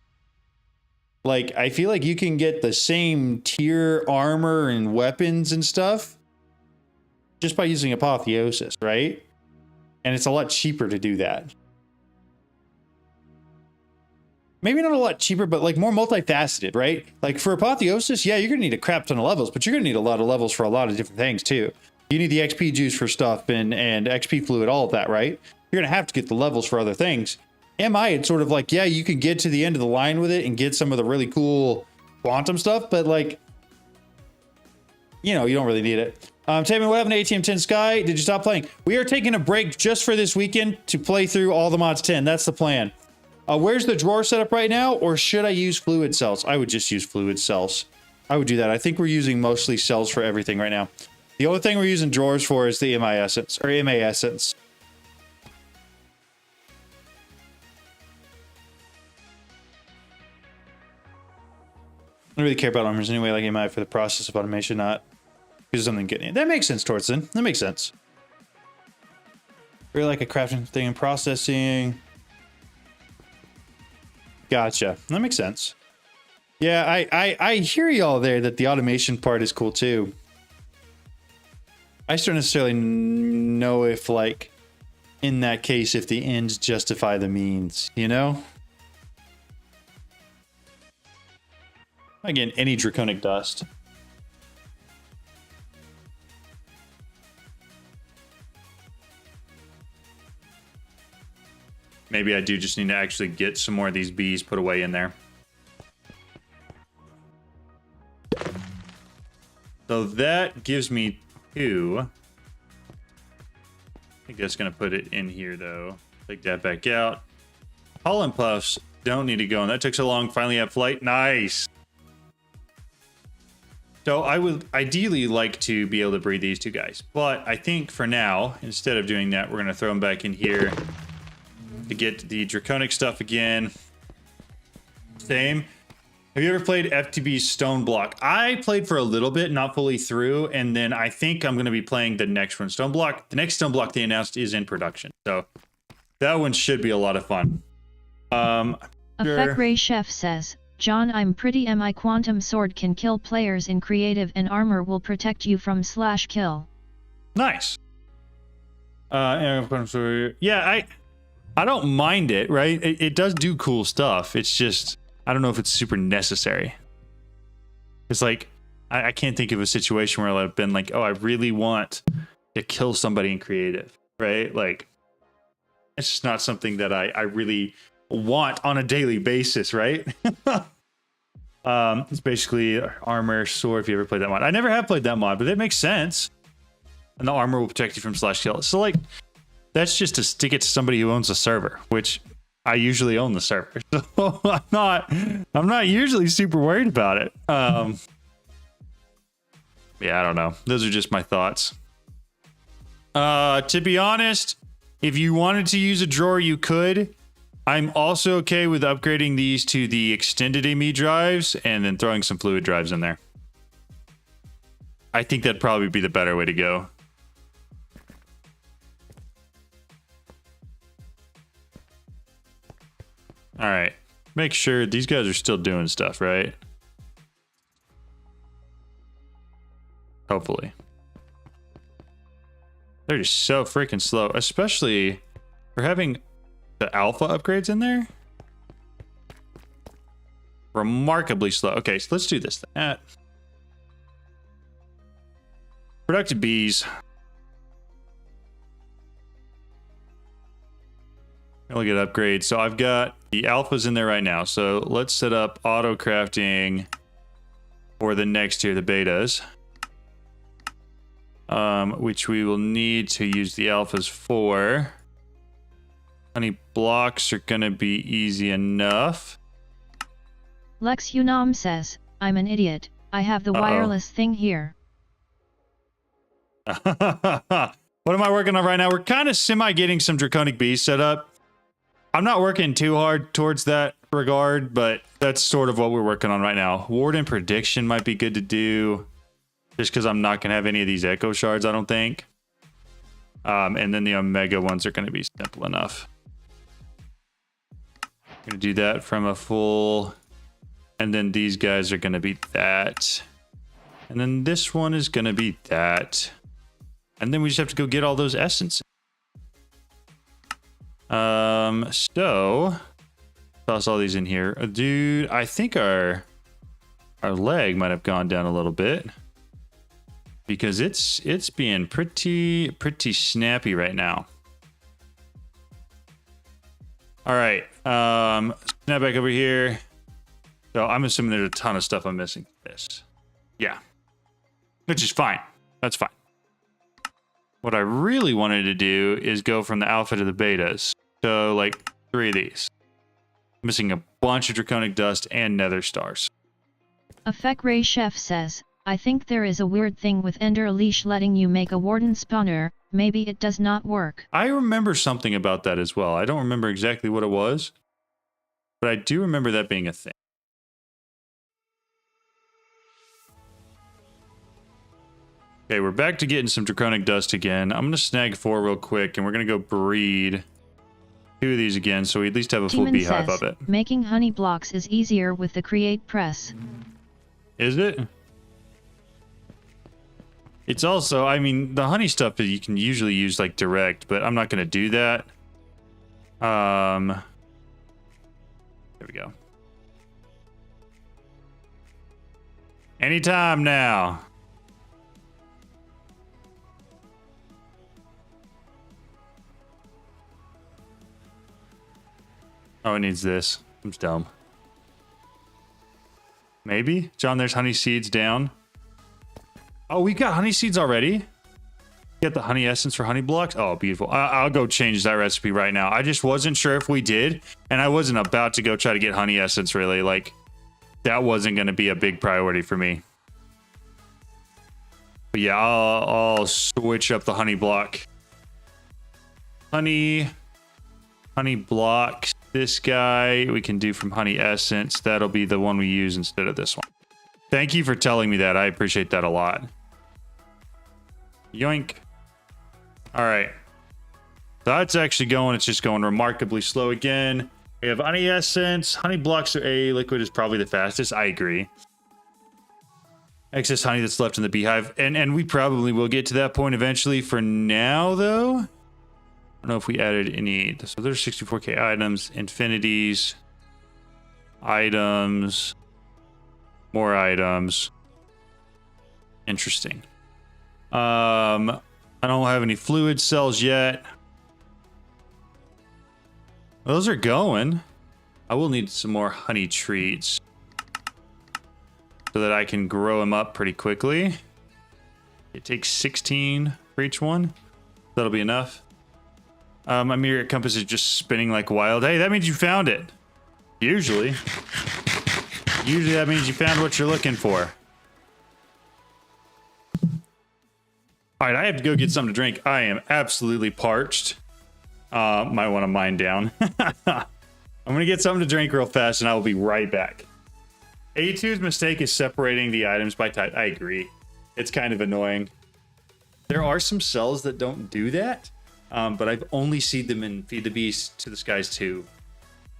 Like, I feel like you can get the same tier armor and weapons and stuff just by using Apotheosis, right? And it's a lot cheaper to do that. Maybe not a lot cheaper, but like more multifaceted, right? Like for Apotheosis, yeah, you're gonna need a crap ton of levels, but you're gonna need a lot of levels for a lot of different things too. You need the XP juice for stuff and XP fluid, all of that, right? You're going to have to get the levels for other things. MI, it's sort of like, yeah, you can get to the end of the line with it and get some of the really cool quantum stuff, but like, you know, you don't really need it. Tammy, what happened to ATM 10 Sky? Did you stop playing? We are taking a break just for this weekend to play through all the mods 10. That's the plan. Where's the drawer set up right now? Or should I use fluid cells? I would just use fluid cells. I would do that. I think we're using mostly cells for everything right now. The only thing we're using drawers for is the MI essence, or MA essence. I don't really care about armors anyway, like MI for the process of automation, not because something getting it. That makes sense, Tortzen. That makes sense. Really like a crafting thing and processing. Gotcha. That makes sense. Yeah, I hear y'all there that the automation part is cool too. I just don't necessarily know if, like, in that case, if the ends justify the means, you know? Again, any draconic dust. Maybe I do just need to actually get some more of these bees put away in there. So that gives me 2. I think that's going to put it in here, though. Take that back out. Pollen puffs don't need to go, and that took so long. Finally have flight. Nice. So I would ideally like to be able to breed these 2 guys, but I think for now, instead of doing that, we're going to throw them back in here to get the draconic stuff again. Same. Have you ever played FTB's Stone Block? I played for a little bit, not fully through, and then I think I'm going to be playing the next one. Stone Block. The next Stone Block they announced is in production, so that one should be a lot of fun. Effect Ray Chef says, John, I'm pretty MI Quantum Sword can kill players in creative and armor will protect you from /kill. Nice. Yeah, I don't mind it, right? It does do cool stuff. It's just, I don't know if it's super necessary. It's like, I can't think of a situation where I've been like, oh, I really want to kill somebody in creative, right? Like, it's just not something that I really want on a daily basis, right? It's basically armor, sword, if you ever played that mod. I never have played that mod, but it makes sense. And the armor will protect you from /kill. So, like, that's just to stick it to somebody who owns the server, which I usually own the server. So I'm not usually super worried about it. Yeah, I don't know. Those are just my thoughts. To be honest, if you wanted to use a drawer, you could. I'm also okay with upgrading these to the extended ME drives and then throwing some fluid drives in there. I think that'd probably be the better way to go. All right. Make sure these guys are still doing stuff, right? Hopefully. They're just so freaking slow, especially for having the alpha upgrades in there. Remarkably slow. Okay, so let's do this. Productive bees. Look at upgrades. So I've got the alphas in there right now. So let's set up auto crafting for the next tier, the betas. Which we will need to use the alphas for. Honey blocks are gonna be easy enough. Lex Unam says, I'm an idiot. I have the wireless thing here. What am I working on right now? We're kind of getting some draconic bees set up. I'm not working too hard towards that regard, but that's sort of what we're working on right now. Warden prediction might be good to do, just because I'm not going to have any of these echo shards, I don't think. And then the omega ones are going to be simple enough. I'm going to do that from a full, and then these guys are going to be that. And then this one is going to be that. And then we just have to go get all those essences. So toss all these in here. Dude, I think our leg might have gone down a little bit because it's being pretty snappy right now. All right, snap back over here. So I'm assuming there's a ton of stuff I'm missing. This, yeah, which is fine. That's fine. What I really wanted to do is go from the alpha to the betas. So like 3 of these. Missing a bunch of Draconic Dust and Nether Stars. Effect Ray Chef says, I think there is a weird thing with Ender Leash letting you make a Warden spawner, maybe it does not work. I remember something about that as well. I don't remember exactly what it was, but I do remember that being a thing. Okay, we're back to getting some Draconic Dust again. I'm going to snag 4 real quick, and we're going to go breed 2 of these again, so we at least have a full Demon beehive says, of it. making honey blocks is easier with the create press. Is it? It's also, I mean, the honey stuff you can usually use like direct, but I'm not going to do that. There we go. Anytime now. Oh, it needs this. I'm dumb. Maybe? John, there's honey seeds down. Oh, we got honey seeds already? Get the honey essence for honey blocks? Oh, beautiful. I'll go change that recipe right now. I just wasn't sure if we did, and I wasn't about to go try to get honey essence, really. Like, that wasn't going to be a big priority for me. But yeah, I'll switch up the honey block. Honey blocks. This guy we can do from honey essence. That'll be the one we use instead of this one. Thank you for telling me that. I appreciate that a lot. Yoink. All right. That's actually going. It's just going remarkably slow again. We have honey essence. Honey blocks are A. Liquid is probably the fastest. I agree. Excess honey that's left in the beehive. And we probably will get to that point eventually. For now, though, I don't know if we added any. So there's 64k items, infinities, items, more items. Interesting. I don't have any fluid cells yet. Those are going. I will need some more honey treats so that I can grow them up pretty quickly. It takes 16 for each one. That'll be enough. My mirror compass is just spinning like wild. Hey, that means you found it. Usually that means you found what you're looking for. All right, I have to go get something to drink. I am absolutely parched. Might want to mine down. I'm gonna get something to drink real fast, and I will be right back. A2's mistake is separating the items by type. I agree. It's kind of annoying. There are some cells that don't do that, but I've only seen them in Feed the Beast to the Skies 2.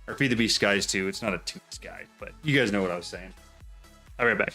Or Feed the Beast Skies 2. It's not a 2 Sky, but you guys know what I was saying. I'll be right back.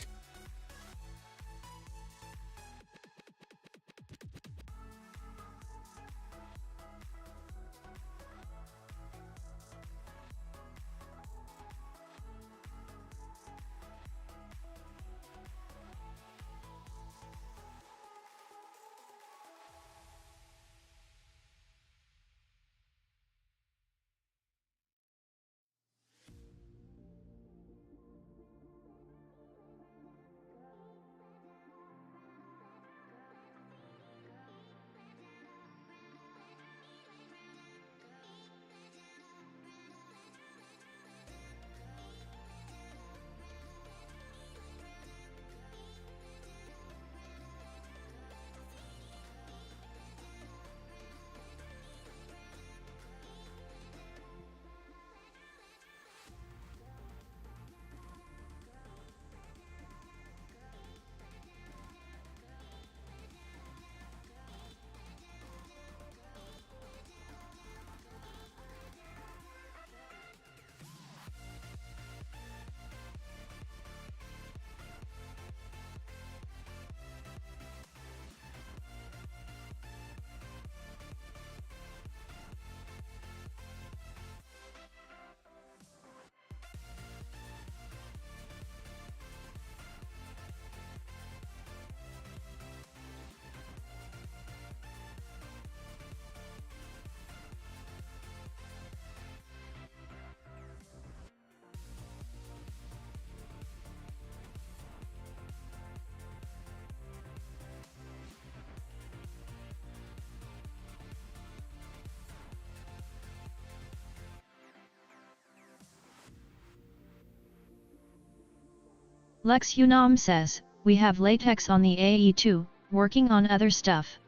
Lex Unam says, we have latex on the AE2, working on other stuff.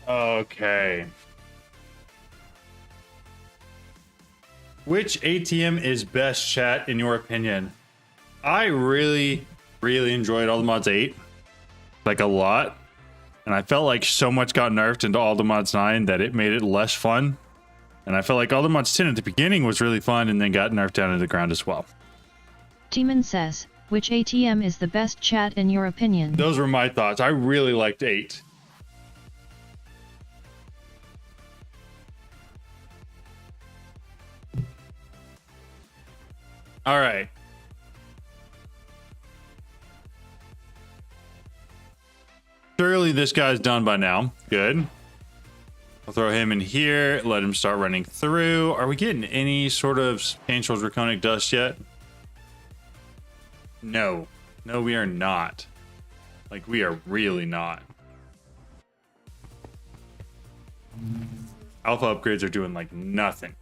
Okay. Which ATM is best, chat, in your opinion? I really enjoyed All the Mods 8. Like, a lot. And I felt like so much got nerfed into All the Mods 9 that it made it less fun. And I felt like All the Mods 10 at the beginning was really fun and then got nerfed down to the ground as well. Demon says, which ATM is the best, chat, in your opinion? Those were my thoughts. I really liked 8. All right. Surely this guy's done by now. Good. I'll throw him in here. Let him start running through. Are we getting any sort of substantial draconic dust yet? No. No, we are not. Like, we are really not. Alpha upgrades are doing, like, nothing.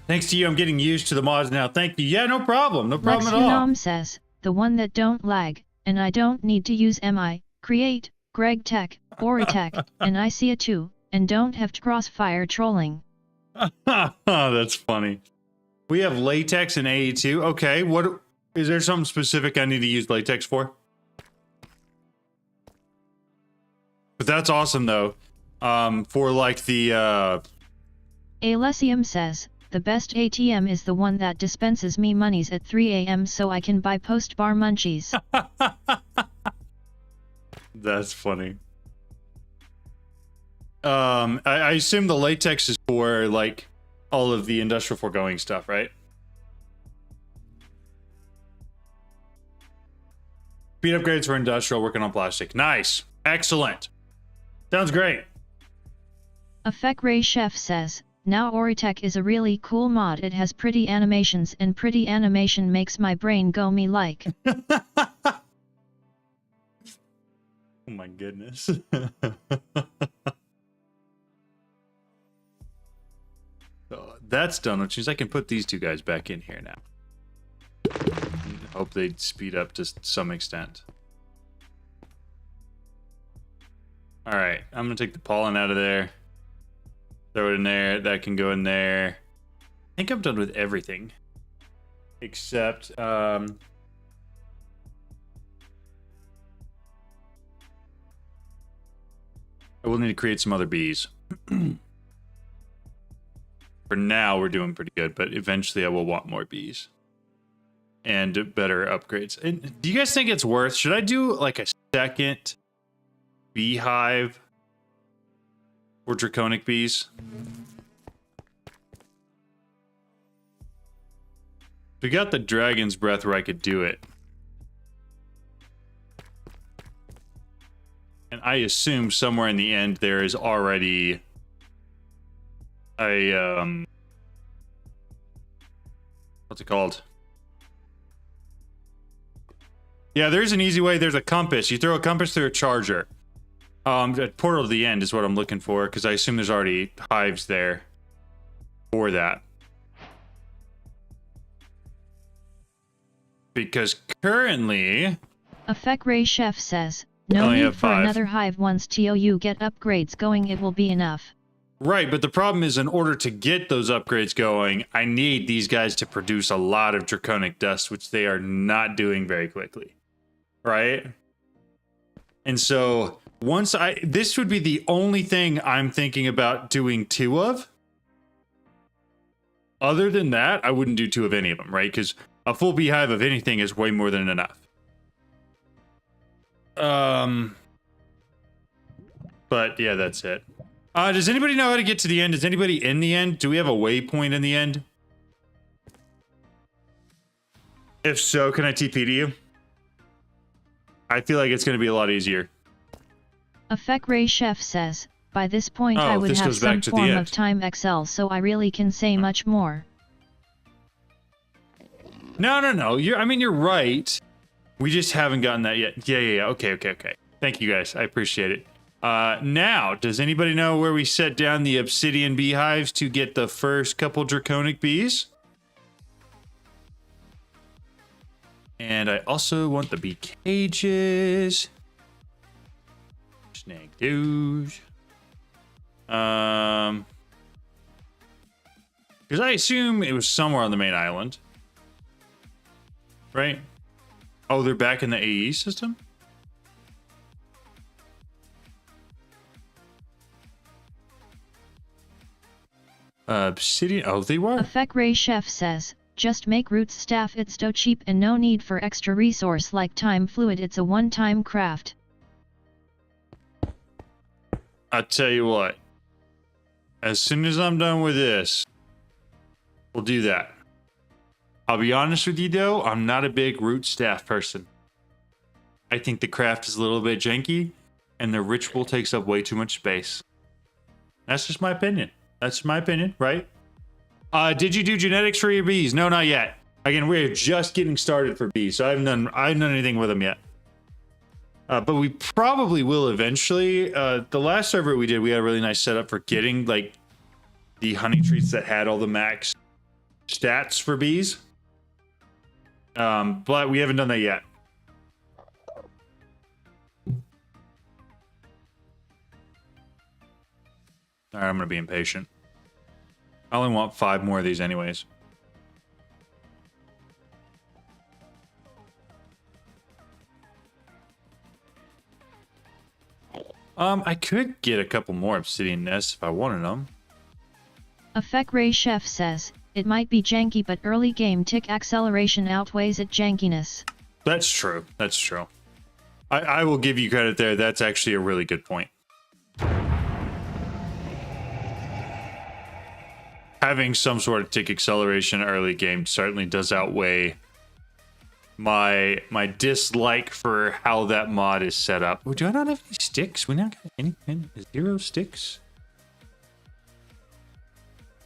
Thanks to you, I'm getting used to the mods now. Thank you. Yeah, no problem. No problem at all. Unam says, the one that don't lag, and I don't need to use MI, Create, Greg Tech, Oritech, and ICEA 2, and don't have to crossfire trolling. That's funny. We have latex and AE2. Okay, what is there something specific I need to use latex for? But that's awesome though. For like the Alessium says, the best ATM is the one that dispenses me monies at 3 AM so I can buy post-bar munchies. That's funny. I assume the latex is for like all of the industrial foregoing stuff, right? Speed upgrades for industrial, working on plastic. Nice. Excellent. Sounds great. Effect Ray Chef says, now Oritech is a really cool mod. It has pretty animations and pretty animation makes my brain go me like. Oh my goodness. So that's done, which means I can put these two guys back in here now. Hope they speed up to some extent. All right, I'm gonna take the pollen out of there. Throw it in there. That can go in there. I think I'm done with everything. Except, I will need to create some other bees. For now, we're doing pretty good, but eventually I will want more bees. And better upgrades. And do you guys think it's worth? Should I do like a second beehive for draconic bees? We got the dragon's breath where I could do it. And I assume somewhere in the end there is already a what's it called? Yeah, there's an easy way. There's a compass. You throw a compass through a charger. A portal to the end is what I'm looking for, because I assume there's already hives there for that. Because currently... Effect Ray Chef says, no need for another hive. Once TOU get upgrades going, it will be enough. Right, but the problem is in order to get those upgrades going, I need these guys to produce a lot of draconic dust, which they are not doing very quickly. Right? And so... this would be the only thing I'm thinking about doing 2 of. Other than that, I wouldn't do 2 of any of them, right? Because a full beehive of anything is way more than enough. But yeah, that's it. Does anybody know how to get to the end? Is anybody in the end? Do we have a waypoint in the end? If so, can I TP to you? I feel like it's going to be a lot easier. Effect Ray Chef says, by this point Oh, I would this have goes back some to the form end. of time Excel, so I really can say much more. No. You're right. We just haven't gotten that yet. Yeah. Okay. Thank you guys. I appreciate it. Now, does anybody know where we set down the obsidian beehives to get the first couple draconic bees? And I also want the bee cages. Snag those. Because I assume it was somewhere on the main island. Right? Oh, they're back in the AE system? Obsidian. Oh, they were. Effect Ray Chef says, just make roots staff, it's so cheap and no need for extra resource like time fluid, it's a one-time craft. I tell you what. As soon as I'm done with this, we'll do that. I'll be honest with you though, I'm not a big root staff person. I think the craft is a little bit janky, and the ritual takes up way too much space. That's just my opinion. That's my opinion, right? Did you do genetics for your bees? No, not yet. Again, we're just getting started for bees, so I haven't done anything with them yet. But we probably will eventually. The last server we did, we had a really nice setup for getting like the honey treats that had all the max stats for bees. But we haven't done that yet. All right, I'm gonna be impatient. I only want 5 more of these anyways. I could get a couple more obsidian nests if I wanted them. Effect Ray Chef says, it might be janky but early game tick acceleration outweighs its jankiness. That's true. That's true. I will give you credit there. That's actually a really good point. Having some sort of tick acceleration early game certainly does outweigh my dislike for how that mod is set up. Oh, do I not have any sticks? We not got any 0 sticks?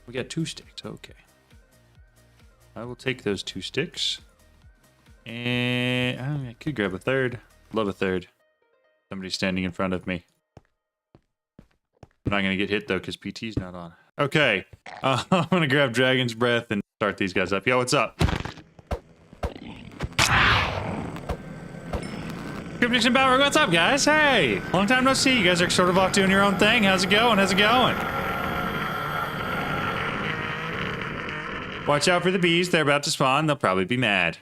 We got 2 sticks. Okay. I will take those 2 sticks. And I could grab a third. Love a third. Somebody's standing in front of me. I'm not going to get hit though because PT's not on. Okay. I'm going to grab Dragon's Breath and start these guys up. Yo, what's up? Cryptix Power, what's up, guys? Hey! Long time no see. You guys are sort of off doing your own thing. How's it going? How's it going? Watch out for the bees. They're about to spawn. They'll probably be mad.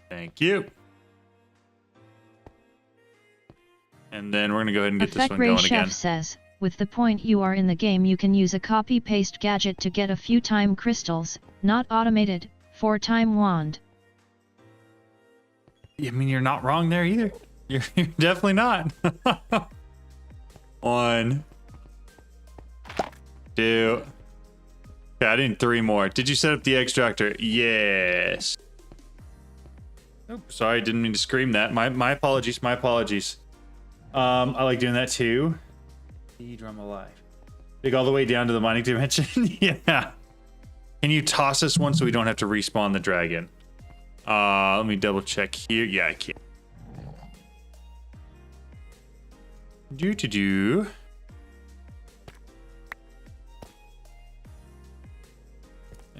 Thank you. And then we're going to go ahead and get this one going Chef again. says, with the point you are in the game, you can use a copy-paste gadget to get a few time crystals, not automated, 4-time wand. I mean, you're not wrong there either. You're definitely not. 1, 2. Yeah, I need 3 more. Did you set up the extractor? Yes. Oh, sorry, didn't mean to scream that. My apologies. My apologies. I like doing that too. The drum alive. Dig all the way down to the mining dimension. Yeah. Can you toss us one so we don't have to respawn the dragon? Let me double check here. Yeah, I can. Do.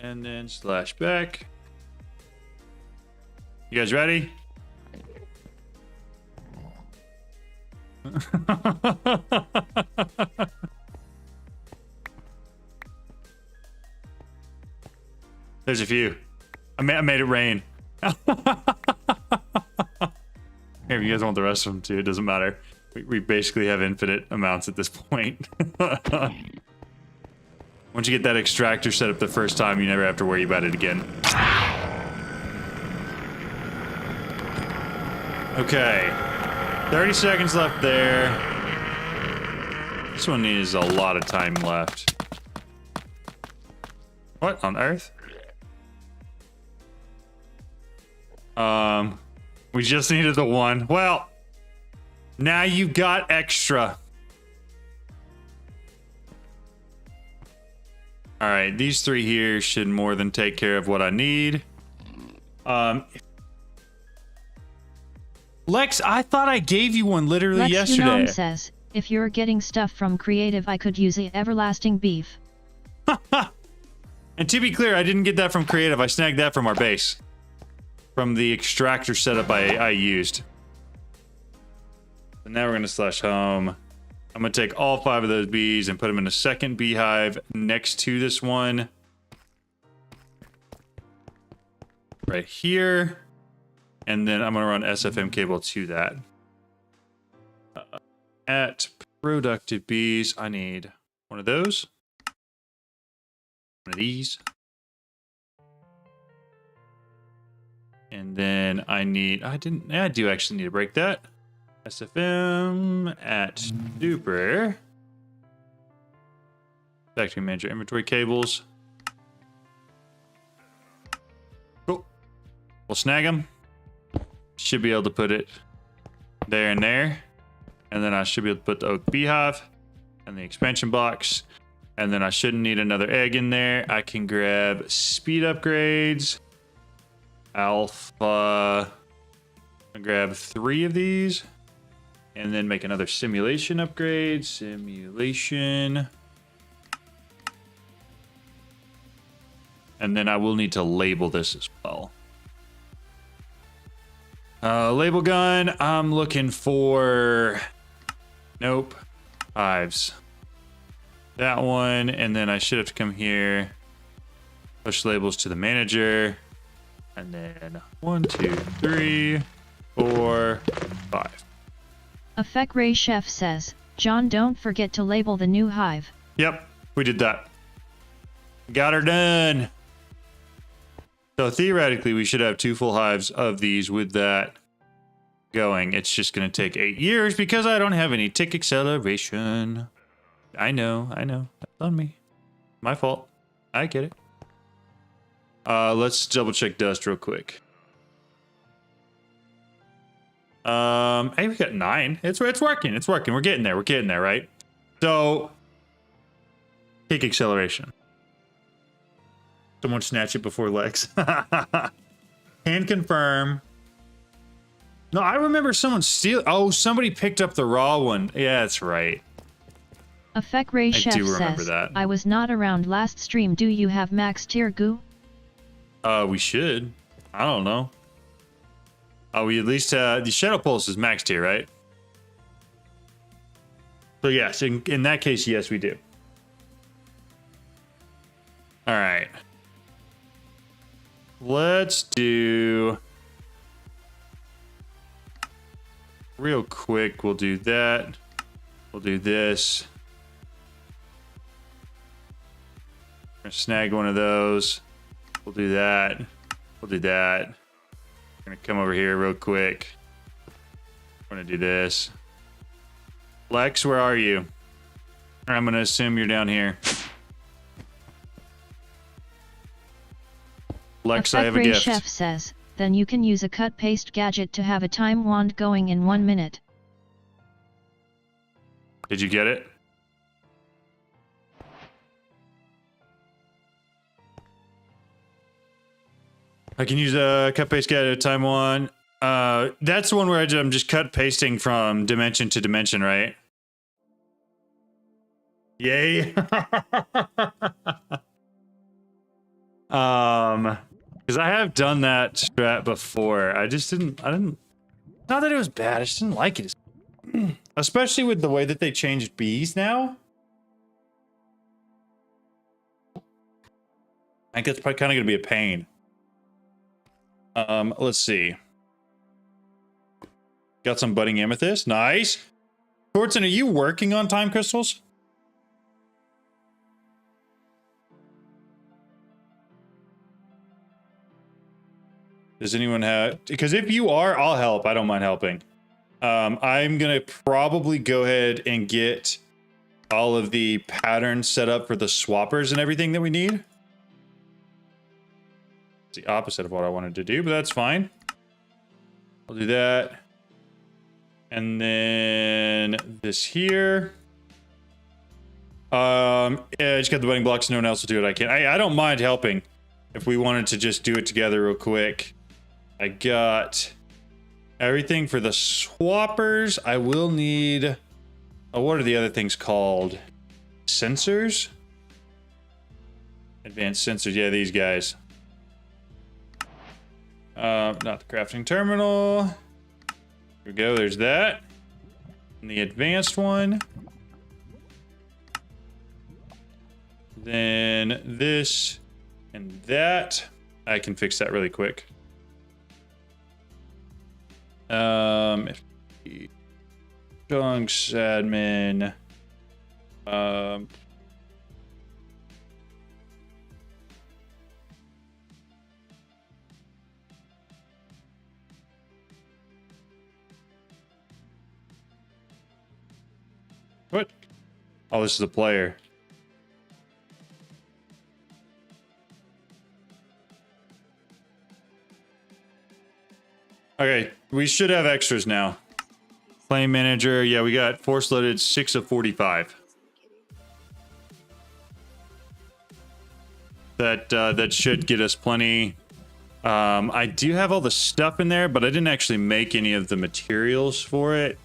And then slash back. You guys ready? There's a few. I made it rain. Here, if you guys want the rest of them too, it doesn't matter. We basically have infinite amounts at this point. Once you get that extractor set up the first time, you never have to worry about it again. Okay. 30 seconds left there. This one needs a lot of time left. What on earth? We just needed the one. Well, now you've got extra. All right, these three here should more than take care of what I need. Lex, I thought I gave you one literally yesterday. Unong says, if you're getting stuff from creative, I could use a everlasting beef. And to be clear, I didn't get that from creative. I snagged that from our base. From the extractor setup I used. So now we're going to slash home. I'm going to take all 5 of those bees and put them in a second beehive next to this one. Right here. And then I'm going to run SFM cable to that. At productive bees, I need one of those. One of these. And then I need, I do actually need to break that. SFM at duper. Factory manager inventory cables. Cool. We'll snag them. Should be able to put it there and there. And then I should be able to put the oak beehive and the expansion box. And then I shouldn't need another egg in there. I can grab speed upgrades. Alpha. I'll grab 3 of these. And then make another simulation upgrade. Simulation. And then I will need to label this as well. Label gun, I'm looking for... Nope. Hives. That one, and then I should have to come here. Push labels to the manager. And then 1, 2, 3, 4, 5. Effect Ray Chef says, John, don't forget to label the new hive. Yep, we did that. Got her done. So theoretically, we should have 2 full hives of these with that going. It's just going to take 8 years because I don't have any tick acceleration. I know. That's on me. My fault. I get it. Let's double check dust real quick. Hey, we got 9. It's working. It's working. We're getting there, right? So, tick acceleration. Someone snatch it before Lex. Can confirm. No, I remember someone steal. Oh, somebody picked up the raw one. Yeah, that's right. Effect Ray Chef says, that. I was not around last stream. Do you have max tier goo? We should. I don't know. We at least the Shadow Pulse is max tier, right? So yes, in that case, yes, we do. All right. Let's do real quick. We'll do that. We'll do this. We're gonna snag one of those. We'll do that. We'll do that. We're gonna come over here real quick. We're gonna do this. Lex, where are you? I'm gonna assume you're down here. Lex, I have a gift. Chef says, then you can use a cut paste gadget to have a time wand going in 1 minute. Did you get it? I can use a cut paste gadget time wand. That's the one where I'm just cut pasting from dimension to dimension, right? Yay. Because I have done that strat before. I didn't, not that it was bad, I just didn't like it. Especially with the way that they changed bees now. I think it's probably kind of going to be a pain. Let's see. Got some budding amethyst. Nice. Thornton, are you working on time crystals? Does anyone have... Because if you are, I'll help. I don't mind helping. I'm going to probably go ahead and get all of the patterns set up for the swappers and everything that we need. It's the opposite of what I wanted to do, but that's fine. I'll do that. And then this here. Yeah, I just got the building blocks. No one else will do it. I don't mind helping if we wanted to just do it together real quick. I got everything for the swappers. I will need... Oh, what are the other things called? Sensors? Advanced sensors. Yeah, these guys. Not the crafting terminal. Here we go. There's that. And the advanced one. Then this and that. I can fix that really quick. Chunks, admin. What? Oh, this is the player. Okay, we should have extras now. Claim manager, yeah, we got force loaded 6 of 45. That should get us plenty. I do have all the stuff in there, but I didn't actually make any of the materials for it.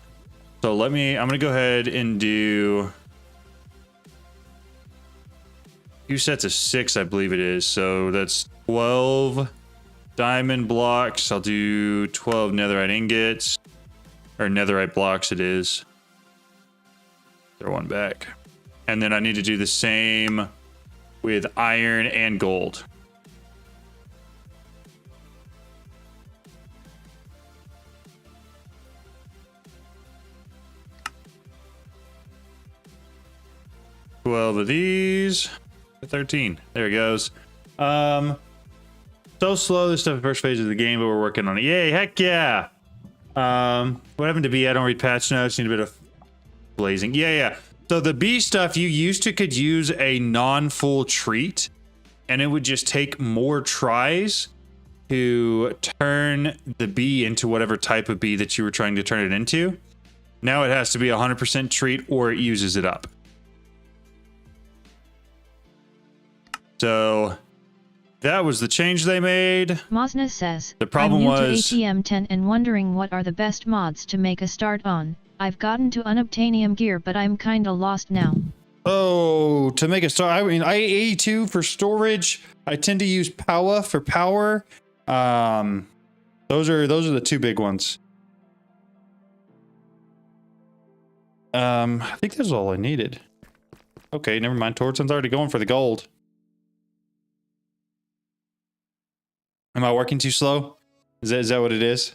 So I'm gonna go ahead and do 2 sets of 6, I believe it is. So that's 12 diamond blocks. I'll do 12 netherite ingots. Or netherite blocks it is. Throw one back. And then I need to do the same with iron and gold. Twelve of these. 13. There it goes. So slow, this stuff in the first phase of the game, but we're working on it. Yay, heck yeah! What happened to B? I don't read patch notes. Need a bit of blazing. Yeah. So the B stuff, you could use a non-full treat, and it would just take more tries to turn the B into whatever type of B that you were trying to turn it into. Now it has to be 100% treat, or it uses it up. So that was the change they made. Mosna says, the problem I'm new was to ATM 10 and wondering what are the best mods to make a start on. I've gotten to unobtainium gear, but I'm kinda lost now. Oh, to make a start, I mean, IA2 for storage. I tend to use Power for power. Those are the two big ones. I think that's all I needed. Okay, never mind. Tordson's already going for the gold. Am I working too slow? Is that what it is?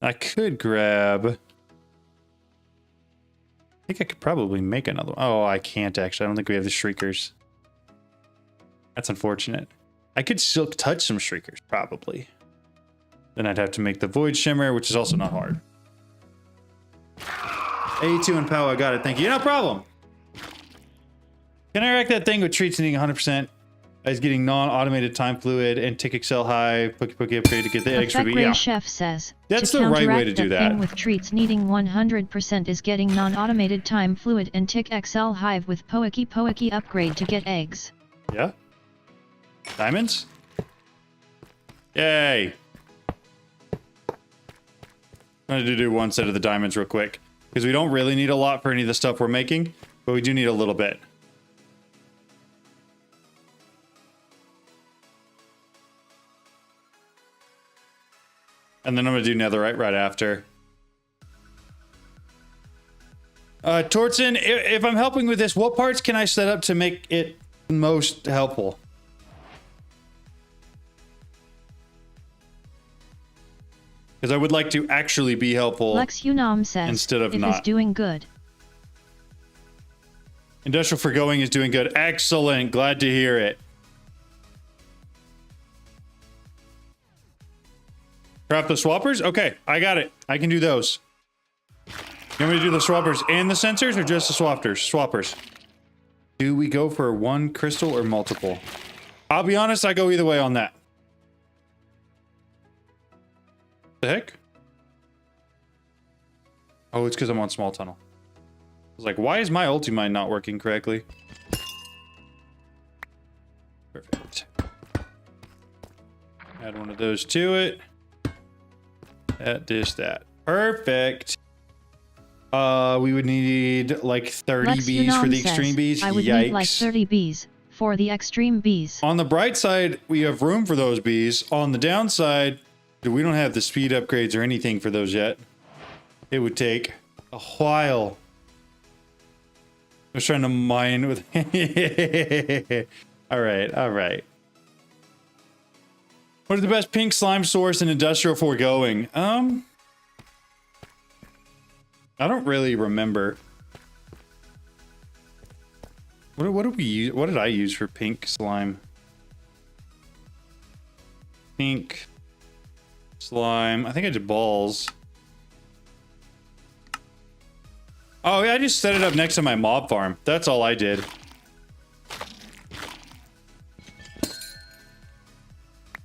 I could grab... I think I could probably make another one. Oh, I can't actually. I don't think we have the shriekers. That's unfortunate. I could still touch some shriekers, probably. Then I'd have to make the void shimmer, which is also not hard. A2 and power, got it. Thank you. No problem. Can I rack that thing with treats needing 100%? As getting non-automated time fluid and tick excel high, Pokey upgrade to get the extra beat. Yeah. Chef says, that's the right way to do that. Thing with treats needing 100% is getting non-automated time fluid and tick XL hive with Pokey upgrade to get eggs. Yeah. Diamonds? Yay. I'm going to do one set of the diamonds real quick. Because we don't really need a lot for any of the stuff we're making. But we do need a little bit. And then I'm going to do netherite right after. Tortson, if I'm helping with this, what parts can I set up to make it most helpful? Because I would like to actually be helpful. Lex Unam says, instead of it not. Is doing good. Industrial Forgoing is doing good. Excellent. Glad to hear it. Craft the swappers? Okay, I got it. I can do those. You want me to do the swappers and the sensors or just the swappers? Do we go for one crystal or multiple? I'll be honest, I go either way on that. The heck? Oh, it's because I'm on small tunnel. I was like, why is my ulti-mine not working correctly? Perfect. Add one of those to it. That. Perfect. We would need like 30 bees for the extreme bees. I would need like 30 bees for the extreme bees. On the bright side, we have room for those bees. On the downside, we don't have the speed upgrades or anything for those yet. It would take a while. I was trying to mine with... all right. What is the best pink slime source in industrial foregoing? I don't really remember. What did we use? What did I use for pink slime? Pink slime. I think I did balls. Oh yeah, I just set it up next to my mob farm. That's all I did.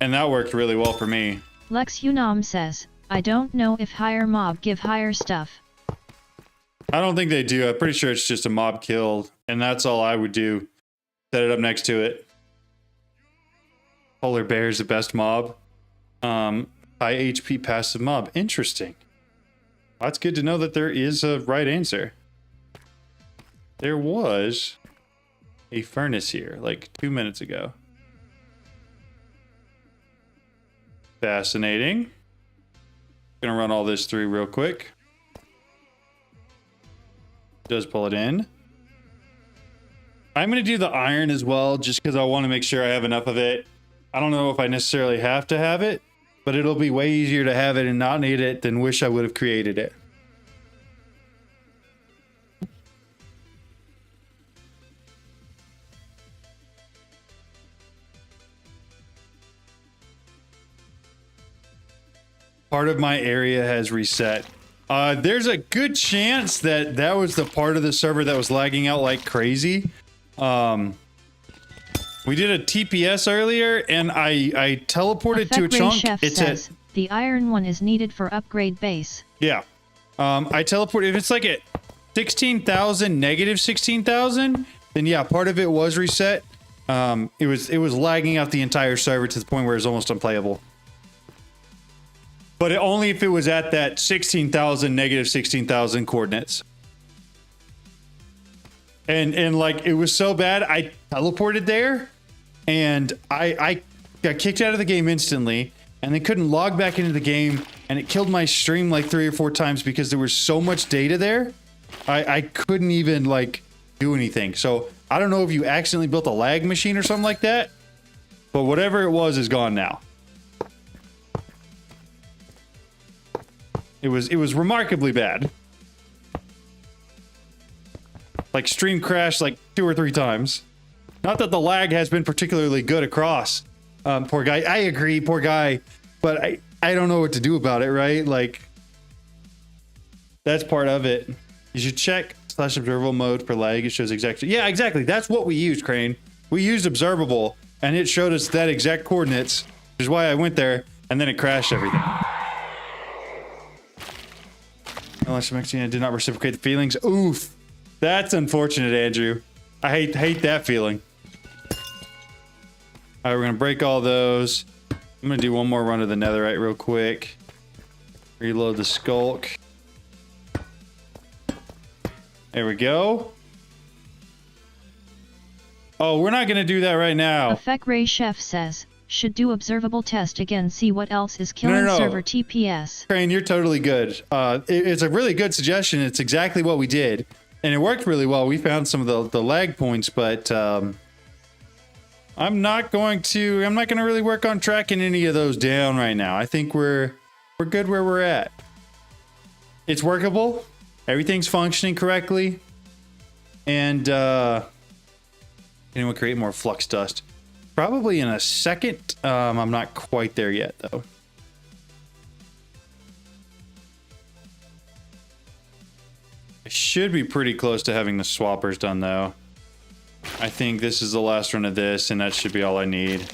And that worked really well for me. Lex Unam says, I don't know if higher mob give higher stuff. I don't think they do. I'm pretty sure it's just a mob kill. And that's all I would do. Set it up next to it. Polar bear is the best mob. High HP passive mob. Interesting. That's good to know that there is a right answer. There was a furnace here like 2 minutes ago. Fascinating. Gonna run all this through real quick. Does pull it in. I'm gonna do the iron as well just because I want to make sure I have enough of it. I don't know if I necessarily have to have it, but it'll be way easier to have it and not need it than wish I would have created it. Part of my area has reset. There's a good chance that that was the part of the server that was lagging out like crazy. We did a TPS earlier, and I teleported to a chunk. Chef says, the iron one is needed for upgrade base. Yeah. I teleported. If it's like at 16,000, negative 16,000, then yeah, part of it was reset. It was lagging out the entire server to the point where it's almost unplayable. But only if it was at that 16,000, negative 16,000 coordinates. And like, it was so bad, I teleported there, and I got kicked out of the game instantly, and then couldn't log back into the game, and it killed my stream like 3 or 4 times because there was so much data there. I couldn't even like do anything. So I don't know if you accidentally built a lag machine or something like that, but whatever it was is gone now. It was remarkably bad. Like, stream crashed like 2 or 3 times. Not that the lag has been particularly good across. Poor guy. I agree, poor guy. But I don't know what to do about it, right? Like, that's part of it. You should check /observable mode for lag. It shows exactly. Yeah, exactly. That's what we used, Crane. We used observable, and it showed us that exact coordinates, which is why I went there, and then it crashed everything. Unless Mexican did not reciprocate the feelings. Oof. That's unfortunate, Andrew. I hate that feeling. All right, we're going to break all those. I'm going to do one more run of the netherite real quick. Reload the skulk. There we go. Oh, we're not going to do that right now. Effect Ray Chef says, should do observable test again, see what else is killing server TPS. Crane, you're totally good. It's a really good suggestion. It's exactly what we did. And it worked really well. We found some of the lag points, but I'm not going to really work on tracking any of those down right now. I think we're good where we're at. It's workable. Everything's functioning correctly. And anyone create more flux dust? Probably in a second. I'm not quite there yet, though. should be pretty close to having the swappers done, though. I think this is the last run of this, and that should be all I need.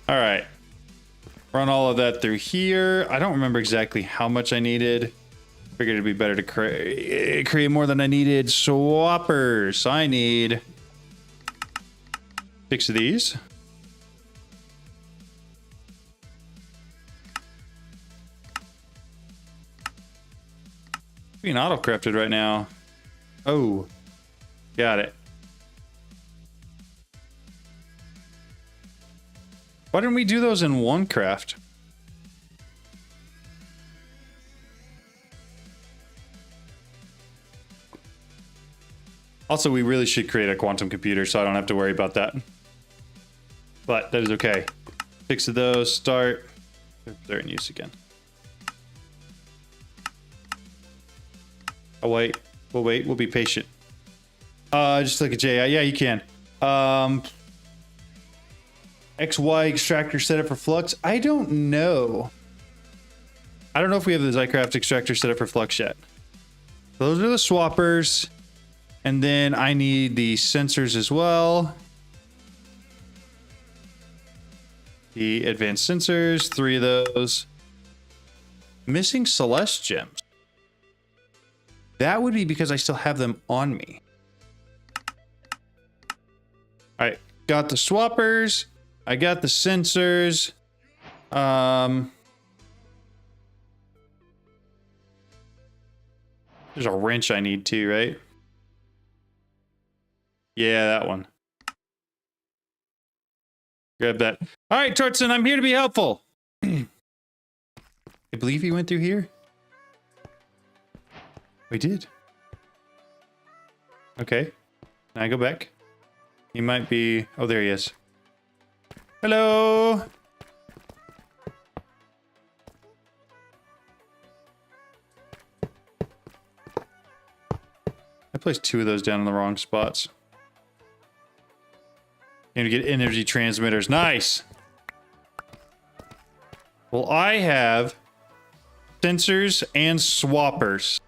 All right. Run all of that through here. I don't remember exactly how much I needed. Figured it'd be better to create more than I needed. Swappers. I need 6 of these. Being auto-crafted right now. Oh, got it. Why didn't we do those in one craft? Also, we really should create a quantum computer so I don't have to worry about that. But that is okay. 6 of those, start. They're in use again. Oh, wait. We'll wait. We'll be patient. Just look at J. Yeah, you can. XY extractor setup for flux. I don't know. I don't know if we have the Zycraft extractor set up for flux yet. Those are the swappers. And then I need the sensors as well. The advanced sensors, 3 of those. Missing Celeste gems. That would be because I still have them on me. All right, got the swappers. I got the sensors. There's a wrench I need too, right? Yeah, that one. Grab that. All right, Tortson, I'm here to be helpful. I believe he went through here. We did. Okay. Can I go back? He might be... Oh, there he is. Hello! I placed 2 of those down in the wrong spots. Gonna get energy transmitters. Nice! Well, I have sensors and swappers.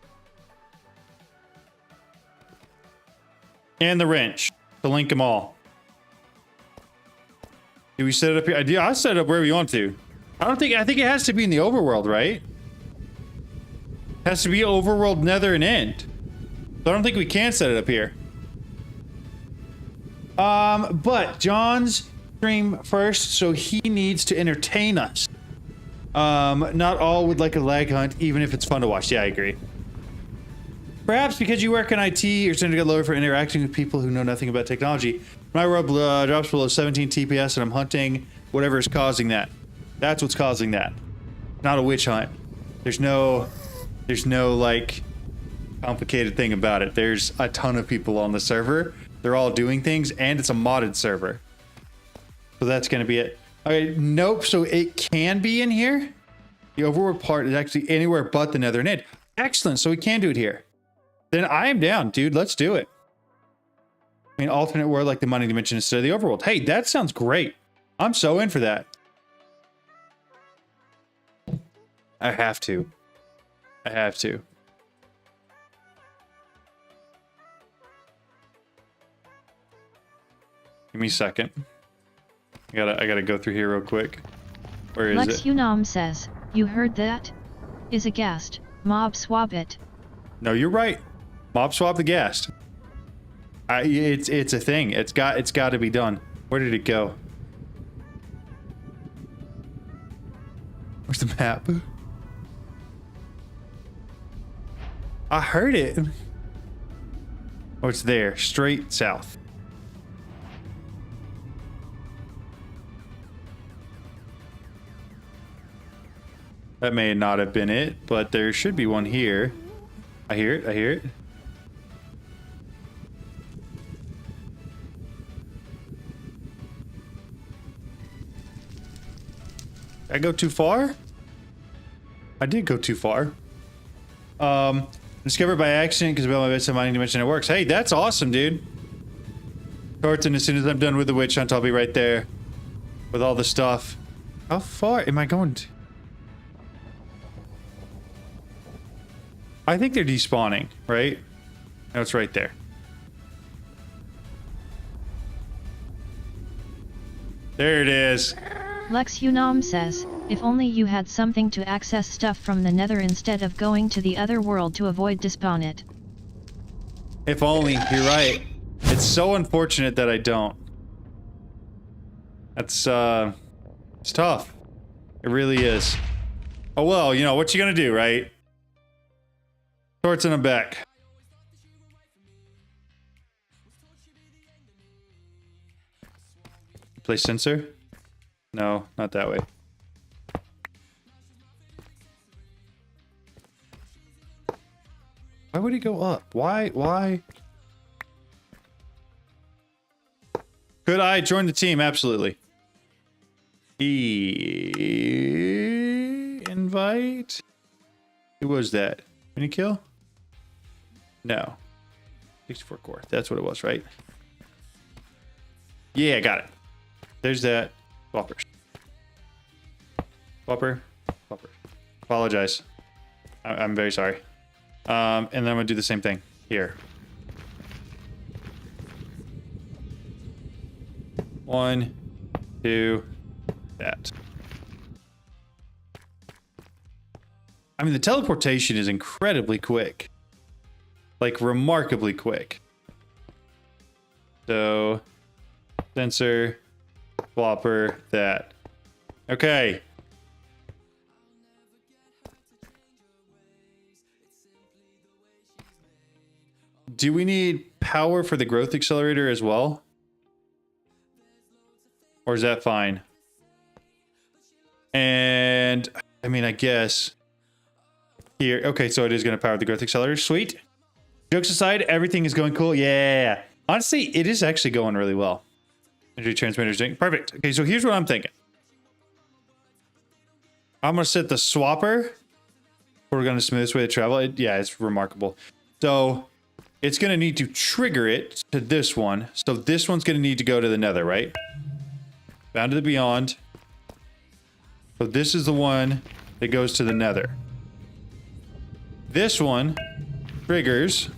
And the wrench to link them all. Do we set it up here? I set it up wherever you want to. I think it has to be in the overworld, right? It has to be overworld, nether, and end. So I don't think we can set it up here. But John's stream first, so he needs to entertain us. Not all would like a lag hunt, even if it's fun to watch. Yeah, I agree. Perhaps because you work in IT, you're starting to get lower for interacting with people who know nothing about technology. My world drops below 17 TPS and I'm hunting whatever is causing that. That's what's causing that. Not a witch hunt. There's no like complicated thing about it. There's a ton of people on the server. They're all doing things and it's a modded server. So that's going to be it. Okay, nope. So it can be in here. The overworld part is actually anywhere but the nether and end. Excellent. So we can do it here. Then I am down, dude. Let's do it. I mean, alternate world like the money dimension instead of the overworld. Hey, that sounds great. I'm so in for that. I have to. I have to. Give me a second. I gotta go through here real quick. Where is Lex it? Unam says, you heard that? Is a ghast. Mob swap it. No, you're right. Mob swap the ghast. It's a thing. It's got to be done. Where did it go? Where's the map? I heard it. Oh, it's there. Straight south. That may not have been it, but there should be one here. I hear it. I hear it. Did I go too far? I did go too far. Discovered by accident because about my best mining dimension it works. Hey, that's awesome, dude. Thornton, as soon as I'm done with the witch hunt, I'll be right there with all the stuff. How far am I going to? I think they're despawning, right? No, it's right there. There it is. Lex Unam says, if only you had something to access stuff from the nether instead of going to the other world to avoid despawn it. If only, you're right. It's so unfortunate that I don't. That's, it's tough. It really is. Oh well, you know, what you gonna do, right? Shorts in a back. Play sensor? No, not that way. Why would he go up? Why? Could I join the team? Absolutely. Invite? Who was that? Any kill? No. 64 core. That's what it was, right? Yeah, got it. There's that. Swappers. Swapper. Swapper. Apologize. I'm very sorry. And then I'm gonna do the same thing here. 1, 2, that. I mean, the teleportation is incredibly quick. Like, remarkably quick. So, sensor, swapper, that. Okay. Do we need power for the growth accelerator as well? Or is that fine? And, I mean, I guess... Here, okay, so it is going to power the growth accelerator. Sweet. Jokes aside, everything is going cool. Yeah. Honestly, it is actually going really well. Energy transmitter's doing perfect. Okay, so here's what I'm thinking. I'm going to set the swapper. We're going to smoothest way to travel. Yeah, it's remarkable. So it's going to need to trigger it to this one. So this one's going to need to go to the nether, right? Bound to the beyond. So this is the one that goes to the nether. This one triggers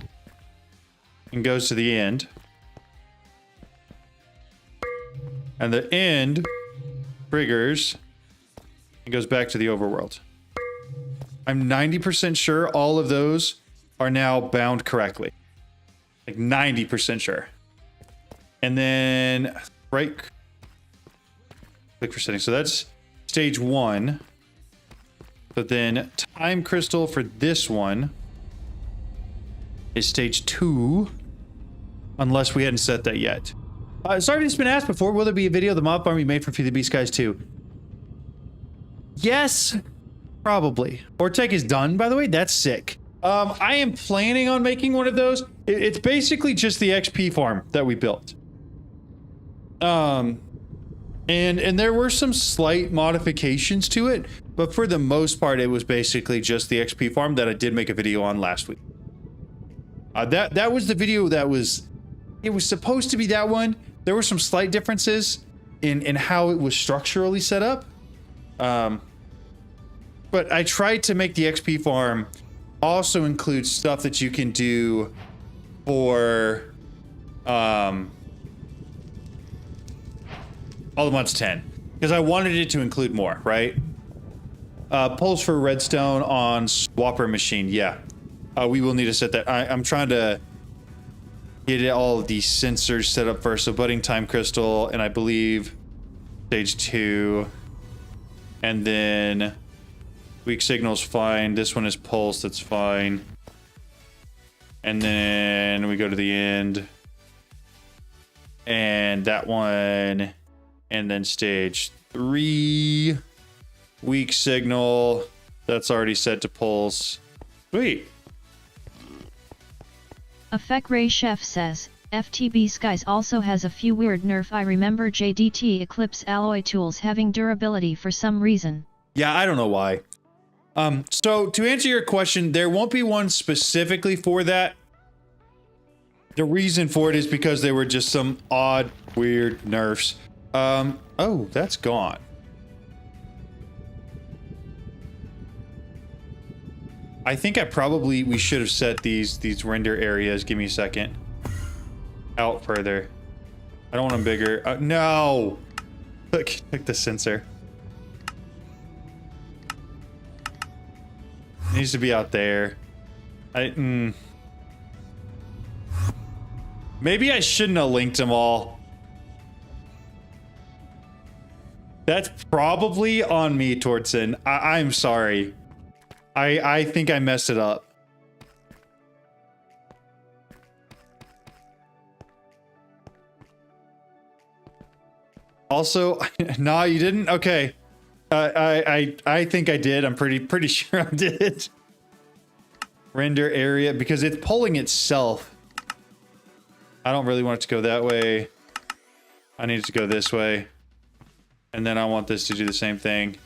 and goes to the end. And the end triggers and goes back to the overworld. I'm 90% sure all of those are now bound correctly. Like 90% sure. And then right click for settings. So that's stage 1. But then time crystal for this one is stage 2. Unless we hadn't set that yet. Sorry if it's been asked before. Will there be a video of the mob farm we made for Feed the Beast Guys 2? Yes, probably. Ortec is done, by the way. That's sick. I am planning on making one of those. It's basically just the XP farm that we built. And there were some slight modifications to it, but for the most part, it was basically just the XP farm that I did make a video on last week. That was the video that was... It was supposed to be that one. There were some slight differences in how it was structurally set up. But I tried to make the XP farm also include stuff that you can do for all the months 10. Because I wanted it to include more, right? Pulls for redstone on swapper machine, yeah. We will need to set that. I'm trying to get all of these sensors set up first. So budding time crystal, and I believe stage 2. And then weak signal's fine. This one is pulse, that's fine. And then we go to the end. And that one. And then stage 3. Weak signal. That's already set to pulse. Sweet. Effect Ray Chef says, FTB Skies also has a few weird nerf. I remember JDT Eclipse alloy tools having durability for some reason. Yeah, I don't know why. So to answer your question, there won't be one specifically for that. The reason for it is because there were just some odd, weird nerfs. Oh, that's gone. I think we should have set these render areas. Give me a second. Out further. I don't want them bigger. No! Look the sensor. It needs to be out there. Maybe I shouldn't have linked them all. That's probably on me, Tortson. I'm sorry. I think I messed it up. Also, nah, you didn't? Okay. I think I did. I'm pretty sure I did. Render area, because it's pulling itself. I don't really want it to go that way. I need it to go this way. And then I want this to do the same thing.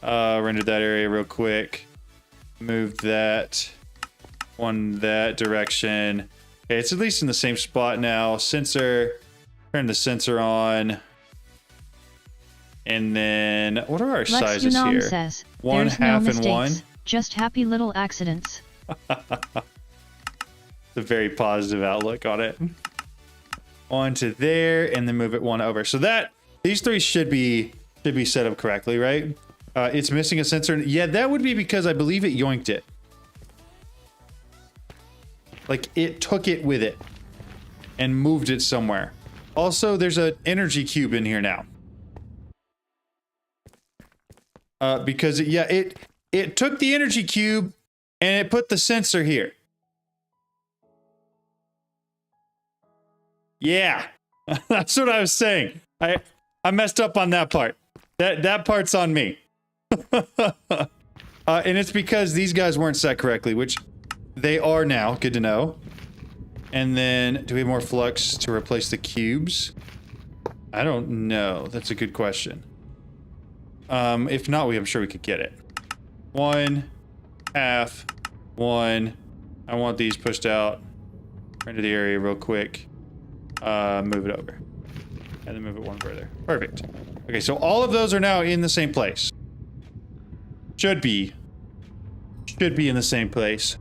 Render that area real quick. Move that one that direction. Okay, it's at least in the same spot now. Sensor. Turn the sensor on. And then, what are our sizes here? Says, one, half, and one. Just happy little accidents. A very positive outlook on it. On to there, and then move it one over. So these three should be set up correctly, right? It's missing a sensor. Yeah, that would be because I believe it yoinked it. Like it took it with it and moved it somewhere. Also, there's an energy cube in here now. Because it took the energy cube and it put the sensor here. Yeah, that's what I was saying. I messed up on that part. That part's on me. And it's because these guys weren't set correctly, which they are now. Good to know. And then, do we have more flux to replace the cubes? I don't know. That's a good question. If not, I'm sure we could get it. One, half, one. I want these pushed out. Render the area real quick. Move it over. And then move it one further. Perfect. Okay, so all of those are now in the same place. Should be in the same place.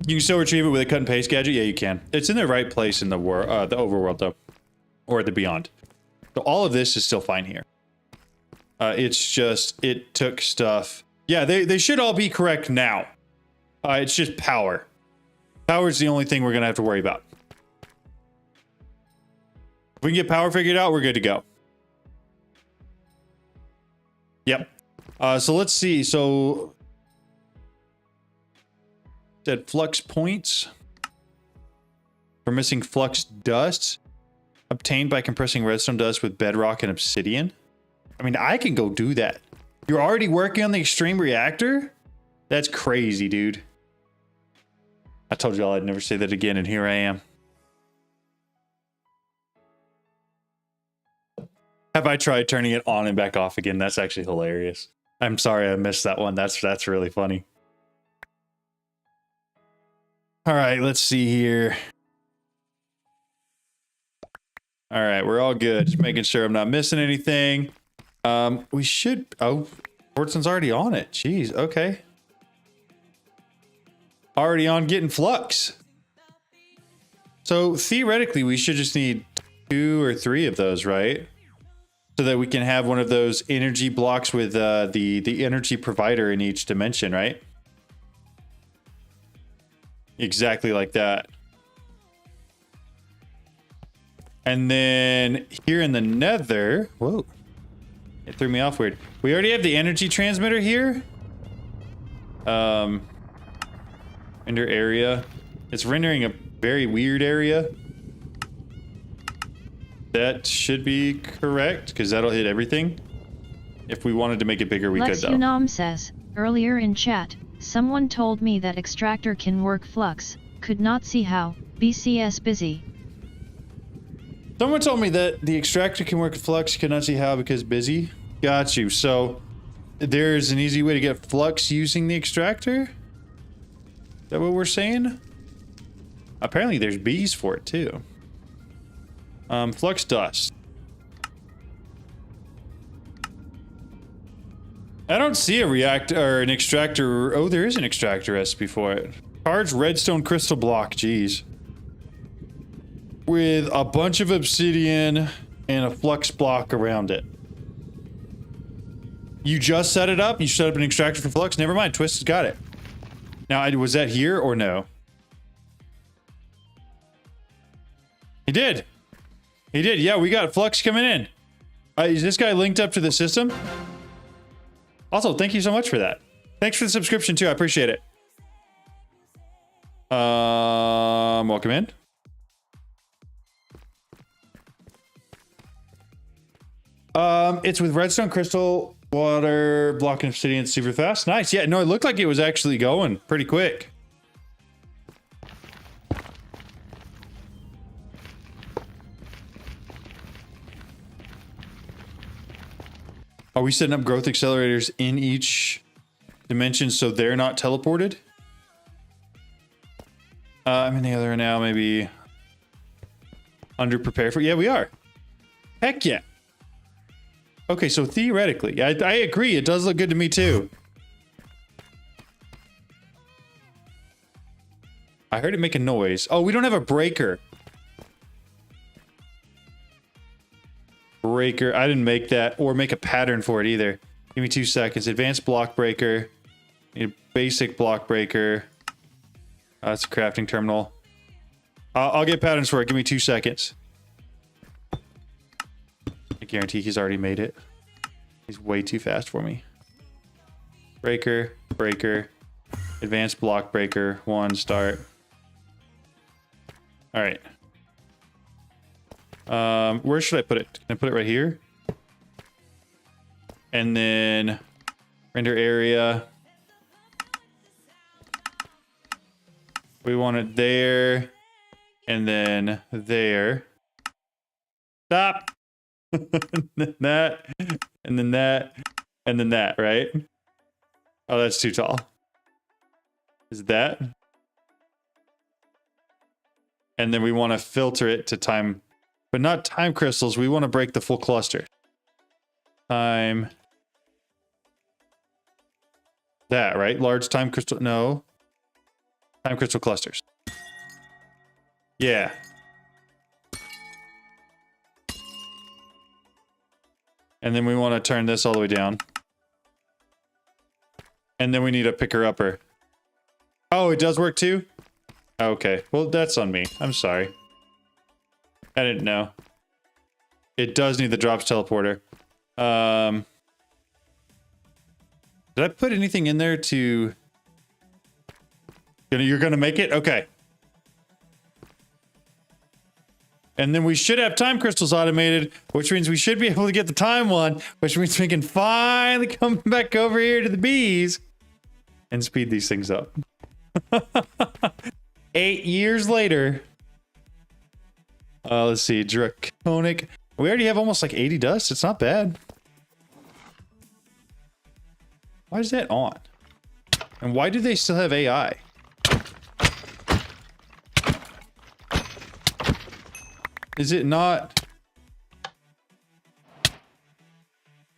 You can still retrieve it with a cut and paste gadget? Yeah, you can. It's in the right place in the overworld, though. Or the beyond. So all of this is still fine here. It's just, it took stuff. Yeah, they should all be correct now. It's just power. Power is the only thing we're going to have to worry about. If we can get power figured out, we're good to go. Yep. So let's see. So, said flux points. We're missing flux dust. Obtained by compressing redstone dust with bedrock and obsidian. I mean, I can go do that. You're already working on the extreme reactor? That's crazy, dude. I told y'all I'd never say that again, and here I am. Have I tried turning it on and back off again? That's actually hilarious. I'm sorry I missed that one. That's really funny. All right, let's see here. All right, we're all good. Just making sure I'm not missing anything. We should... Oh, Fortson's already on it. Jeez, okay. Already on getting flux. So theoretically, we should just need 2 or 3 of those, right? So that we can have one of those energy blocks with the energy provider in each dimension, right? Exactly like that. And then here in the nether... Whoa. It threw me off weird. We already have the energy transmitter here. Render area. It's rendering a very weird area. That should be correct, because that'll hit everything. If we wanted to make it bigger, we could, though. Unam says, earlier in chat, someone told me that extractor can work flux. Could not see how. BCS busy. Someone told me that the extractor can work with flux, could not see how because busy. Got you. So there's an easy way to get flux using the extractor? Is that what we're saying? Apparently there's bees for it too. Flux dust. I don't see a reactor or an extractor. Oh, there is an extractor recipe for it. Charged redstone crystal block. Jeez. With a bunch of obsidian and a flux block around it. You just set it up? You set up an extractor for flux? Never mind. Twist has got it. Now, was that here or no? He did. He did. Yeah, we got flux coming in. Is this guy linked up to the system? Also, thank you so much for that. Thanks for the subscription too. I appreciate it. Welcome in. It's with redstone crystal, water, block, and obsidian super fast. Nice. Yeah, no, it looked like it was actually going pretty quick. Are we setting up growth accelerators in each dimension so they're not teleported? I'm in the other now, maybe under prepare for. Yeah, we are. Heck yeah. Okay, so theoretically, I agree. It does look good to me too. I heard it make a noise. Oh, we don't have a breaker. Breaker. I didn't make that or make a pattern for it either. Give me 2 seconds. Advanced block breaker. Need a basic block breaker. That's a crafting terminal. I'll get patterns for it. Give me 2 seconds. I guarantee he's already made it. He's way too fast for me. Breaker, breaker, advanced block breaker, 1, start. All right. Where should I put it? Can I put it right here? And then render area. We want it there. And then there. Stop. And then that. And then that. And then that, right? Oh, that's too tall. Is that? And then we want to filter it to time. But not time crystals. We want to break the full cluster. Time. That, right? Large time crystal. No. Time crystal clusters. Yeah. And then we want to turn this all the way down. And then we need a picker-upper. Oh, it does work too? Okay. Well, that's on me. I'm sorry. I didn't know. It does need the drops teleporter. Did I put anything in there to... You're gonna make it? Okay. And then we should have time crystals automated, which means we should be able to get the time one, which means we can finally come back over here to the bees and speed these things up. 8 years later. Let's see, Draconic. We already have almost like 80 dust. It's not bad. Why is that on? And why do they still have AI? Is it not?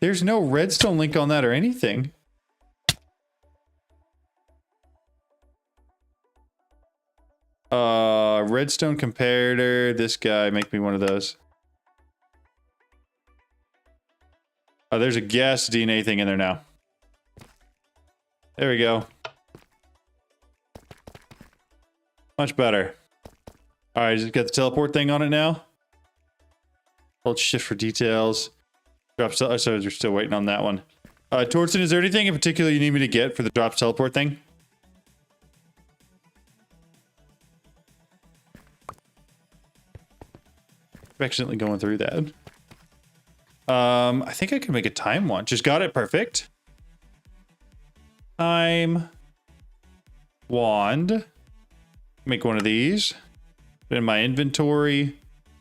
There's no redstone link on that or anything. Redstone comparator. This guy, make me one of those. Oh, there's a gas DNA thing in there now. There we go. Much better. Alright, just got the teleport thing on it now. Hold shift for details. Drops. So we're still waiting on that one. Torsten, is there anything in particular you need me to get for the drops teleport thing? I'm accidentally going through that. I think I can make a time one. Just got it. Perfect. Time. Wand. Make one of these. Put in my inventory.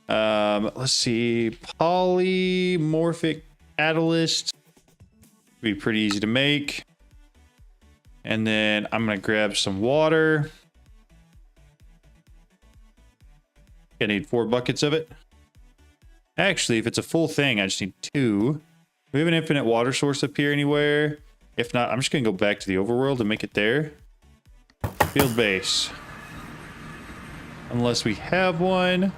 Let's see. Polymorphic catalyst. Be pretty easy to make. And then I'm going to grab some water. I need 4 buckets of it. Actually, if it's a full thing, I just need 2. Do we have an infinite water source up here anywhere? If not, I'm just gonna go back to the overworld and make it there. Field base. Unless we have one.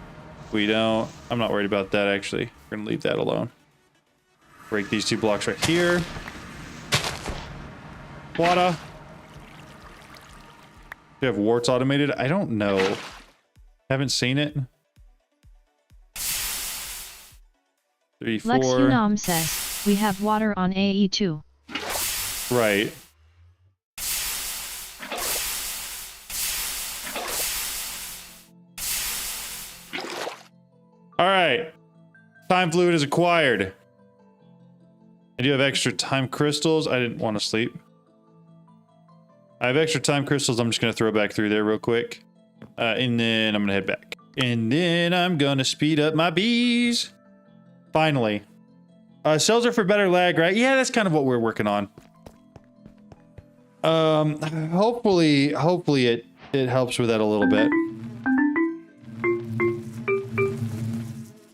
We don't. I'm not worried about that, actually. We're gonna leave that alone. Break these 2 blocks right here. Water. Do you have warts automated? I don't know. Haven't seen it. 3, 4. Lex Unam says, we have water on AE2. Right. Alright. Time fluid is acquired. I do have extra time crystals. I didn't want to sleep. I have extra time crystals. I'm just going to throw back through there real quick. And then I'm going to head back. And then I'm going to speed up my bees. Finally. Cells are for better lag, right? Yeah, that's kind of what we're working on. Hopefully it helps with that a little bit.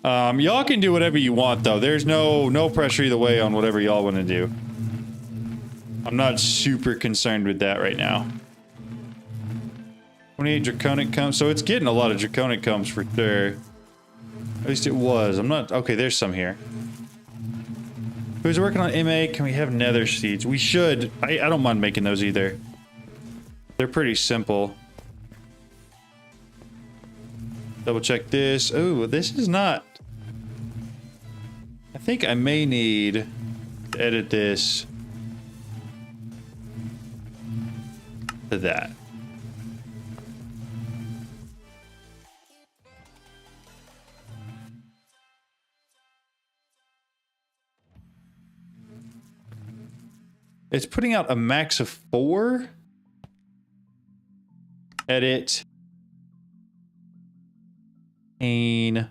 Y'all can do whatever you want, though. There's no pressure either way on whatever y'all want to do. I'm not super concerned with that right now. 28 Draconic comes, so it's getting a lot of Draconic comes for sure. At least it was. I'm not... Okay, there's some here. Who's working on MA? Can we have nether seeds? We should. I don't mind making those either. They're pretty simple. Double check this. Oh, this is not... I think I may need to edit this to that. It's putting out a max of 4. Edit. Pane.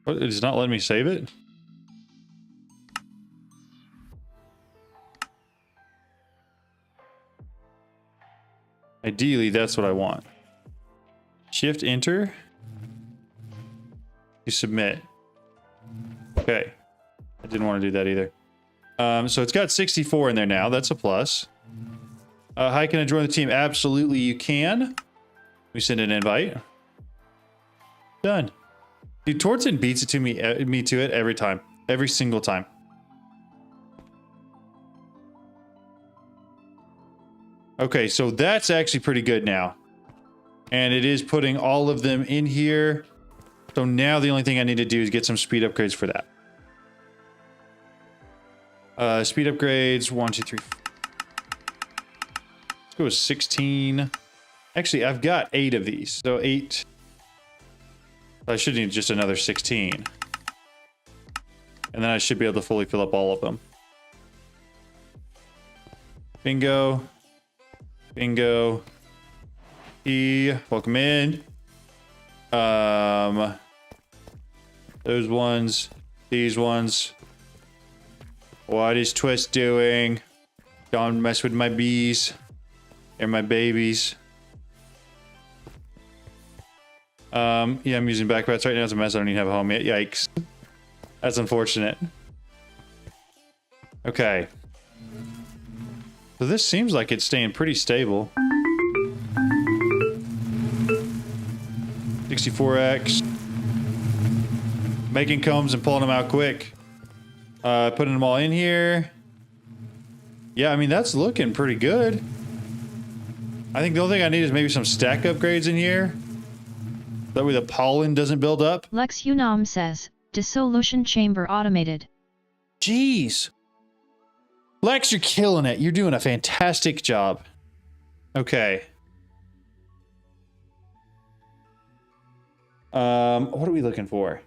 What, it's not letting me save it? Ideally, that's what I want. Shift enter to submit. Okay. I didn't want to do that either. So it's got 64 in there now. That's a plus. Hi, can I join the team? Absolutely, you can. We send an invite. Done. Dude, Tortson beats it to me to it every time. Every single time. Okay, so that's actually pretty good now. And it is putting all of them in here. So now the only thing I need to do is get some speed upgrades for that. Speed upgrades, 1, 2, 3. Let's go with 16. Actually, I've got 8 of these. So 8. I should need just another 16. And then I should be able to fully fill up all of them. Bingo. Bingo. Welcome in. Those ones. These ones. What is Twist doing? Don't mess with my bees. They're my babies. Yeah, I'm using backpats right now. It's a mess. I don't even have a home yet. Yikes. That's unfortunate. Okay. So this seems like it's staying pretty stable. 64x. Making combs and pulling them out quick. Putting them all in here. Yeah, I mean, that's looking pretty good. I think the only thing I need is maybe some stack upgrades in here. That way the pollen doesn't build up. Lex Unam says, dissolution chamber automated. Jeez. Lex, you're killing it. You're doing a fantastic job. Okay. What are we looking for?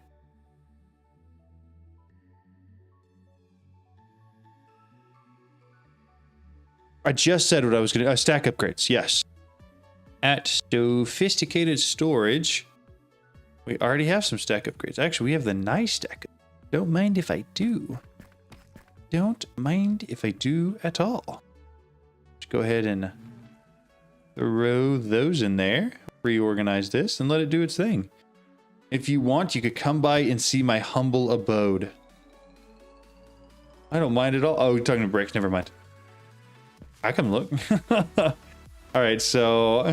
I just said what I was going to... stack upgrades, yes. At sophisticated storage, we already have some stack upgrades. Actually, we have the nice stack. Don't mind if I do. Don't mind if I do at all. Let's go ahead and throw those in there. reorganize this and let it do its thing. If you want, you could come by and see my humble abode. I don't mind at all. Oh, you're talking to bricks. Never mind. I can look. All right, so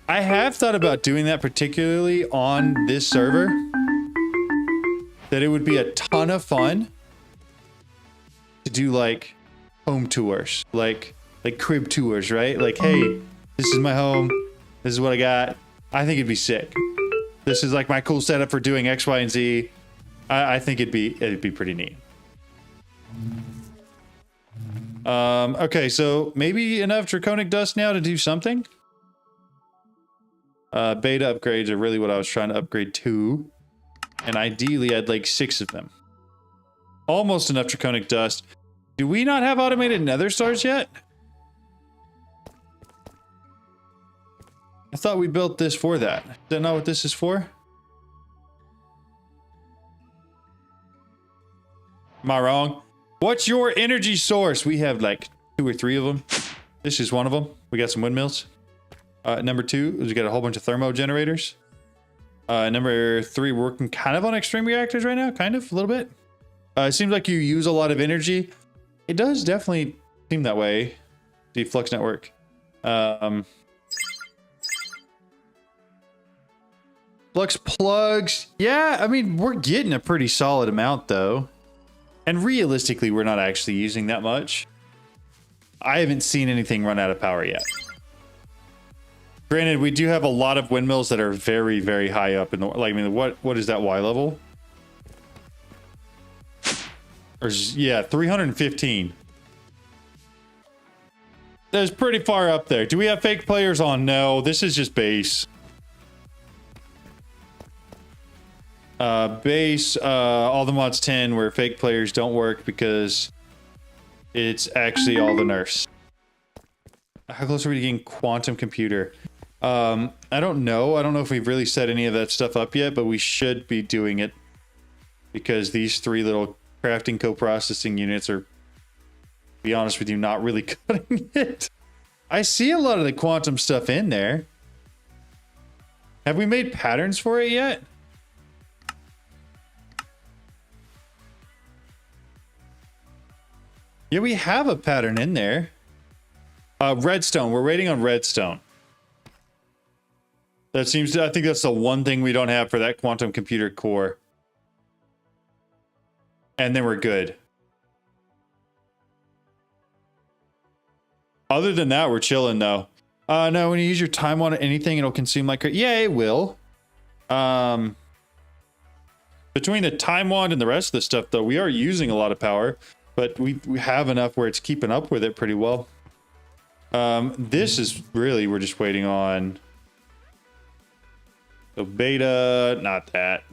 I have thought about doing that particularly on this server. That it would be a ton of fun to do like home tours, like crib tours, right? Like, hey, this is my home. This is what I got. I think it'd be sick. This is like my cool setup for doing X, Y, and Z. I think it'd be pretty neat. Okay, so maybe enough Draconic dust now to do something. Beta upgrades are really what I was trying to upgrade to. And ideally, I'd like 6 of them. Almost enough Draconic dust. Do we not have automated nether stars yet? I thought we built this for that. Is that not what this is for? Am I wrong? What's your energy source? We have like 2 or 3 of them. This is one of them. We got some windmills. Number 2 is we got a whole bunch of thermo generators. Number 3, we're working kind of on extreme reactors right now. Kind of, a little bit. It seems like you use a lot of energy. It does definitely seem that way. The Flux Network. Flux plugs. Yeah, I mean, we're getting a pretty solid amount, though. And realistically, we're not actually using that much. I haven't seen anything run out of power yet. Granted, we do have a lot of windmills that are very, very high up in the... Like, I mean, what is that Y level? Or, yeah, 315. That's pretty far up there. Do we have fake players on? No, this is just base. Base, all the mods 10 where fake players don't work because it's actually all the nerfs. How close are we to getting quantum computer? I don't know. I don't know if we've really set any of that stuff up yet, but we should be doing it because these 3 little crafting co-processing units are, to be honest with you, not really cutting it. I see a lot of the quantum stuff in there. Have we made patterns for it yet? Yeah, we have a pattern in there. Redstone. We're waiting on redstone. That seems to, I think that's the one thing we don't have for that quantum computer core. And then we're good. Other than that, we're chilling though. No, when you use your time on anything, it'll consume like... Yeah, it will. Between the time wand and the rest of the stuff though, we are using a lot of power. But we have enough where it's keeping up with it pretty well. This is really, we're just waiting on. So beta, not that.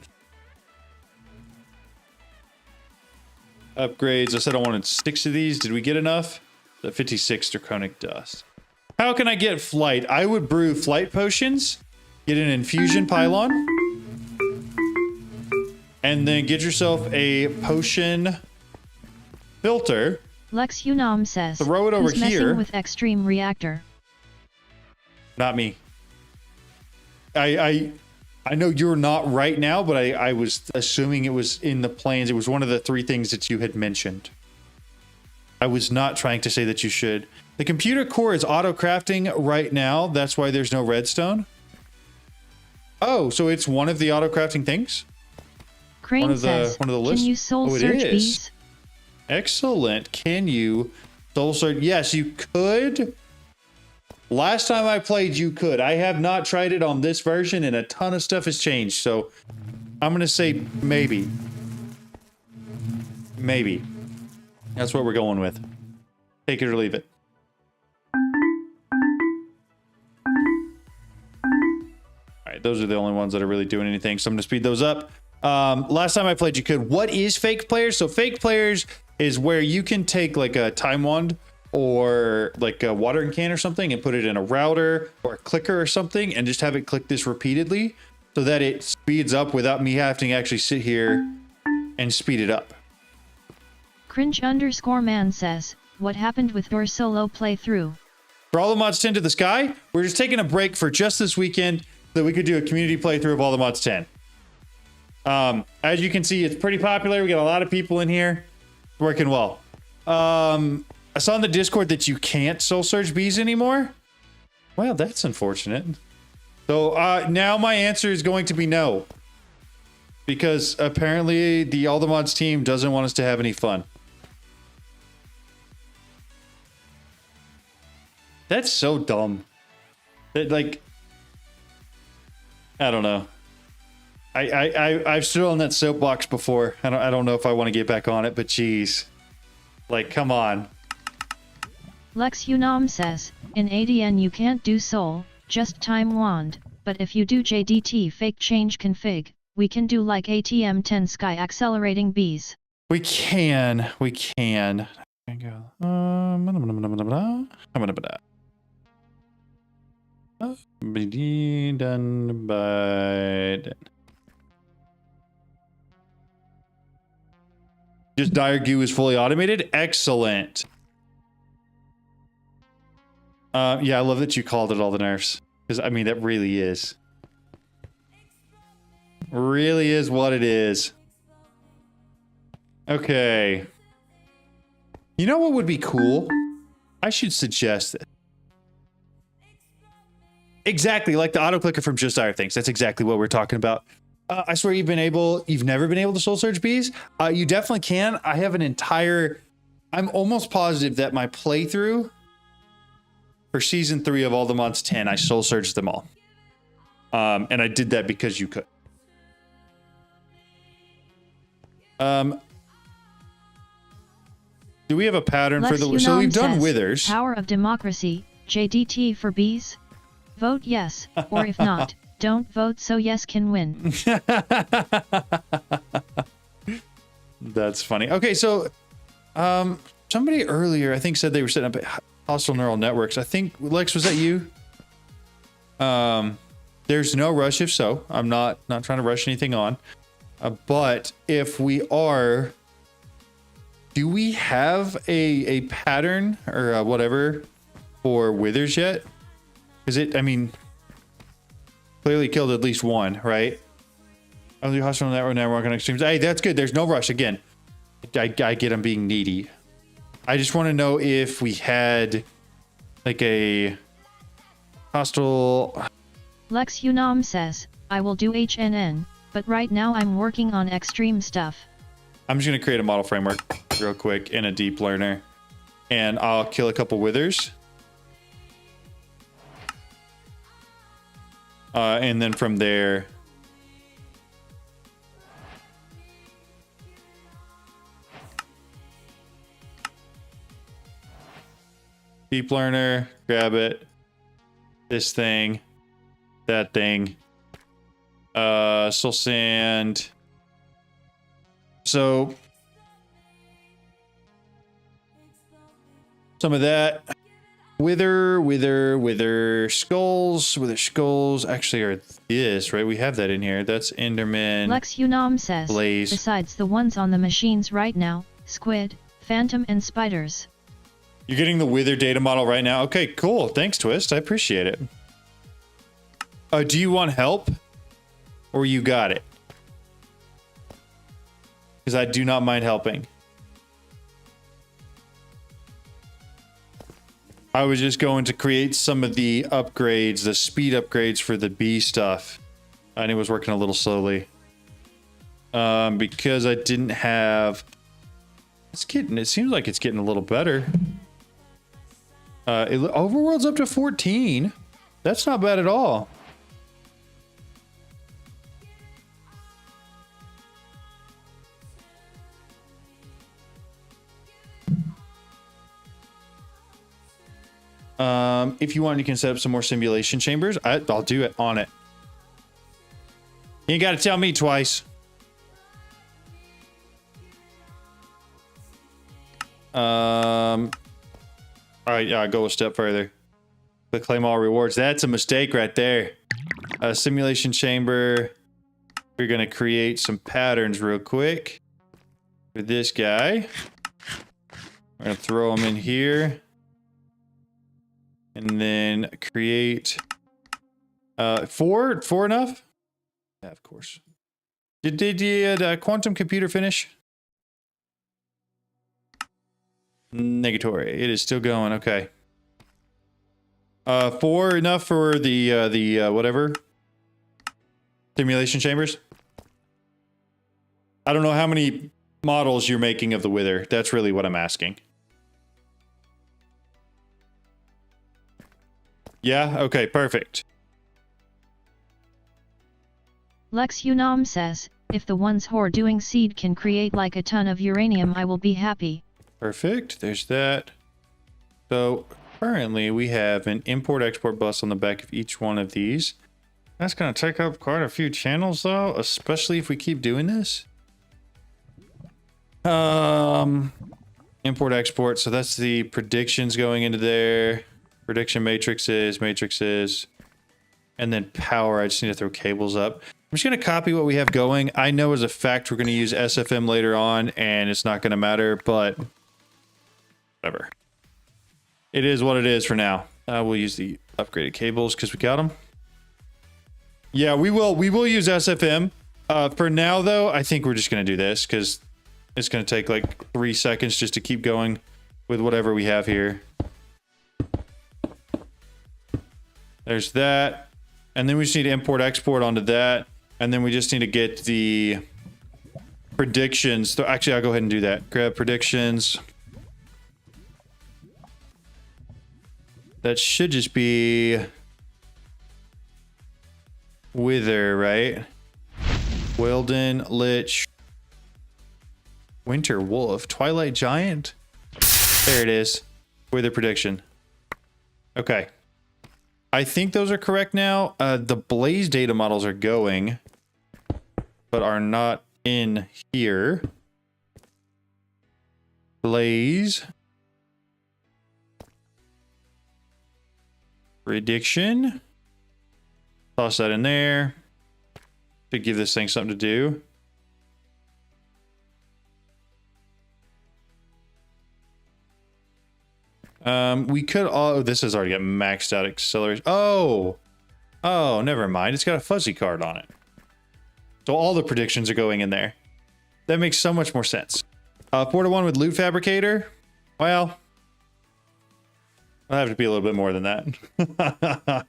Upgrades, I said I wanted 6 of these. Did we get enough? The 56 Draconic dust. How can I get flight? I would brew flight potions, get an infusion pylon, and then get yourself a potion filter. Lex Unam says, throw it over who's here. Messing with extreme reactor? Not me. I know you're not right now, but I was assuming it was in the plans. It was one of the 3 things that you had mentioned. I was not trying to say that you should. The computer core is auto crafting right now. That's why there's no redstone. Oh, so it's one of the auto crafting things? Crane says, one of the lists? Can you soul it search is. these? Excellent. Can you soul search? Yes, you could. Last time I played, you could. I have not tried it on this version, and a ton of stuff has changed. So I'm going to say maybe. Maybe. That's what we're going with. Take it or leave it. All right, those are the only ones that are really doing anything. So I'm going to speed those up. Last time I played, you could. What is fake players? So fake players is where you can take like a time wand or like a watering can or something and put it in a router or a clicker or something and just have it click this repeatedly so that it speeds up without me having to actually sit here and speed it up. Cringe_man says, what happened with your solo playthrough? For all the mods 10 to the sky, we're just taking a break for just this weekend so that we could do a community playthrough of all the mods 10. As you can see, it's pretty popular. We got a lot of people in here. Working well. I saw in the Discord that you can't soul surge bees anymore. Well, that's unfortunate. So now my answer is going to be no. Because apparently the All the Mods team doesn't want us to have any fun. That's so dumb. That, like, I don't know. I've stood on that soapbox before. I don't know if I want to get back on it, but geez. Like, come on. Lex Unam says, in ADN you can't do soul, just time wand, but if you do JDT fake change config, we can do like ATM 10 sky accelerating bees. We can. Done by... Just dire goo is fully automated. Excellent. Yeah, I love that you called it all the nerfs. Because, I mean, that really is. Really is what it is. Okay. You know what would be cool? I should suggest it. Exactly, like the auto clicker from Just Dire Things. That's exactly what we're talking about. I swear you've never been able to soul surge bees? You definitely can. I have an entire... I'm almost positive that my playthrough for season 3 of All the Mods 10, I soul surged them all. And I did that because you could. Do we have a pattern for the... So we've done withers. Power of democracy, JDT for bees? Vote yes, or if not, don't vote so yes can win. That's funny. Okay, so somebody earlier, I think, said they were setting up hostile neural networks. I think, Lex, was that you? There's no rush if so. I'm not trying to rush anything on. But if we are... Do we have a pattern or whatever for withers yet? Is it, I mean, clearly killed at least one, right? Only hostile network on extremes. Hey, that's good. There's no rush. Again, I get I'm being needy. I just want to know if we had like a hostile... Lex Unam says, I will do HNN, but right now I'm working on extreme stuff. I'm just going to create a model framework real quick in a deep learner, and I'll kill a couple withers. And then from there, deep learner, grab it, this thing, that thing, soul sand. So some of that. Wither skulls actually are this, right? We have that in here. That's Enderman. Lex Unam says, Blaze. Besides the ones on the machines right now, squid, phantom and spiders. You're getting the wither data model right now? Okay, cool. Thanks, Twist. I appreciate it. Do you want help? Or you got it? Because I do not mind helping. I was just going to create some of the upgrades, the speed upgrades for the bee stuff. And it was working a little slowly. Because I didn't have... it seems like it's getting a little better. Overworld's up to 14. That's not bad at all. If you want, you can set up some more simulation chambers. I'll do it on it. You got to tell me twice. All right, yeah, I'll go a step further. Click claim all rewards. That's a mistake right there. Simulation chamber. We're gonna create some patterns real quick for this guy. We're gonna throw them in here. And then create four enough? Yeah, of course. Did the quantum computer finish? Negatory. It is still going. Okay. 4 enough for the whatever simulation chambers. I don't know how many models you're making of the Wither. That's really what I'm asking. Yeah. Okay. Perfect. Lex Unam says, if the ones who are doing seed can create like a ton of uranium, I will be happy. Perfect. There's that. So currently we have an import-export bus on the back of each one of these. That's going to take up quite a few channels though, especially if we keep doing this. Import-export. So that's the predictions going into there. Prediction matrices. And then power. I just need to throw cables up. I'm just going to copy what we have going. I know as a fact we're going to use SFM later on and it's not going to matter, but whatever. It is what it is for now. We'll use the upgraded cables because we got them. Yeah, we will use SFM. For now, though, I think we're just going to do this because it's going to take like 3 seconds just to keep going with whatever we have here. There's that. And then we just need to import export onto that. And then we just need to get the predictions. So actually, I'll go ahead and do that. Grab predictions. That should just be Wither, right? Weldon, Lich, Winter Wolf, Twilight Giant. There it is. Wither prediction. Okay. I think those are correct now. The Blaze data models are going, but are not in here. Blaze. Prediction. Toss that in there. To give this thing something to do. We could all, this has already got maxed out acceleration. Oh, never mind. It's got a fuzzy card on it. So all the predictions are going in there. That makes so much more sense. 4-1 with Loot Fabricator. Well, I'll have to be a little bit more than that.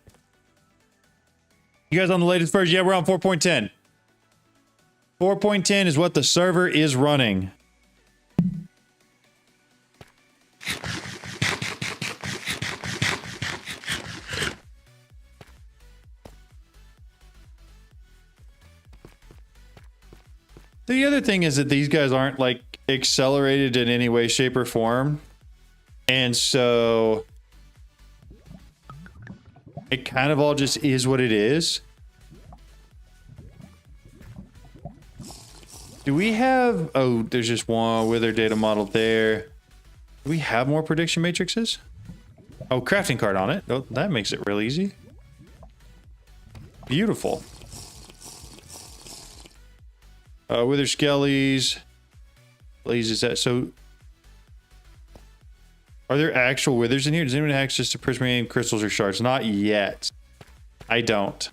You guys on the latest version? Yeah, we're on 4.10. 4.10 is what the server is running. The other thing is that these guys aren't like accelerated in any way, shape, or form. And so it kind of all just is what it is. Do we have, oh, there's just one Wither data model there. Do we have more prediction matrices? Oh, crafting card on it. Oh, that makes it real easy. Beautiful. Wither skellies. Blaze is that, so are there actual withers in here? Does anyone have access to prismatic crystals or shards? Not yet. I don't.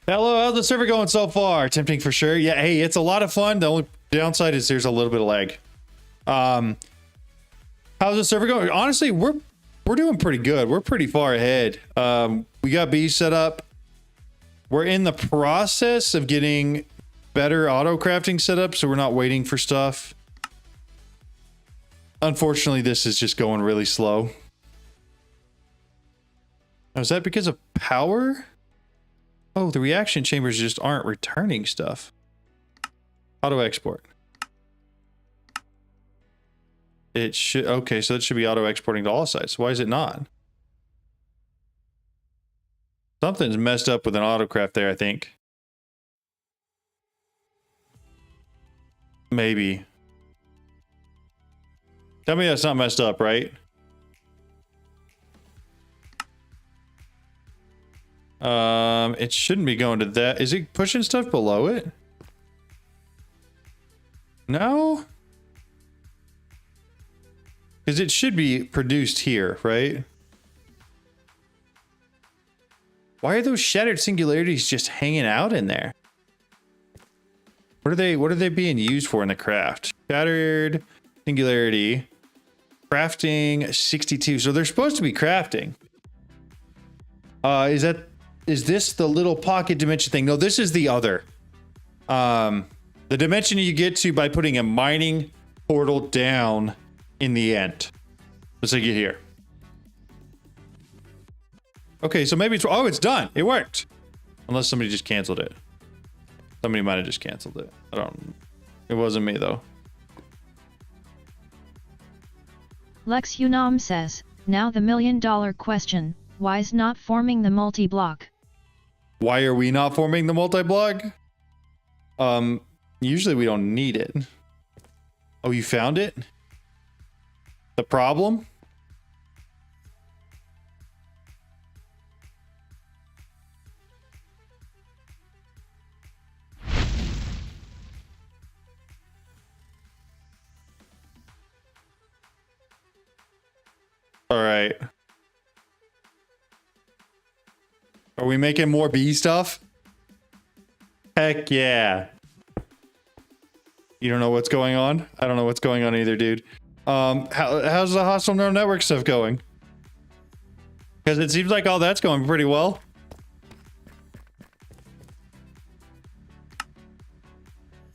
Hello, how's the server going so far? Tempting for sure. Yeah, hey, it's a lot of fun. The only downside is there's a little bit of lag. How's the server going? Honestly, we're doing pretty good. We're pretty far ahead. We got bees set up. We're in the process of getting better auto crafting set up, so we're not waiting for stuff. Unfortunately, this is just going really slow. Now, is that because of power? Oh, the reaction chambers just aren't returning stuff. Auto export. It should, okay, so it should be auto exporting to all sites. Why is it not? Something's messed up with an autocraft there, I think. Maybe. Tell me that's not messed up, right? It shouldn't be going to that. Is it pushing stuff below it? No? Because it should be produced here, right? Why are those shattered singularities just hanging out in there? What are they being used for in the craft? Shattered singularity. Crafting 62. So they're supposed to be crafting. Is this the little pocket dimension thing? No, this is the other. The dimension you get to by putting a mining portal down in the end. Let's take it here. Okay, so maybe it's done. It worked. Unless somebody just canceled it. Somebody might have just canceled it. It wasn't me though. Lex Unam says, now the $1 million question, why's not forming the multi-block? Why are we not forming the multi-block? Usually we don't need it. Oh, you found it? The problem? All right. Are we making more bee stuff? Heck yeah. You don't know what's going on? I don't know what's going on either, dude. How's the hostile neural network stuff going? Because it seems like all that's going pretty well.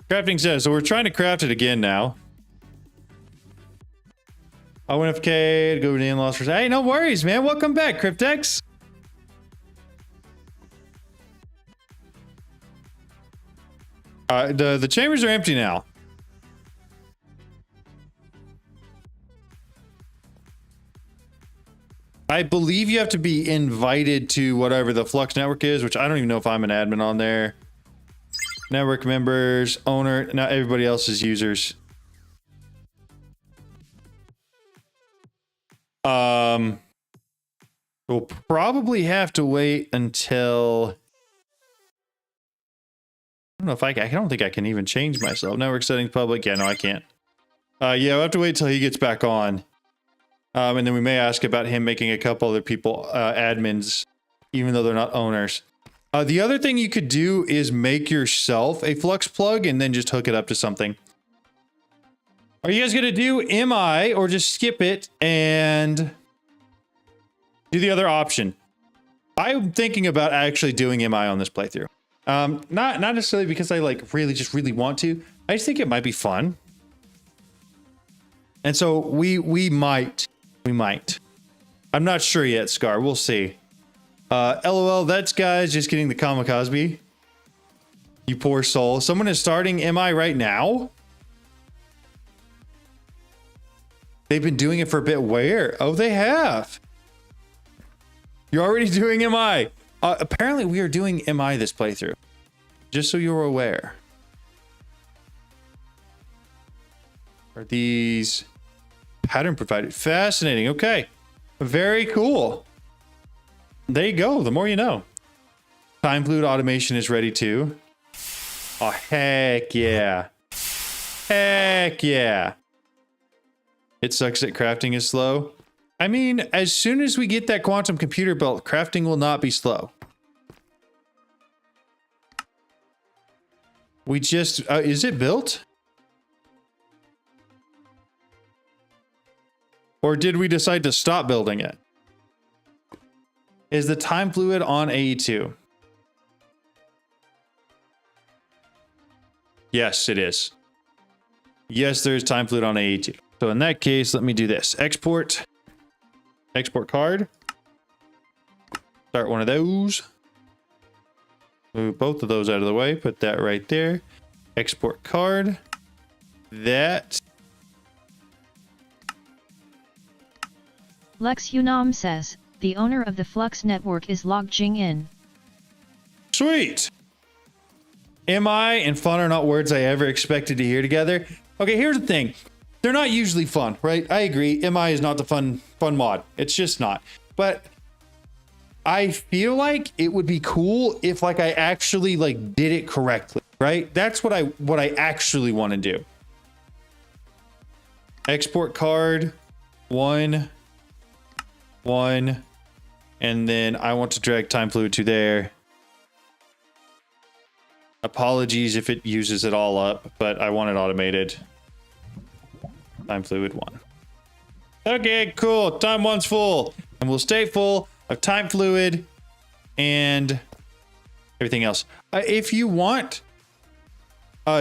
Crafting says, so we're trying to craft it again now. I went FK, go to the in-laws for... Hey, no worries, man. Welcome back, Cryptex. The chambers are empty now. I believe you have to be invited to whatever the Flux network is, which I don't even know if I'm an admin on there. Network members, owner, not everybody else is users. We'll probably have to wait until... I don't know if I don't think I can even change myself. Network settings public. Yeah, no, I can't. Yeah, we'll have to wait till he gets back on. And then we may ask about him making a couple other people admins, even though they're not owners. The other thing you could do is make yourself a Flux plug and then just hook it up to something. Are you guys going to do MI or just skip it and do the other option? I'm thinking about actually doing MI on this playthrough. Not necessarily because I like really want to. I just think it might be fun. And so we might. I'm not sure yet, Scar. We'll see. LOL, that's guys just getting the kamikaze. You poor soul. Someone is starting MI right now. They've been doing it for a bit. Where? Oh, they have. You're already doing MI. Apparently, we are doing MI this playthrough. Just so you're aware. Are these pattern provided? Fascinating. Okay. Very cool. There you go. The more you know. Time fluid automation is ready too. Oh, heck yeah. Heck yeah. It sucks that crafting is slow. I mean, as soon as we get that quantum computer built, crafting will not be slow. We just... is it built? Or did we decide to stop building it? Is the time fluid on AE2? Yes, it is. Yes, there's time fluid on AE2. So in that case, let me do this. Export card. Start one of those. Move both of those out of the way. Put that right there. Export card. That. Lex Unam says, the owner of the Flux network is logging in. Sweet. MI and fun are not words I ever expected to hear together. Okay, here's the thing. They're not usually fun, right? I agree. MI is not the fun mod. It's just not. But I feel like it would be cool if like I actually like did it correctly, right? That's what I actually want to do. Export card. 1, 1, and then I want to drag time fluid to there. Apologies if it uses it all up, but I want it automated. Time fluid 1. Okay, cool. Time 1's full, and we'll stay full of time fluid and everything else. If you want,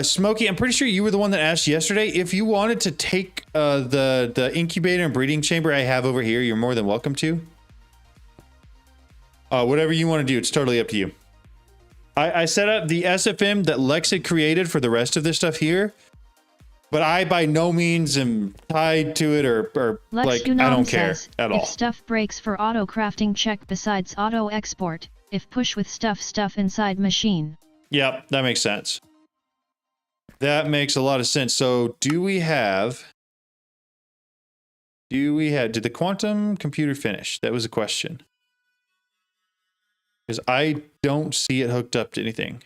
Smokey, I'm pretty sure you were the one that asked yesterday. If you wanted to take the incubator and breeding chamber I have over here, you're more than welcome to. Whatever you want to do, it's totally up to you. I set up the SFM that Lex had created for the rest of this stuff here, but I by no means am tied to it or like, I don't care at all. If stuff breaks for auto crafting, check besides auto export. If push with stuff inside machine. Yep, that makes sense. That makes a lot of sense. So did the quantum computer finish? That was a question. Because I don't see it hooked up to anything.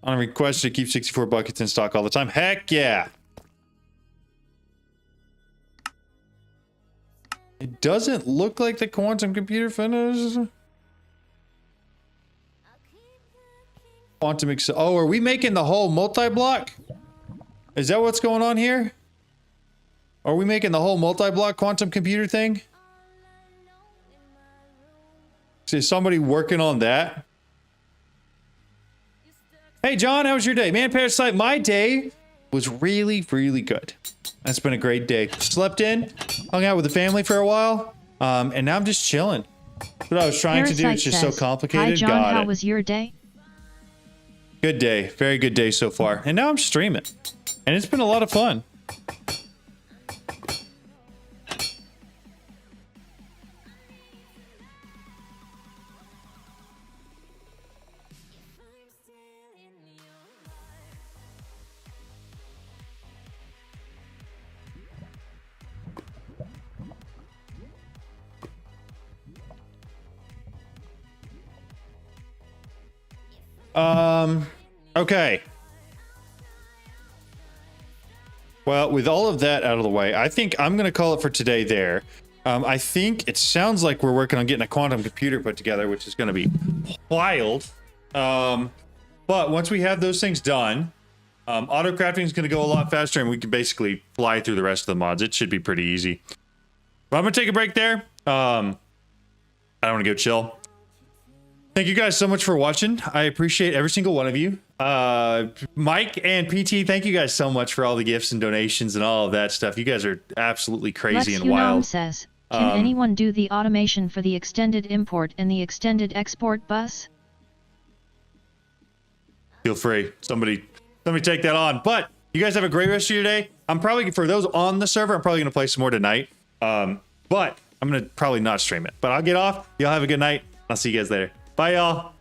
On a request to keep 64 buckets in stock all the time. Heck yeah. It doesn't look like the quantum computer finished. Quantum oh, are we making the whole multi-block? Is that what's going on here? Are we making the whole multi-block quantum computer thing? Is somebody working on that? Hey John, how was your day? Man, Parasite, my day was really, really good. That's been a great day. Slept in, hung out with the family for a while, and now I'm just chilling. That's what I was trying to do. It's just so complicated. Hi John, how was your day? Good day. Very good day so far. And now I'm streaming. And it's been a lot of fun. Okay. Well, with all of that out of the way, I think I'm going to call it for today there. I think it sounds like we're working on getting a quantum computer put together, which is going to be wild. But once we have those things done, auto crafting is going to go a lot faster and we can basically fly through the rest of the mods. It should be pretty easy. But I'm going to take a break there. I don't want to go chill. Thank you guys so much for watching. I appreciate every single one of you. Mike and PT, thank you guys so much for all the gifts and donations and all of that stuff. You guys are absolutely crazy and wild. Says, can anyone do the automation for the extended import and the extended export bus? Feel free. Somebody take that on. But you guys have a great rest of your day. I'm probably, for those on the server, I'm probably going to play some more tonight. But I'm going to probably not stream it. But I'll get off. Y'all have a good night. I'll see you guys later. Bye, y'all.